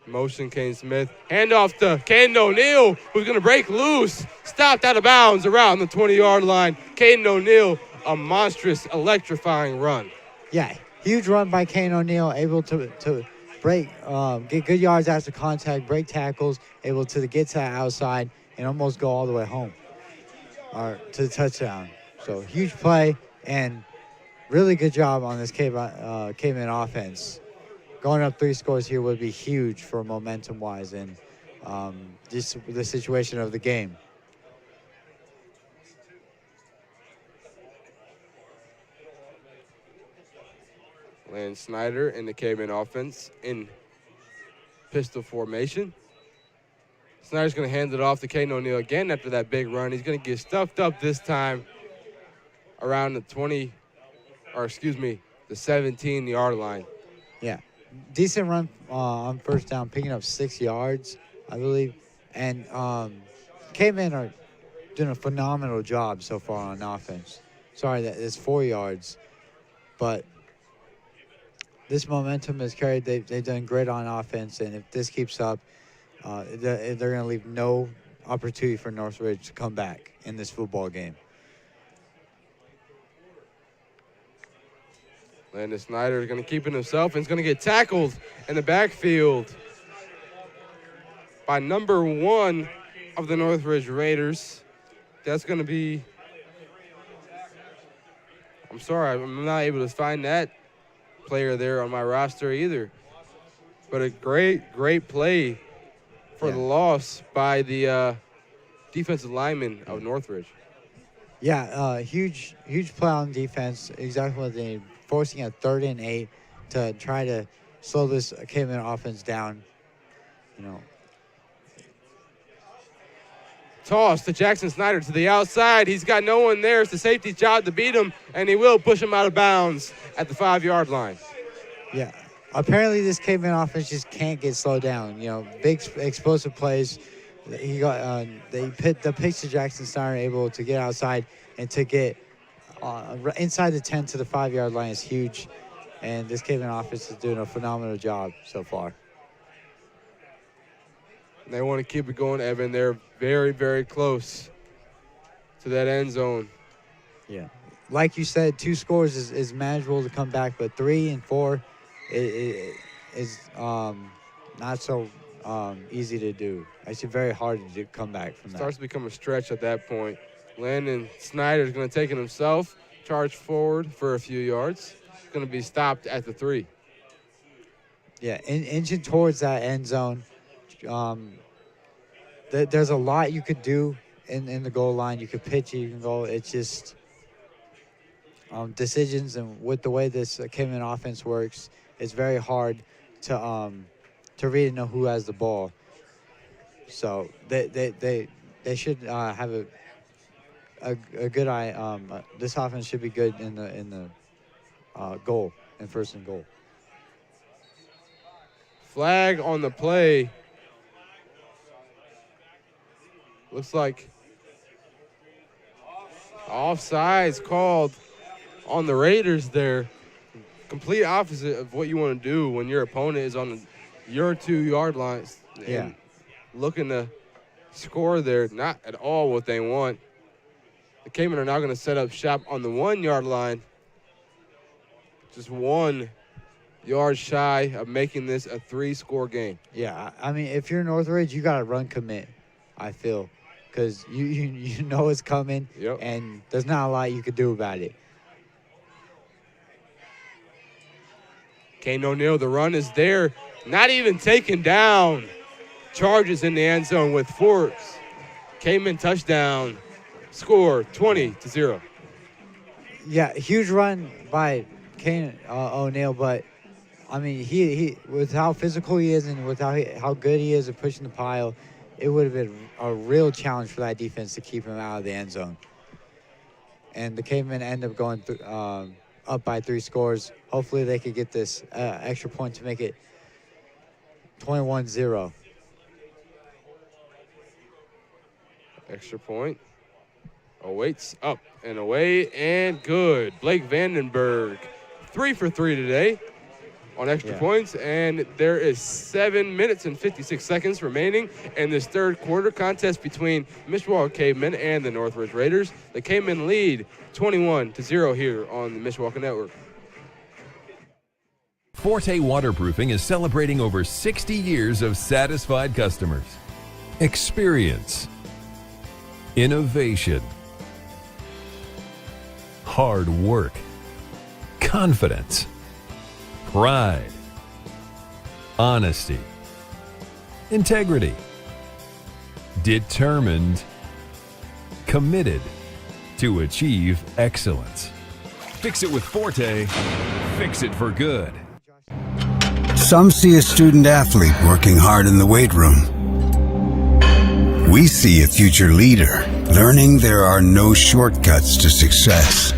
Motion, Kane Smith. Handoff to Caden O'Neill, who's going to break loose. Stopped out of bounds around the 20-yard line. Caden O'Neill, a monstrous, electrifying run. Yeah, huge run by Caden O'Neill, able to break, get good yards after contact, break tackles, able to get to the outside, and almost go all the way home or to the touchdown. So huge play and really good job on this Caveman offense. Going up 3 scores here would be huge for momentum-wise and just the situation of the game. Landon Snyder and the Caveman offense in pistol formation. Snyder's going to hand it off to Caden O'Neill again after that big run. He's going to get stuffed up this time around the the 17-yard line. Yeah, decent run on first down, picking up 6 yards, I believe. And Cavemen are doing a phenomenal job so far on offense. Sorry that it's 4 yards, but this momentum is carried. They've done great on offense, and if this keeps up, they're going to leave no opportunity for Northridge to come back in this football game. Landon Snyder is going to keep it himself and is going to get tackled in the backfield by number 1 of the Northridge Raiders. That's going to be, I'm sorry, I'm not able to find that player there on my roster either. but a great play for the loss by the defensive lineman of Northridge. Yeah, huge play on defense. Exactly what they need. Forcing a 3rd and 8 to try to slow this Caveman offense down. You know. Toss to Jackson Snyder to the outside. He's got no one there. It's the safety's job to beat him, and he will push him out of bounds at the 5-yard line. Yeah. Apparently, this Caveman offense just can't get slowed down. You know, big explosive plays. He got the pitch to Jackson Snyder, able to get outside and to get inside the 10 to the 5-yard line is huge. And this Caveman offense is doing a phenomenal job so far. They want to keep it going, Evan. They're very, very close to that end zone. Yeah. Like you said, 2 scores is manageable to come back, but 3 and 4 is not so easy to do. It's very hard to come back from that. Starts to become a stretch at that point. Landon Snyder's going to take it himself, charge forward for a few yards. He's going to be stopped at the 3. Yeah, inching towards that end zone. There's a lot you could do in the goal line. You could pitch it, you can go. It's just decisions, and with the way this Caveman offense works, it's very hard to really know who has the ball. So they should have a good eye. This offense should be good in the goal, in 1st and goal. Flag on the play. Looks like offsides called on the Raiders there. Complete opposite of what you want to do when your opponent is on your 2-yard line. Yeah. Looking to score there, not at all what they want. The Cavemen are now going to set up shop on the 1-yard line. Just 1 yard shy of making this a 3-score game. Yeah, I mean, if you're Northridge, you got to run commit, I feel, because you know it's coming, and there's not a lot you could do about it. Kane O'Neill, the run is there, not even taken down. Charges in the end zone with force. Caveman touchdown. Score 20-0. Yeah, huge run by Kane O'Neill, but I mean, he with how physical he is and with how good he is at pushing the pile, it would have been a real challenge for that defense to keep him out of the end zone. And the Cavemen end up going up by 3 scores. Hopefully they could get this extra point to make it 21-0. Extra point. Awaits up and away and good. Blake Vandenberg, 3 for 3 today on extra points, and there is 7 minutes and 56 seconds remaining in this 3rd quarter contest between Mishawaka Cavemen and the Northridge Raiders. The Cavemen lead 21-0 here on the Mishawaka Network. Forte Waterproofing is celebrating over 60 years of satisfied customers. Experience, innovation, hard work, confidence, pride, honesty, integrity, determined, committed to achieve excellence. Fix it with Forte, fix it for good. Some see a student athlete working hard in the weight room. We see a future leader learning there are no shortcuts to success.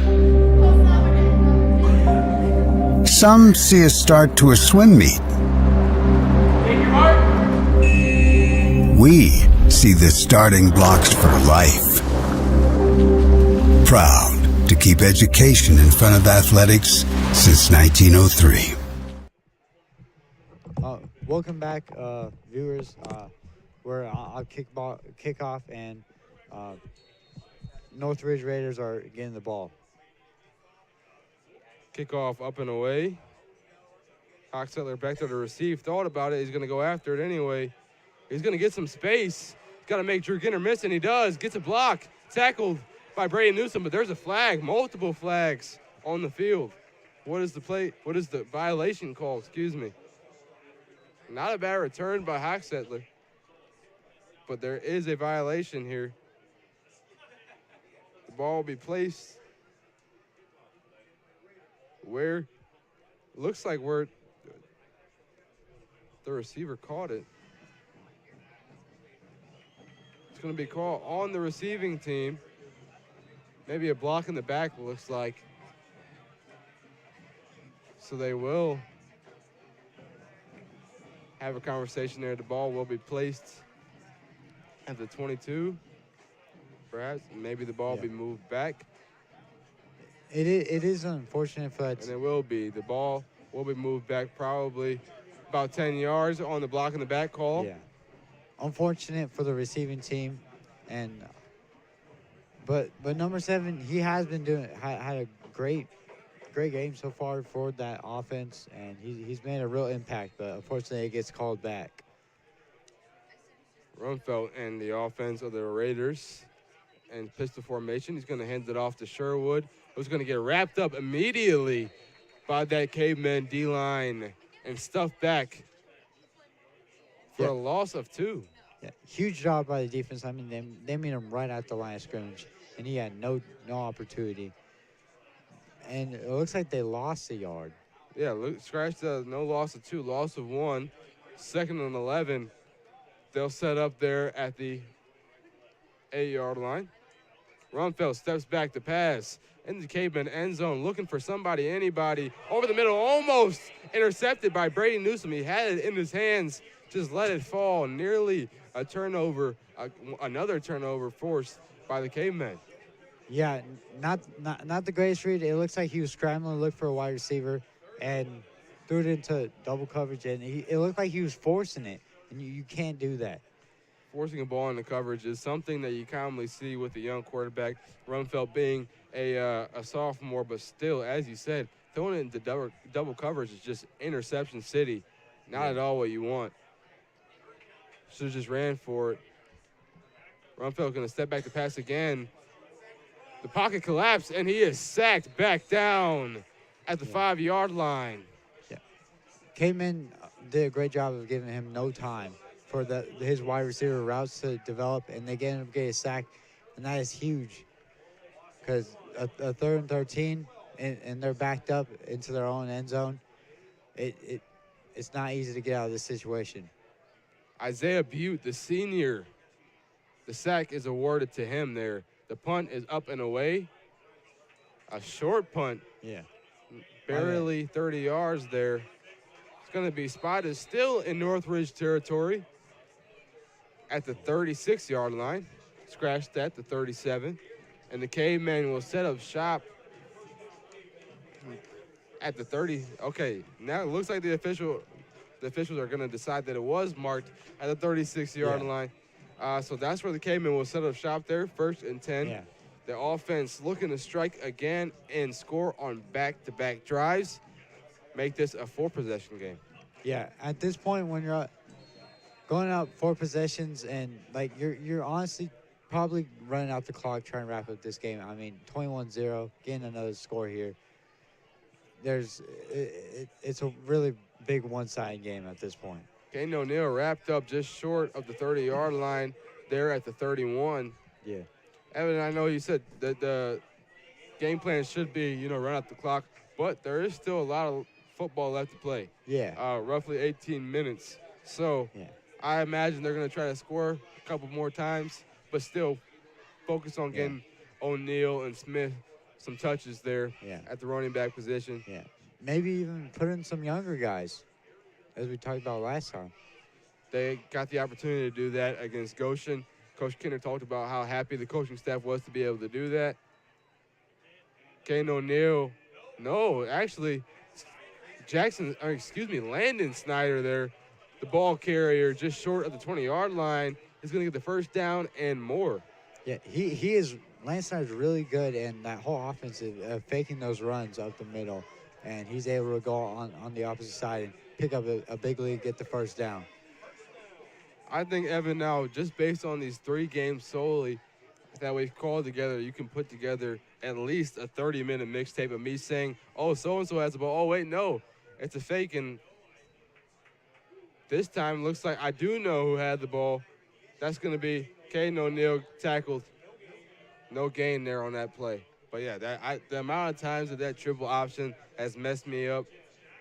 Some see a start to a swim meet. We see the starting blocks for life. Proud to keep education in front of athletics since 1903. Welcome back, viewers. We're on kickoff, and Northridge Raiders are getting the ball. Kickoff up and away. Hochstetler back there to receive. Thought about it. He's going to go after it anyway. He's going to get some space. He's got to make Drew Ginner miss, and he does. Gets a block. Tackled by Brady Newsom, but there's a flag. Multiple flags on the field. What is the play? What is the violation call? Excuse me. Not a bad return by Hochstetler, but there is a violation here. The ball will be placed where looks like where the receiver caught it. It's going to be called on the receiving team. Maybe a block in the back, looks like. So they will have a conversation there. The ball will be placed at the 22. Perhaps maybe the ball will be moved back. It is unfortunate for that. And it will be. The ball will be moved back probably about 10 yards on the block in the back call. Yeah. Unfortunate for the receiving team, and but number 7, he has been had a great game so far for that offense, and he's made a real impact. But unfortunately, it gets called back. Rumfeld and the offense of the Raiders and pistol formation. He's going to hand it off to Sherwood, who's going to get wrapped up immediately by that caveman D-line and stuffed back for a loss of 2. Yeah, huge job by the defense. I mean, they made him right at the line of scrimmage, and he had no opportunity. And it looks like they lost a yard. Yeah, look, scratch the no loss of 2, loss of 1. 2nd and 11. They'll set up there at the 8-yard line. Rumfeld steps back to pass in the caveman end zone, looking for somebody, anybody, over the middle, almost intercepted by Brady Newsom. He had it in his hands, just let it fall. Nearly a turnover, another turnover forced by the cavemen. Yeah, not the greatest read. It looks like he was scrambling to look for a wide receiver and threw it into double coverage, and it looked like he was forcing it, and you can't do that. Forcing a ball into coverage is something that you commonly see with a young quarterback. Rumfeld being a sophomore, but still, as you said, throwing it into double coverage is just interception city. Not at all what you want. Should have just ran for it. Rumfeld going to step back to pass again. The pocket collapsed, and he is sacked back down at the 5-yard line. Yeah. Caveman did a great job of giving him no time for his wide receiver routes to develop, and they get him to get a sack, and that is huge because a 3rd and 13, and they're backed up into their own end zone. It's not easy to get out of this situation. Isaiah Butte, the senior, the sack is awarded to him there. The punt is up and away. A short punt. Yeah. Barely 30 yards there. It's going to be spotted still in Northridge territory at the 36-yard line. Scratched at the 37. And the caveman will set up shop at the 30. Okay, now it looks like the officials are going to decide that it was marked at the 36-yard line. So that's where the caveman will set up shop there, 1st and 10. Yeah. The offense looking to strike again and score on back-to-back drives. Make this a 4-possession game. Yeah, at this point when you're going up 4 possessions and like you're honestly probably running out the clock trying to wrap up this game. I mean, 21-0, getting another score here. It's a really big one-sided game at this point. Kane O'Neill wrapped up just short of the 30-yard line there at the 31. Yeah. Evan, I know you said that the game plan should be, run out the clock, but there is still a lot of football left to play. Yeah. Roughly 18 minutes. So I imagine they're going to try to score a couple more times, but still focus on getting O'Neill and Smith some touches there at the running back position. Yeah. Maybe even put in some younger guys, as we talked about last time. They got the opportunity to do that against Goshen. Coach Kinder talked about how happy the coaching staff was to be able to do that. Kane O'Neill, no, actually, Landon Snyder there, the ball carrier just short of the 20-yard line, is going to get the first down and more. Yeah, he is. Lance Snyder's really good in that whole offense of faking those runs up the middle, and he's able to go on the opposite side and pick up a big lead, get the first down. I think, Evan, now, just based on these 3 games solely that we've called together, you can put together at least a 30-minute mixtape of me saying, oh, so-and-so has the ball. Oh, wait, no, it's a fake. And This time, looks like I do know who had the ball. That's going to be Caden O'Neal, tackled. No gain there on that play. But yeah, the amount of times that triple option has messed me up.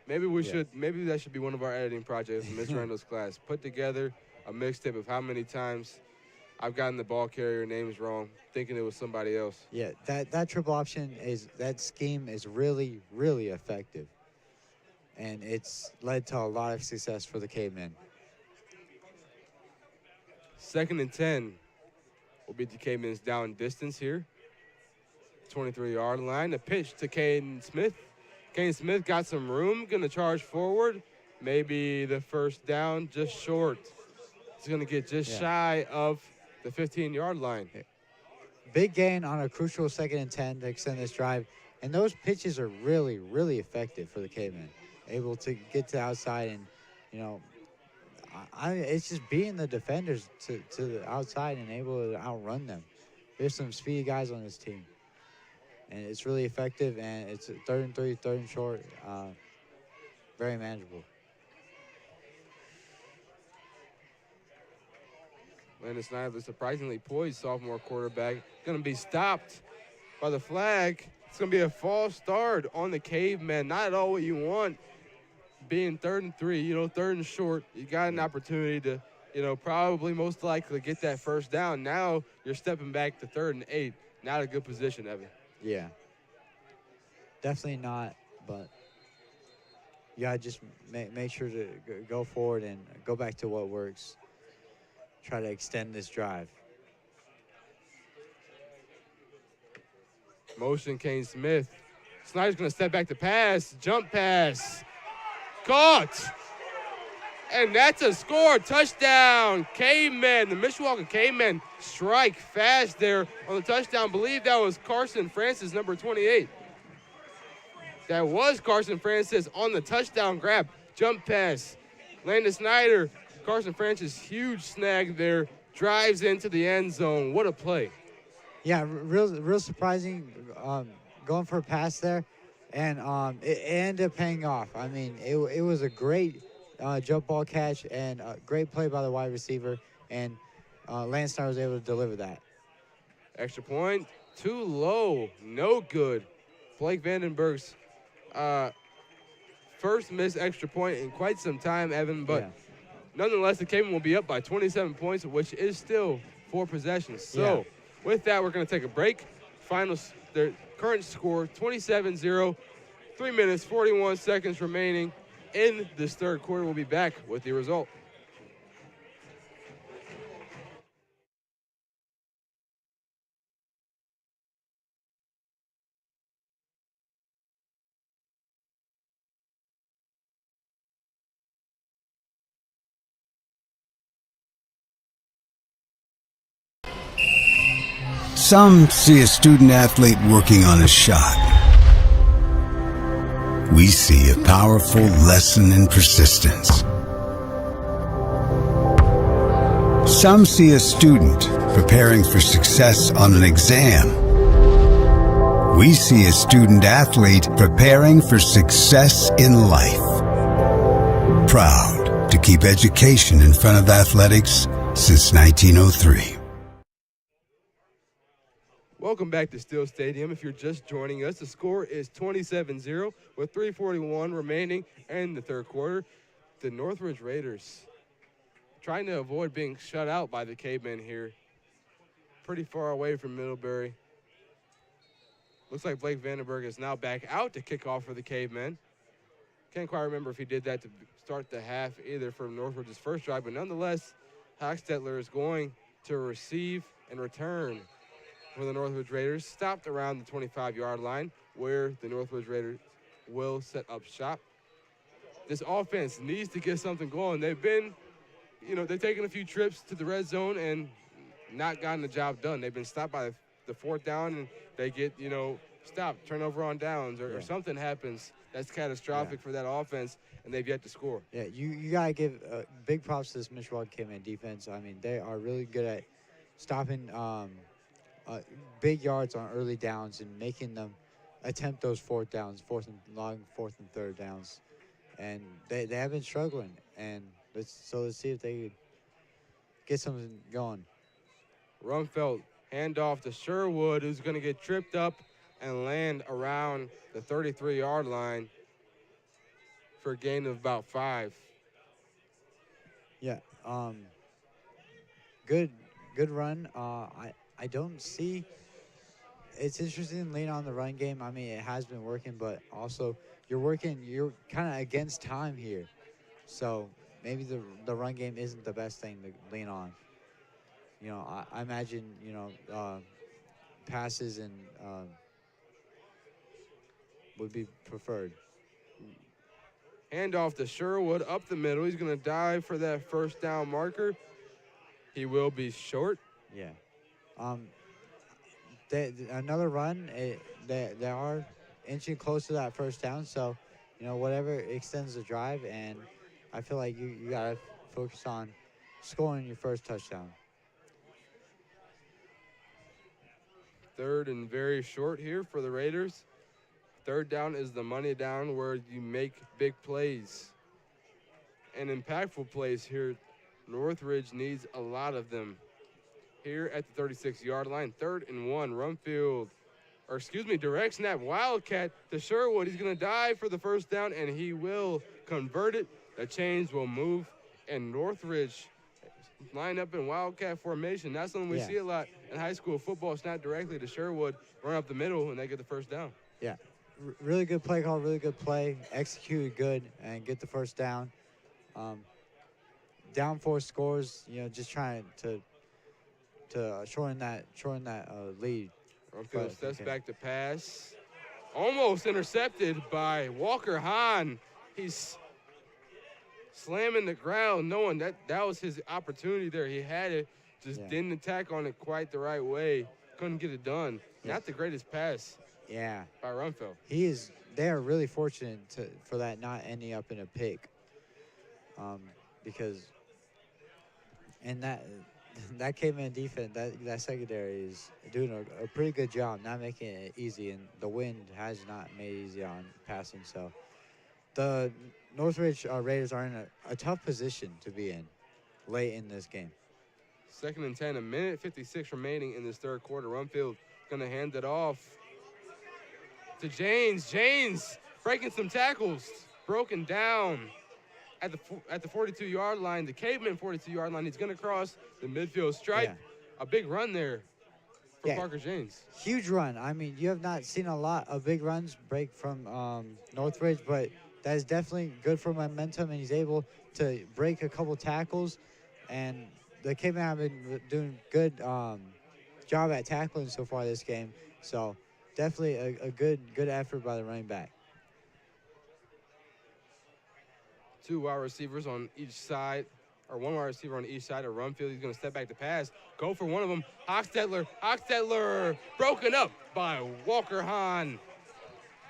Maybe maybe that should be one of our editing projects in Ms. Randall's class. Put together a mixtape of how many times I've gotten the ball carrier names wrong, thinking it was somebody else. Yeah, that triple option that scheme is really, really effective. And it's led to a lot of success for the Cavemen. 2nd and 10 will be the Cavemen's down distance here. 23-yard line. The pitch to Caden Smith. Caden Smith got some room, going to charge forward. Maybe the first down, just short. He's going to get just shy of the 15-yard line. Big gain on a crucial 2nd and 10 to extend this drive. And those pitches are really, really effective for the Cavemen. Able to get to the outside and, you know, it's just beating the defenders to the outside and able to outrun them. There's some speedy guys on this team. And it's really effective, and it's 3rd and 3, 3rd and short. Very manageable. Landon Snyder, the surprisingly poised sophomore quarterback, going to be stopped by the flag. It's going to be a false start on the Cavemen. Not at all what you want. Being 3rd and 3, you know, 3rd and short, you got an opportunity to, you know, probably most likely get that first down. Now you're stepping back to 3rd and 8. Not a good position, Evan. Yeah. Definitely not, but you got to just make sure to go forward and go back to what works. Try to extend this drive. Motion, Kane Smith. Snyder's going to step back to pass. Jump pass. Caught. And that's a score. Touchdown. Cavemen. The Mishawaka Cavemen strike fast there on the touchdown. Believe that was Carson Francis, number 28. That was Carson Francis on the touchdown grab. Jump pass. Landon Snyder. Carson Francis, huge snag there. Drives into the end zone. What a play. Yeah, real surprising going for a pass there. And it ended up paying off. I mean, it was a great jump ball catch and a great play by the wide receiver. And Lance Snyder was able to deliver that. Extra point, too low, no good. Blake Vandenberg's first missed extra point in quite some time, Evan. But nonetheless, the Cavemen will be up by 27 points, which is still 4 possessions. So with that, we're going to take a break. Their current score, 27-0, 3 minutes, 41 seconds remaining in this third quarter. We'll be back with the result. Some see a student athlete working on a shot. We see a powerful lesson in persistence. Some see a student preparing for success on an exam. We see a student athlete preparing for success in life. Proud to keep education in front of athletics since 1903. Welcome back to Steel Stadium. If you're just joining us, the score is 27-0 with 3:41 remaining in the third quarter. The Northridge Raiders trying to avoid being shut out by the Cavemen here. Pretty far away from Middlebury. Looks like Blake Vandenberg is now back out to kick off for the Cavemen. Can't quite remember if he did that to start the half either for Northridge's first drive, but nonetheless, Hochstetler is going to receive and return for the Northridge Raiders. Stopped around the 25-yard line where the Northridge Raiders will set up shop. This offense needs to get something going. They've been, they've taken a few trips to the red zone and not gotten the job done. They've been stopped by the fourth down and they get, stopped, turnover on downs, or something happens that's catastrophic for that offense, and they've yet to score. Yeah, you got to give big props to this Mishawaka Caveman defense. I mean, they are really good at stopping big yards on early downs and making them attempt those fourth and third downs. And they have been struggling, and let's see if they could get something going. Rumfeld, handoff to Sherwood, who's going to get tripped up and land around the 33-yard line for a gain of about 5. Yeah, good run. I don't see. It's interesting to lean on the run game. I mean, it has been working, but also you're kind of against time here. So maybe the run game isn't the best thing to lean on. You know, I imagine, you know, passes and would be preferred. Handoff to Sherwood up the middle. He's going to dive for that first down marker. He will be short. Yeah. Another run. They are inching close to that first down. So, you know, whatever extends the drive. And I feel like you got to focus on scoring your first touchdown. 3rd and very short here for the Raiders. 3rd down is the money down where you make big plays and impactful plays here. Northridge needs a lot of them. Here at the 36-yard line, 3rd and 1, direct snap, Wildcat to Sherwood. He's going to dive for the first down, and he will convert it. The chains will move, and Northridge line up in Wildcat formation. That's something we see a lot in high school football. Snap directly to Sherwood, run up the middle, and they get the first down. Yeah, really good play call, really good play, executed good, and get the first down. Down 4 scores, you know, just trying to shorten that lead. Rumfield steps back to pass. Almost intercepted by Walker Hahn. He's slamming the ground, knowing that was his opportunity there. He had it, just didn't attack on it quite the right way. Couldn't get it done. Not the greatest pass. Yeah. By Rumfield. They are really fortunate for that not ending up in a pick. Because that caveman defense, that secondary is doing a pretty good job, not making it easy, and the wind has not made it easy on passing. So the Northridge Raiders are in a tough position to be in late in this game. 2nd and 10, 1:56 remaining in this 3rd quarter. Rumfield going to hand it off to James. James breaking some tackles, broken down at the 42-yard line, the caveman 42-yard line. He's going to cross the midfield stripe. A big run there for Parker James. Huge run. I mean, you have not seen a lot of big runs break from Northridge, but that is definitely good for momentum, and he's able to break a couple tackles. And the cavemen have been doing good job at tackling so far this game. So definitely a good effort by the running back. 2 wide receivers on each side, or 1 wide receiver on each side of Rumfield. He's going to step back to pass, go for one of them. Hochstetler broken up by Walker Hahn.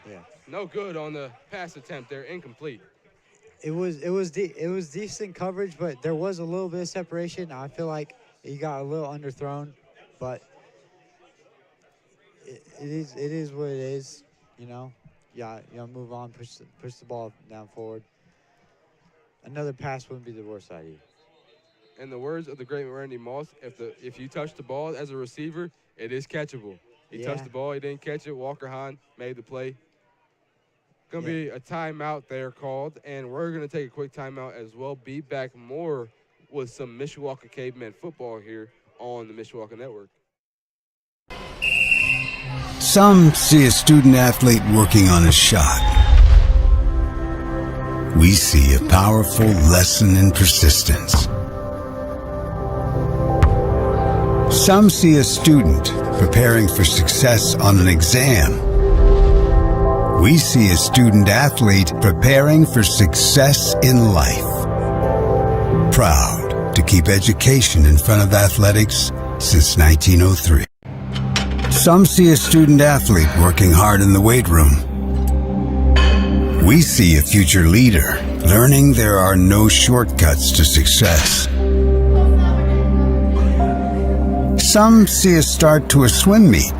Yeah. No good on the pass attempt there, incomplete. It was decent coverage, but there was a little bit of separation. I feel like he got a little underthrown, but it is what it is, you know. Yeah, move on, push the ball down forward. Another pass wouldn't be the worst idea. In the words of the great Randy Moss, if you touch the ball as a receiver, it is catchable. He touched the ball, he didn't catch it. Walker Hahn made the play. Going to be a timeout there called, and we're going to take a quick timeout as well. Be back more with some Mishawaka Caveman football here on the Mishawaka Network. Some see a student athlete working on a shot. We see a powerful lesson in persistence. Some see a student preparing for success on an exam. We see a student athlete preparing for success in life. Proud to keep education in front of athletics since 1903. Some see a student athlete working hard in the weight room. We see a future leader learning there are no shortcuts to success. Some see a start to a swim meet.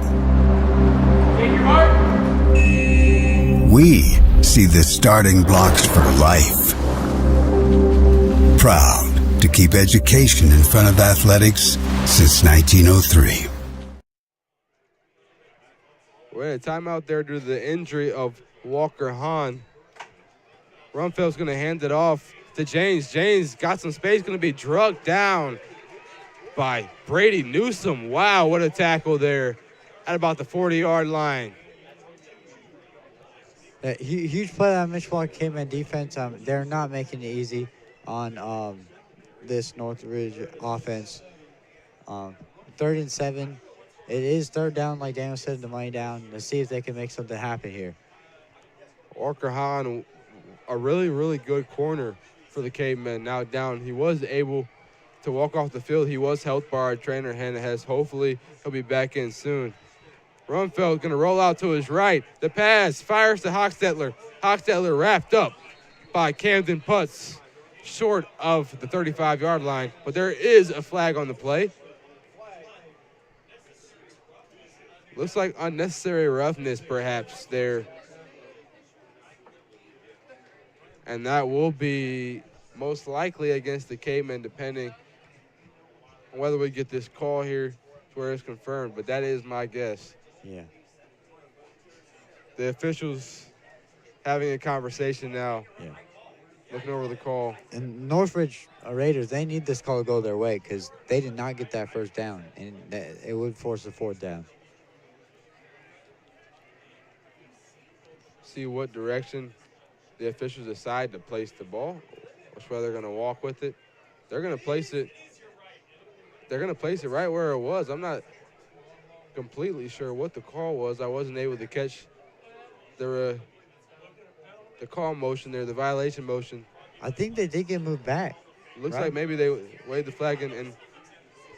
We see the starting blocks for life. proud to keep education in front of athletics since 1903. We're at a timeout there due to the injury of Walker Hahn. Rumfeld's going to hand it off to James. James got some space, going to be drugged down by Brady Newsom. Wow, what a tackle there at about the 40-yard line. Huge play on Mishawaka caveman defense. They're not making it easy on this Northridge offense. 3rd and 7. It is 3rd down, like Daniel said, the money down. Let's see if they can make something happen here. Walker Hahn, a really, really good corner for the cavemen. Now down, he was able to walk off the field. He was helped by our trainer, Hannah Hess. Hopefully, he'll be back in soon. Rumfeld going to roll out to his right. The pass fires to Hochstetler. Hochstetler wrapped up by Camden Putz, short of the 35-yard line. But there is a flag on the play. Looks like unnecessary roughness, perhaps, there. And that will be most likely against the Cavemen, depending on whether we get this call here to where it's confirmed. But that is my guess. Yeah. The officials having a conversation now. Yeah. Looking over the call. And Northridge Raiders, they need this call to go their way because they did not get that 1st down, and it would force a 4th down. See what direction the officials decide to place the ball, which way they're going to walk with it. They're going to place it. They're going to place it right where it was. I'm not completely sure what the call was. I wasn't able to catch the call motion there, the violation motion. I think they did get moved back. Looks like maybe they waved the flag and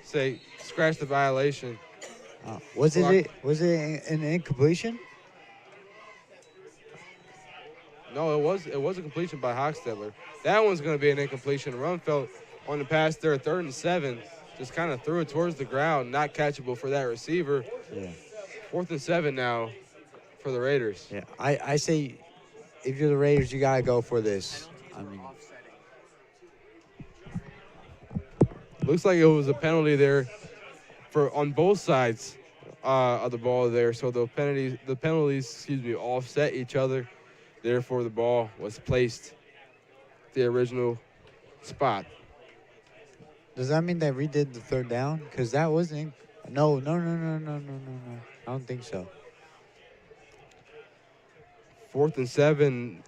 say scratch the violation. Was it an incompletion? No, it was a completion by Hochstetler. That one's going to be an incompletion. Rumfeld on the pass there, 3rd and 7, just kind of threw it towards the ground, not catchable for that receiver. Yeah. 4th and 7 now for the Raiders. Yeah, I say if you're the Raiders, you got to go for this. I mean, looks like it was a penalty there on both sides of the ball there. So the penalties, offset each other. Therefore, the ball was placed the original spot. Does that mean they redid the 3rd down? Because that wasn't. No. I don't think so. 4th and 7.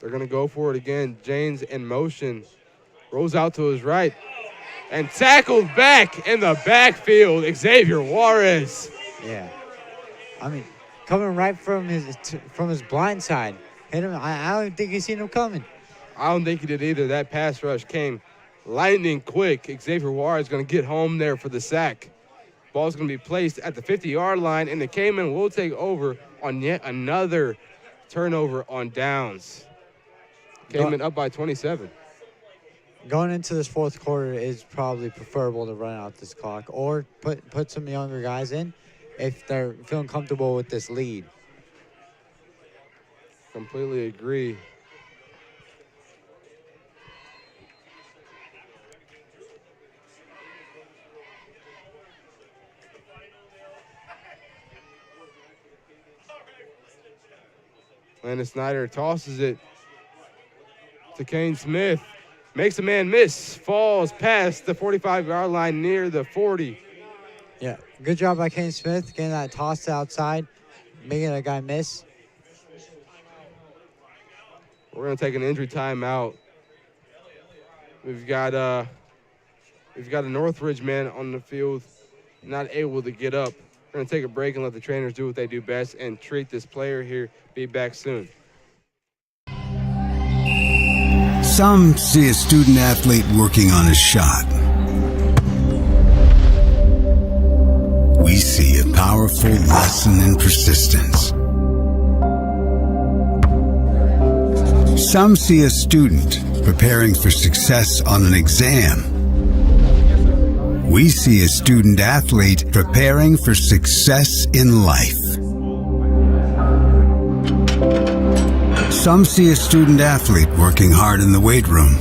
They're going to go for it again. James in motion. Rolls out to his right. And tackled back in the backfield, Xavier Juarez. Yeah. I mean, coming right from his blind side. Hit him. I don't think he's seen him coming. I don't think he did either. That pass rush came lightning quick. Xavier Juarez is going to get home there for the sack. Ball's going to be placed at the 50-yard line, and the Cayman will take over on yet another turnover on downs. Cayman up by 27. Going into this 4th quarter is probably preferable to run out this clock or put some younger guys in if they're feeling comfortable with this lead. Completely agree. Landon Snyder tosses it to Kane Smith. Makes a man miss. Falls past the 45-yard line near the 40. Yeah, good job by Kane Smith getting that toss outside, making that guy miss. We're going to take an injury timeout. We've got a Northridge man on the field, not able to get up. We're going to take a break and let the trainers do what they do best and treat this player here. Be back soon. Some see a student athlete working on a shot. We see a powerful lesson in persistence. Some see a student preparing for success on an exam. We see a student athlete preparing for success in life. Some see a student athlete working hard in the weight room.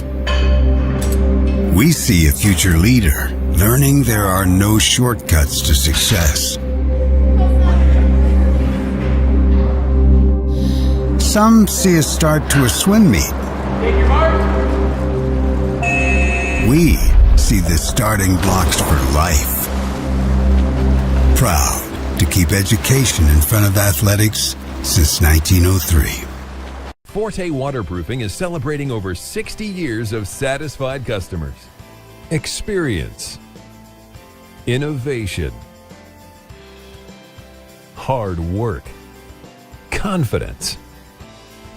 We see a future leader learning there are no shortcuts to success. Some see a start to a swim meet. We see the starting blocks for life. Proud to keep education in front of athletics since 1903. Forte Waterproofing is celebrating over 60 years of satisfied customers. Experience, innovation, hard work, confidence,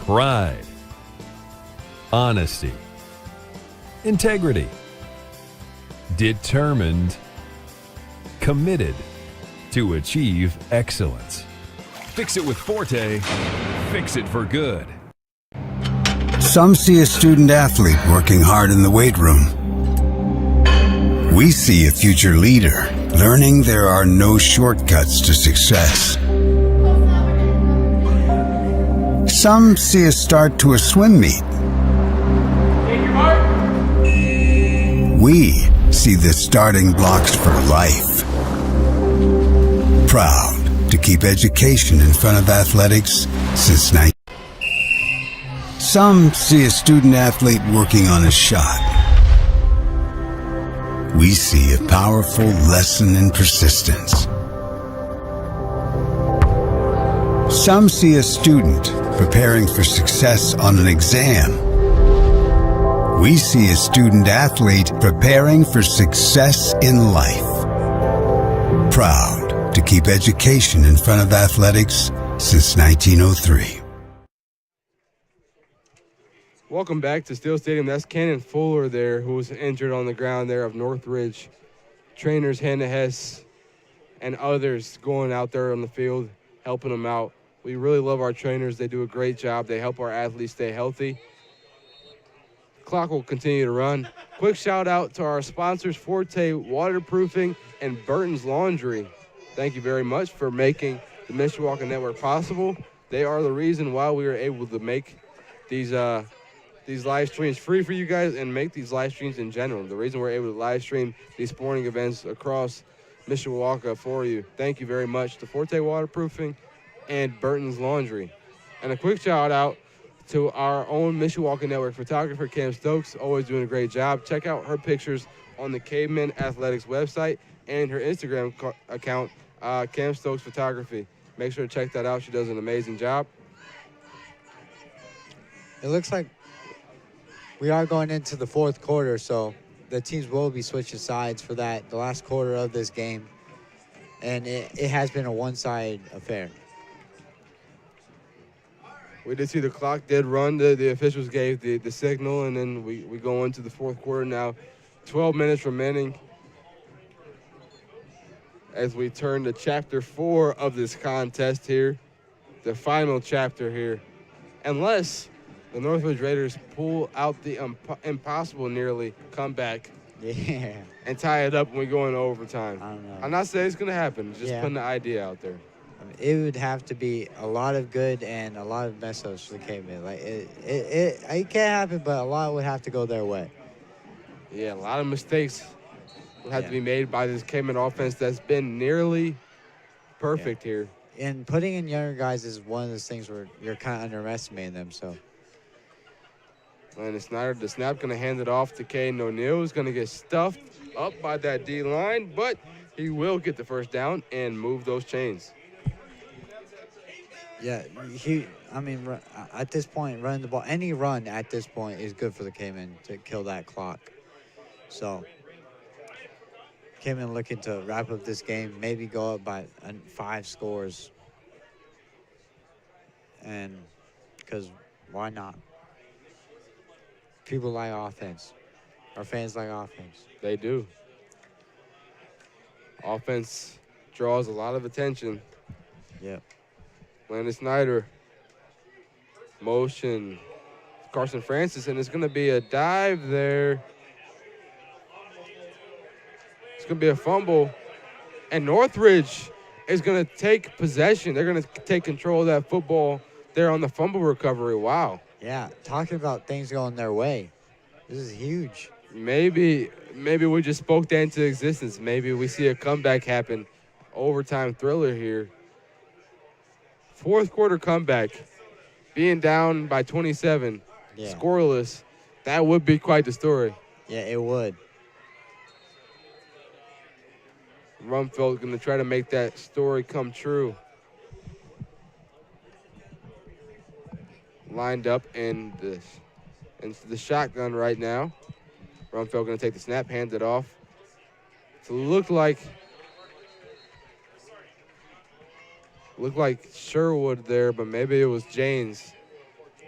pride, honesty, integrity, determined, committed to achieve excellence. Fix it with Forte, fix it for good. Some see a student athlete working hard in the weight room. We see a future leader learning there are no shortcuts to success. Some see a start to a swim meet. We see the starting blocks for life. Proud to keep education in front of athletics since 19. Some see a student athlete working on a shot. We see a powerful lesson in persistence. Some see a student preparing for success on an exam. We see a student athlete preparing for success in life. Proud to keep education in front of athletics since 1903. Welcome back to Steel Stadium. That's Cannon Fuller there, who was injured on the ground there of Northridge. Trainers Hannah Hess and others going out there on the field, helping them out. We really love our trainers. They do a great job. They help our athletes stay healthy. Clock will continue to run. Quick shout out to our sponsors, Forte Waterproofing and Burton's Laundry. Thank you very much for making the Mishawaka Network possible. They are the reason why we were able to make these live streams free for you guys and make these live streams in general. The reason we're able to live stream these sporting events across Mishawaka for you. Thank you very much to Forte Waterproofing and Burton's Laundry. And a quick shout out to our own Mishawaka Network photographer, Cam Stokes, always doing a great job. Check out her pictures on the Caveman Athletics website and her Instagram account, Cam Stokes Photography. Make sure to check that out. She does an amazing job. It looks like we are going into the fourth quarter, so the teams will be switching sides for that, the last quarter of this game. And it has been a one-side affair. We did see the clock did run. The officials gave the signal, and then we go into the fourth quarter now. 12 minutes remaining as we turn to Chapter 4 of this contest here, the final chapter here. Unless the Northridge Raiders pull out the impossible nearly comeback and tie it up when we go into overtime. I don't know. I'm not saying it's going to happen. Just putting the idea out there. It would have to be a lot of good and a lot of mess-ups for the Cavemen. Like it can't happen, but a lot would have to go their way. Yeah, a lot of mistakes will have to be made by this Caveman offense that's been nearly perfect here. And putting in younger guys is one of those things where you're kind of underestimating them. So. And the snap going to hand it off to Caden O'Neill, who's going to get stuffed up by that D-line, but he will get the first down and move those chains. Yeah, at this point, running the ball, any run at this point is good for the Cayman to kill that clock. So, Cayman looking to wrap up this game, maybe go up by 5 scores. And because why not? People like offense. Our fans like offense. They do. Offense draws a lot of attention. Yep. Landon Snyder, motion, Carson Francis, and it's going to be a dive there. It's going to be a fumble, and Northridge is going to take possession. They're going to take control of that football there on the fumble recovery. Wow. Yeah, talking about things going their way. This is huge. Maybe we just spoke that into existence. Maybe we see a comeback happen. Overtime thriller here. Fourth quarter comeback. Being down by 27, scoreless, that would be quite the story. Yeah, it would. Rumfeld's going to try to make that story come true. Lined up in the shotgun right now. Rumfeld going to take the snap, hands it off. So it looked like Sherwood there, but maybe it was James.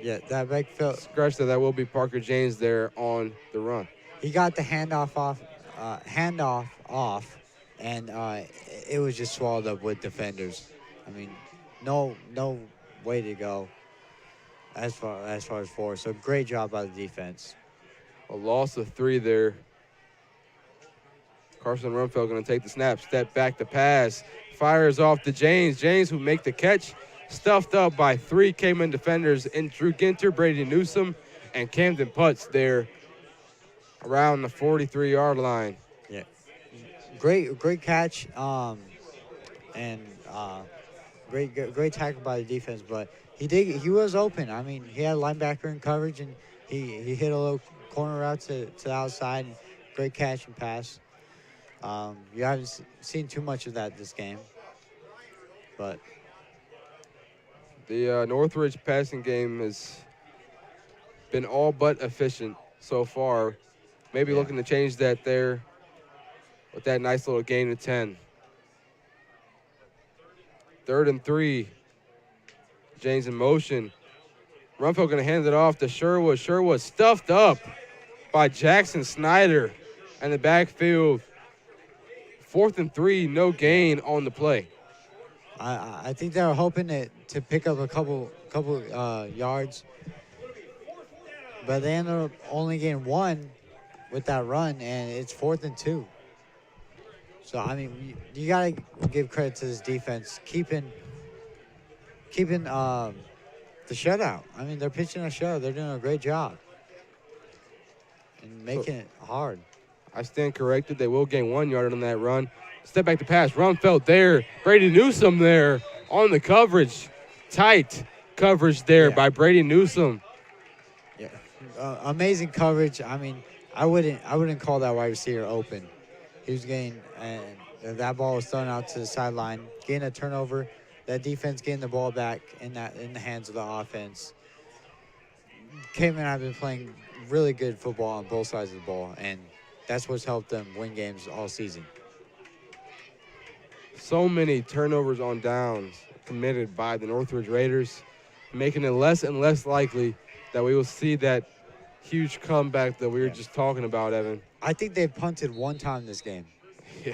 Yeah, that backfield. Scratch that will be Parker James there on the run. He got the handoff off, and it was just swallowed up with defenders. I mean, no way to go as far as forward. So great job by the defense. A loss of 3 there. Carson Rumfeld going to take the snap, step back to pass, fires off to James. James who make the catch, stuffed up by 3 Caveman defenders in Drew Ginter, Brady Newsome, and Camden Putz there around the 43-yard line. Yeah, great catch, and great tackle by the defense. But he was open. I mean, he had linebacker in coverage, and he hit a little corner route to the outside. And great catch and pass. You haven't seen too much of that this game, but the Northridge passing game has been all but efficient so far. Maybe looking to change that there with that nice little gain of 10. 3rd and 3. James in motion. Rumfeld going to hand it off to Sherwood. Sherwood stuffed up by Jackson Snyder in the backfield. 4th and 3, no gain on the play. I think they were hoping to pick up a couple yards, but they ended up only getting 1 with that run, and it's 4th and 2. So I mean, you gotta give credit to this defense keeping the shutout. I mean, they're pitching a shutout. They're doing a great job and making it hard. I stand corrected. They will gain 1 yard on that run. Step back to pass. Rumfeld there. Brady Newsome there on the coverage. Tight coverage there by Brady Newsome. Yeah, amazing coverage. I mean, I wouldn't call that wide receiver open. He was getting, and that ball was thrown out to the sideline, getting a turnover. That defense getting the ball back in the hands of the offense. Cavemen have been playing really good football on both sides of the ball, and that's what's helped them win games all season. So many turnovers on downs committed by the Northridge Raiders, making it less and less likely that we will see that huge comeback that we were just talking about, Evan. I think they punted 1 time this game.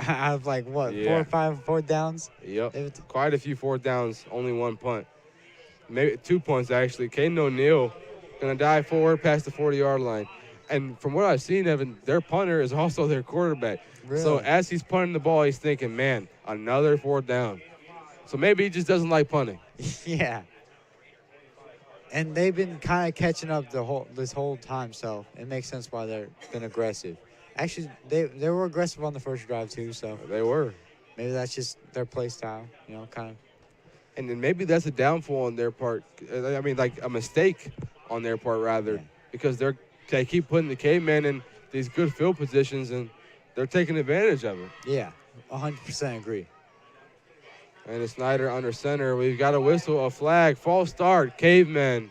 Out of 4 or 5 fourth downs? Yep, quite a few 4th downs, only 1 punt. Maybe 2 punts, actually. Caden O'Neill going to dive forward past the 40-yard line. And from what I've seen, Evan, their punter is also their quarterback. Really? So as he's punting the ball, he's thinking, man, another 4th down. So maybe he just doesn't like punting. Yeah. And they've been kind of catching up this whole time, so it makes sense why they've been aggressive. Actually, they were aggressive on the first drive, too, so. They were. Maybe that's just their play style, kind of. And then maybe that's a downfall on their part. I mean, like a mistake on their part, rather, because they keep putting the Cavemen in these good field positions, and they're taking advantage of it. Yeah, 100% agree. And it's Snyder under center. We've got a whistle, a flag, false start, Cavemen.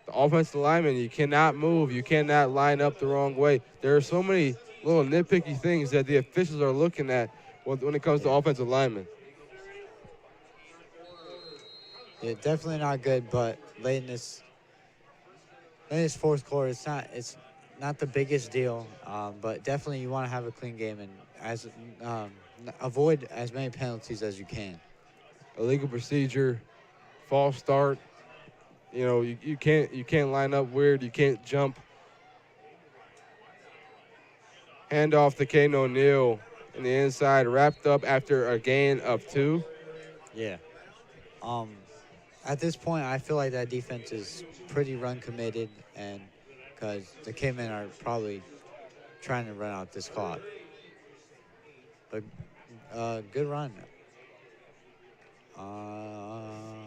The offensive lineman, you cannot move. You cannot line up the wrong way. There are so many little nitpicky things that the officials are looking at when it comes to offensive linemen. Yeah, definitely not good, but late in this 4th quarter, it's not the biggest deal, but definitely you want to have a clean game and avoid as many penalties as you can. Illegal procedure, false start. You can't line up weird. You can't jump. Hand off to Caden O'Neill in the inside, wrapped up after a gain of 2. Yeah. at this point, I feel like that defense is pretty run committed, and because the Cavemen are probably trying to run out this clock. But good run.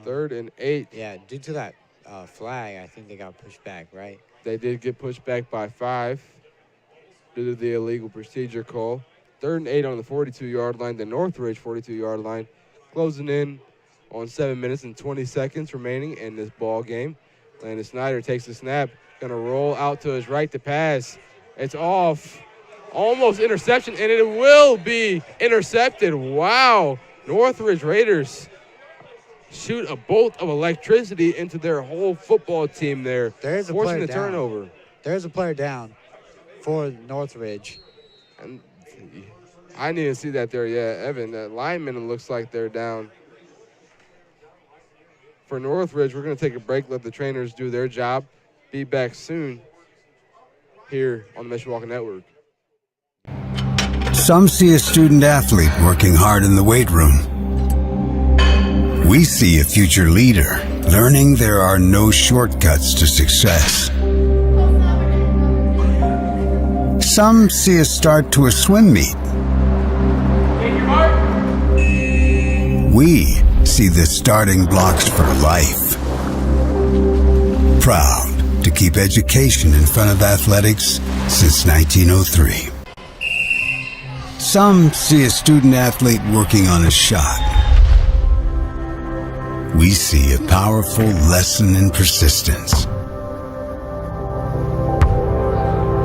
3rd and 8. Yeah, due to that flag, I think they got pushed back, right? They did get pushed back by 5 due to the illegal procedure call. 3rd and 8 on the 42-yard line, the Northridge 42-yard line, closing in on 7 minutes and 20 seconds remaining in this ball game. Landon Snyder takes the snap, gonna roll out to his right to pass. It's off, almost interception, and it will be intercepted. Wow, Northridge Raiders shoot a bolt of electricity into their whole football team there, forcing the turnover. There's a player down for Northridge. And I need to see that there, yeah, Evan. That lineman looks like they're down. For Northridge, we're going to take a break, let the trainers do their job. Be back soon here on the Mishawaka Network. Some see a student athlete working hard in the weight room. We see a future leader learning there are no shortcuts to success. Some see a start to a swim meet. We see the starting blocks for life. Proud to keep education in front of athletics since 1903. Some see a student athlete working on a shot. We see a powerful lesson in persistence.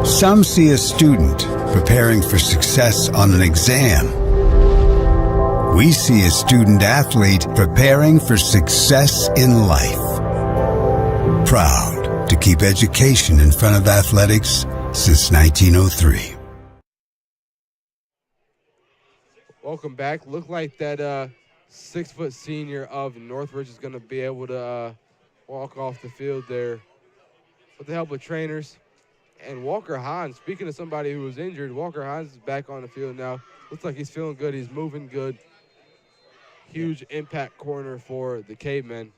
Some see a student preparing for success on an exam. We see a student athlete preparing for success in life. Proud to keep education in front of athletics since 1903. Welcome back. Look like that 6-foot senior of Northridge is going to be able to walk off the field there with the help of trainers. And Walker Hines, speaking of somebody who was injured, Walker Hines is back on the field now. Looks like he's feeling good. He's moving good. Huge impact corner for the Cavemen.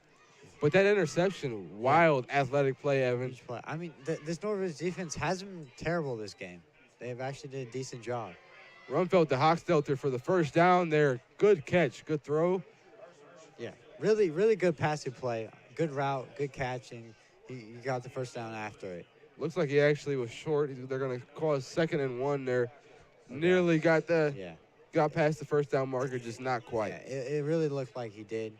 But that interception, wild athletic play, Evan. I mean, this Northridge defense hasn't been terrible this game. They've actually did a decent job. Rumfeld to Hochstelter for the first down there. Good catch, good throw. Yeah, really, really good passing play. Good route, good catching. He got the first down after it. Looks like he actually was short. They're going to call a 2nd and 1 there. Okay. Nearly got past the first down marker, just not quite. Yeah, it really looked like he did.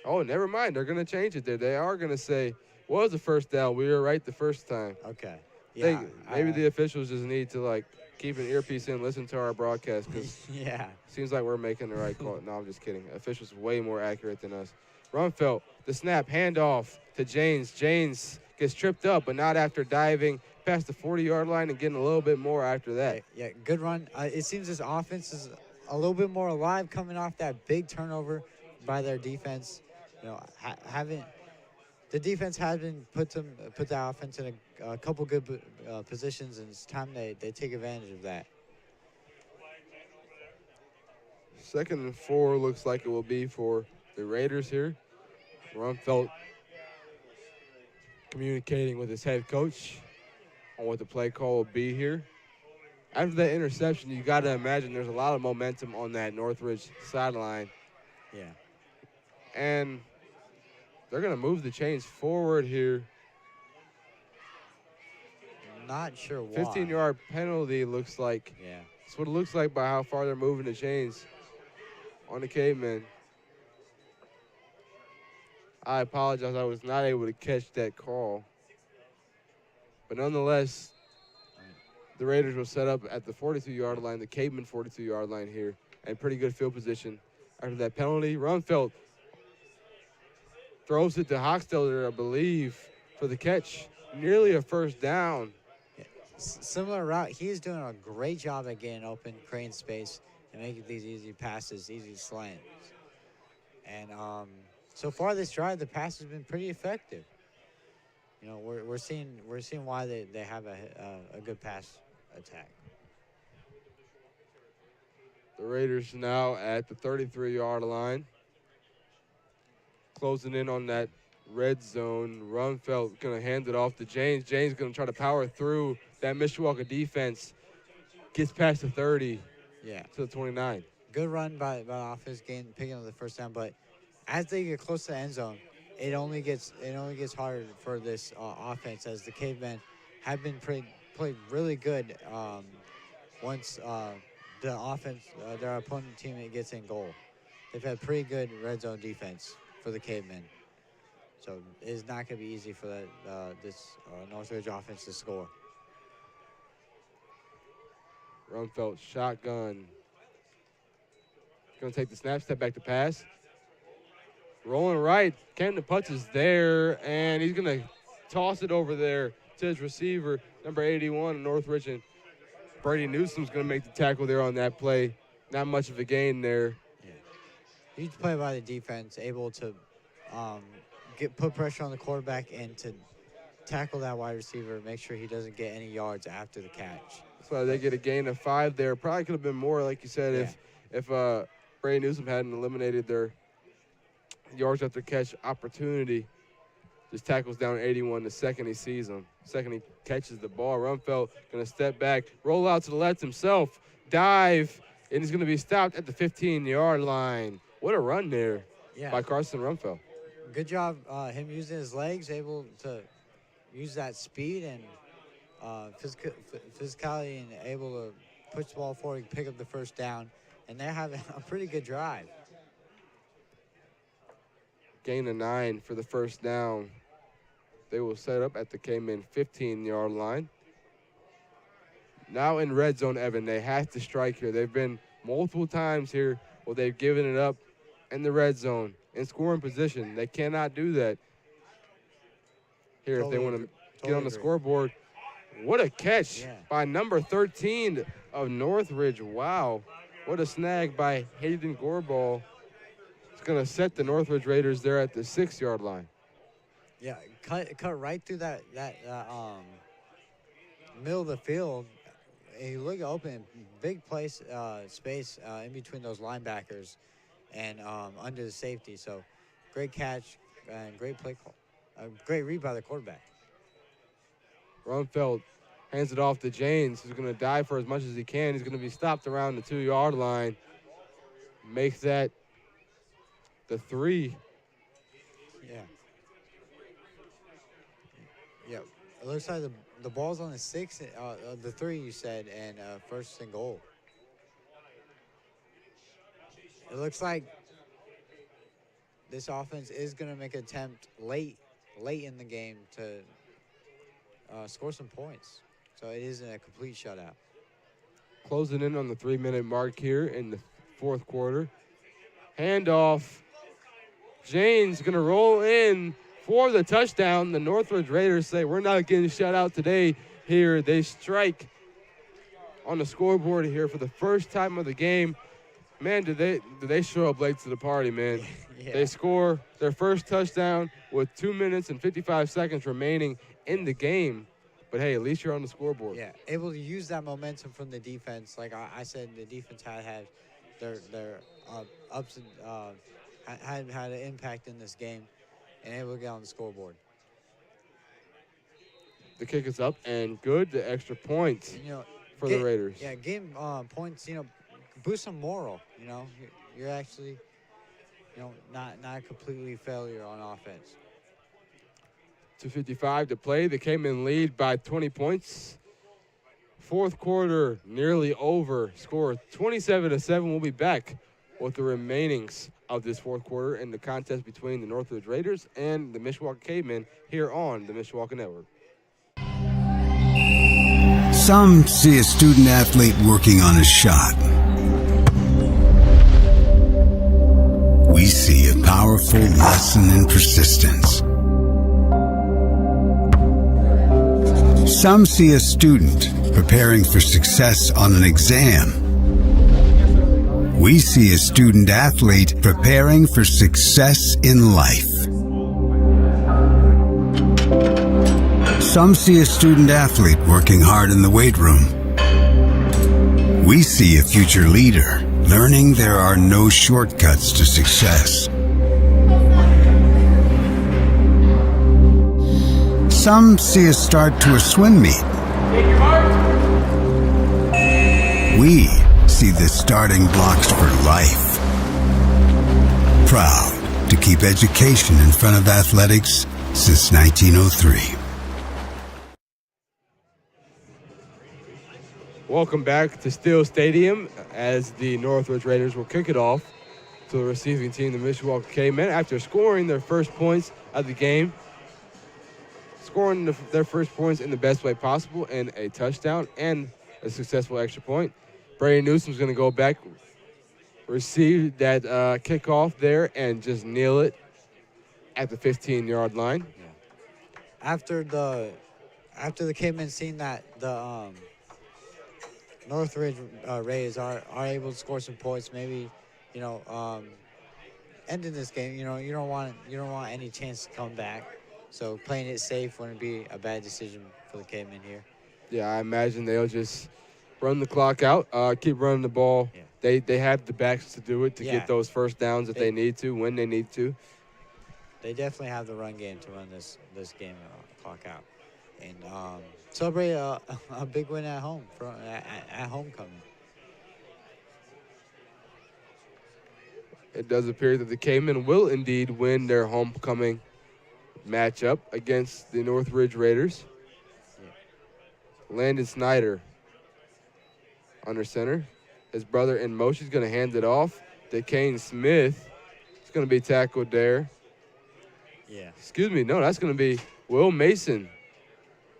Oh, never mind. They're going to change it there. They are going to say, was a first down. We were right the first time. Okay. Yeah. Maybe the officials just need to, like, keep an earpiece in, listen to our broadcast, because seems like we're making the right call. No, I'm just kidding. Officials way more accurate than us. Rumfeld, the snap, handoff to James. James gets tripped up, but not after diving past the 40-yard line and getting a little bit more after that. Yeah, good run. It seems this offense is a little bit more alive coming off that big turnover by their defense. You know, the defense hasn't put the offense in a couple good positions, and it's time they take advantage of that. 2nd and 4 looks like it will be for the Raiders here. Rumfeld communicating with his head coach on what the play call will be here. After that interception, you got to imagine there's a lot of momentum on that Northridge sideline. Yeah. And they're going to move the chains forward here. Not sure why. 15-yard penalty looks like. Yeah. That's what it looks like by how far they're moving the chains on the Cavemen. I apologize. I was not able to catch that call. But nonetheless, the Raiders will set up at the 42-yard line, the Cavemen 42-yard line here, and pretty good field position. After that penalty, Rumfeld throws it to Hochstelter, I believe, for the catch. Nearly a first down. Yeah. Similar route. He's doing a great job at getting open, creating space, and making these easy passes, easy slants. And so far this drive, the pass has been pretty effective. You know, we're seeing why they have a good pass attack. The Raiders now at the 33-yard line, closing in on that red zone. Rumfeld going to hand it off to James. James going to try to power through that Mishawaka defense. Gets past the 30 to the 29. Good run by the offense, picking up the first down. But as they get close to the end zone, it only gets harder for this offense, as the Cavemen have been played really good once the offense, their opponent team gets in goal. They've had pretty good red zone defense for the Cavemen. So it's not going to be easy for this Northridge offense to score. Rumfeld shotgun. Going to take the snap, step back to pass. Rolling right. Camden Putz is there, and he's going to toss it over there to his receiver, number 81, Northridge. And Brady Newsom's going to make the tackle there on that play. Not much of a gain there. Huge play by the defense, able to put pressure on the quarterback and to tackle that wide receiver, make sure he doesn't get any yards after the catch. That's why they get a gain of 5 there. Probably could have been more, like you said, if Brady Newsom hadn't eliminated their yards after catch opportunity. Just tackles down 81 the second he sees him. Second he catches the ball. Rumfeld going to step back, roll out to the left himself, dive, and he's going to be stopped at the 15-yard line. What a run there by Carson Rumfeld. Good job him using his legs, able to use that speed and physicality, and able to push the ball forward, pick up the first down, and they're having a pretty good drive. Gain of 9 for the first down. They will set up at the Cavemen 15-yard line. Now in red zone, Evan, they have to strike here. They've been multiple times here where they've given it up in the red zone in scoring position. They cannot do that here if they want to get on the scoreboard. What a catch by number 13 of Northridge. Wow. What a snag by Hayden Gorball. It's going to set the Northridge Raiders there at the 6-yard line. Yeah, cut right through that middle of the field. You look open, big space in between those linebackers and under the safety. So great catch and great play call. Great read by the quarterback. Rumfeld hands it off to James, who's going to dive for as much as he can. He's going to be stopped around the 2-yard line. Makes that the 3. Yeah, it looks like the ball's on the 6, the 3 you said, and first and goal. It looks like this offense is going to make an attempt late in the game to score some points. So it isn't a complete shutout. Closing in on the 3-minute mark here in the fourth quarter. Handoff. James going to roll in for the touchdown. The Northridge Raiders say, we're not getting shut out today here. They strike on the scoreboard here for the first time of the game. Man, do they show up late to the party, man. They score their first touchdown with 2 minutes and 55 seconds remaining in the game. But, hey, at least you're on the scoreboard. Yeah, able to use that momentum from the defense. Like I said, the defense had their ups and had an impact in this game, and able to get on the scoreboard. The kick is up and good. The extra point for the Raiders. Yeah, game points, boost some moral. You're actually, not completely failure on offense. 2:55 to play. They came in lead by 20 points. Fourth quarter nearly over. Score 27-7. We'll be back with the remainings of this fourth quarter in the contest between the Northridge Raiders and the Mishawaka Cavemen here on the Mishawaka Network. Some see a student athlete working on a shot. We see a powerful lesson in persistence. Some see a student preparing for success on an exam. We see a student athlete preparing for success in life. Some see a student athlete working hard in the weight room. We see a future leader learning there are no shortcuts to success. Some see a start to a swim meet. We see the starting blocks for life. Proud to keep education in front of athletics since 1903. Welcome back to Steel Stadium as the Northridge Raiders will kick it off to the receiving team, the Mishawaka Cavemen, after scoring their first points of the game. Scoring their first points in the best way possible in a touchdown and a successful extra point. Brady Newsom's going to go back, receive that kickoff there, and just nail it at the 15-yard line. After the Cavemen seen that the Northridge Rays are able to score some points, maybe, ending this game, you don't want any chance to come back. So playing it safe wouldn't be a bad decision for the Cavemen here. Yeah, I imagine they'll just run the clock out, keep running the ball. Yeah. They have the backs to do it, to get those first downs if they need to, when they need to. They definitely have the run game to run this game clock out. And celebrate a big win at home, at homecoming. It does appear that the Cavemen will indeed win their homecoming matchup against the Northridge Raiders. Yeah. Landon Snyder under center. His brother in motion is going to hand it off to Kane Smith. It's going to be tackled there. Yeah. Excuse me, no, that's going to be Will Mason.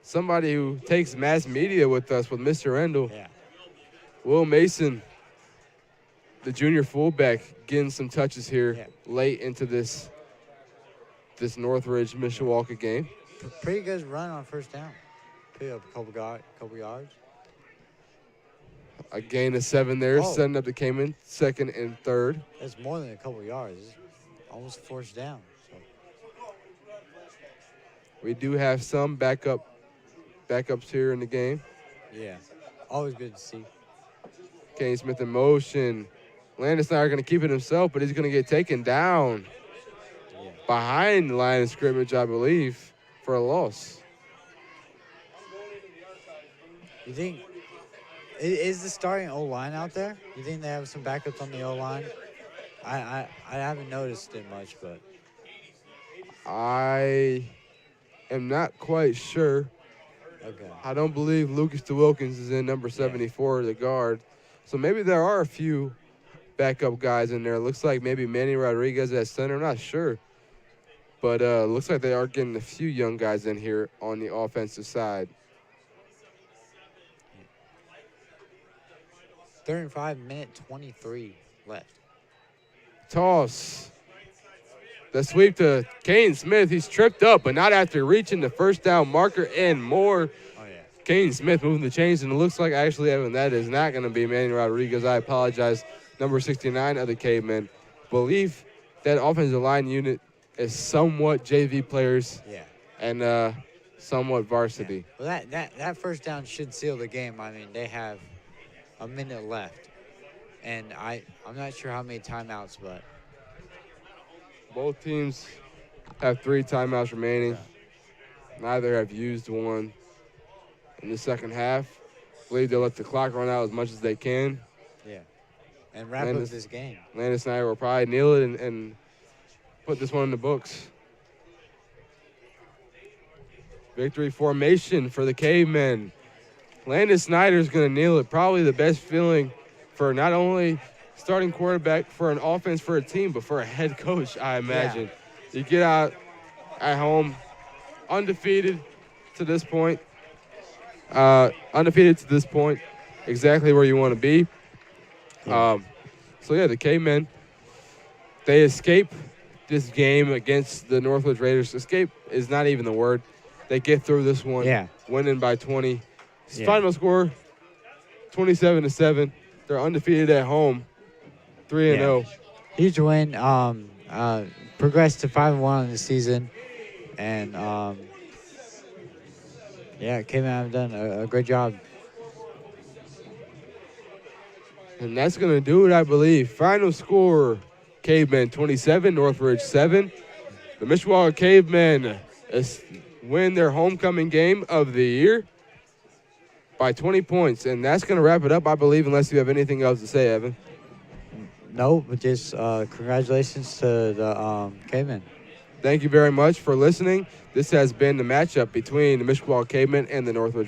Somebody who takes mass media with us with Mr. Rendell. Yeah. Will Mason, the junior fullback, getting some touches here late into this Northridge Mishawaka game. Pretty good run on first down. Pick up a couple yards. A gain of 7 there, setting up the Cavemen second and third. That's more than a couple yards. It's almost forced down. So. We do have some backups here in the game. Yeah, always good to see. Kane Smith in motion. Landon Snyder going to keep it himself, but he's going to get taken down behind the line of scrimmage, I believe, for a loss. You think, is the starting O-line out there? You think they have some backups on the O-line? I haven't noticed it much, but. I am not quite sure. Okay. I don't believe Lucas DeWilkins is in number 74, the guard. So maybe there are a few backup guys in there. Looks like maybe Manny Rodriguez at center. I'm not sure. But looks like they are getting a few young guys in here on the offensive side. 3rd and 5, minute 23 left. Toss. The sweep to Kane Smith. He's tripped up, but not after reaching the first down marker and more. Oh, yeah. Kane Smith moving the chains, and it looks like actually, Evan, that is not going to be Manny Rodriguez. I apologize. Number 69 of the Cavemen. Believe that offensive line unit is somewhat JV players and somewhat varsity. Well, that first down should seal the game. I mean, they have a minute left, and I'm not sure how many timeouts, but both teams have 3 timeouts remaining. Neither have used one in the second half. I believe they'll let the clock run out as much as they can. Yeah, and wrap up this game. Landon Snyder will probably kneel it and put this one in the books. Victory formation for the Cavemen. Landon Snyder's going to kneel it. Probably the best feeling for not only starting quarterback for an offense for a team, but for a head coach, I imagine. Yeah. You get out at home undefeated to this point. Exactly where you want to be. Yeah. The Cavemen, they escape this game against the Northridge Raiders. Escape is not even the word. They get through this one, winning by 20. Final score, 27-7. They're undefeated at home, 3-0. Huge win. Progressed to 5-1 in the season, and Cavemen have done a great job. And that's going to do it, I believe. Final score, Cavemen 27, Northridge 7. The Mishawaka Cavemen win their homecoming game of the year by 20 points. And that's going to wrap it up, I believe, unless you have anything else to say, Evan. No, but just congratulations to the Cavemen. Thank you very much for listening. This has been the matchup between the Mishawaka Cavemen and the Northridge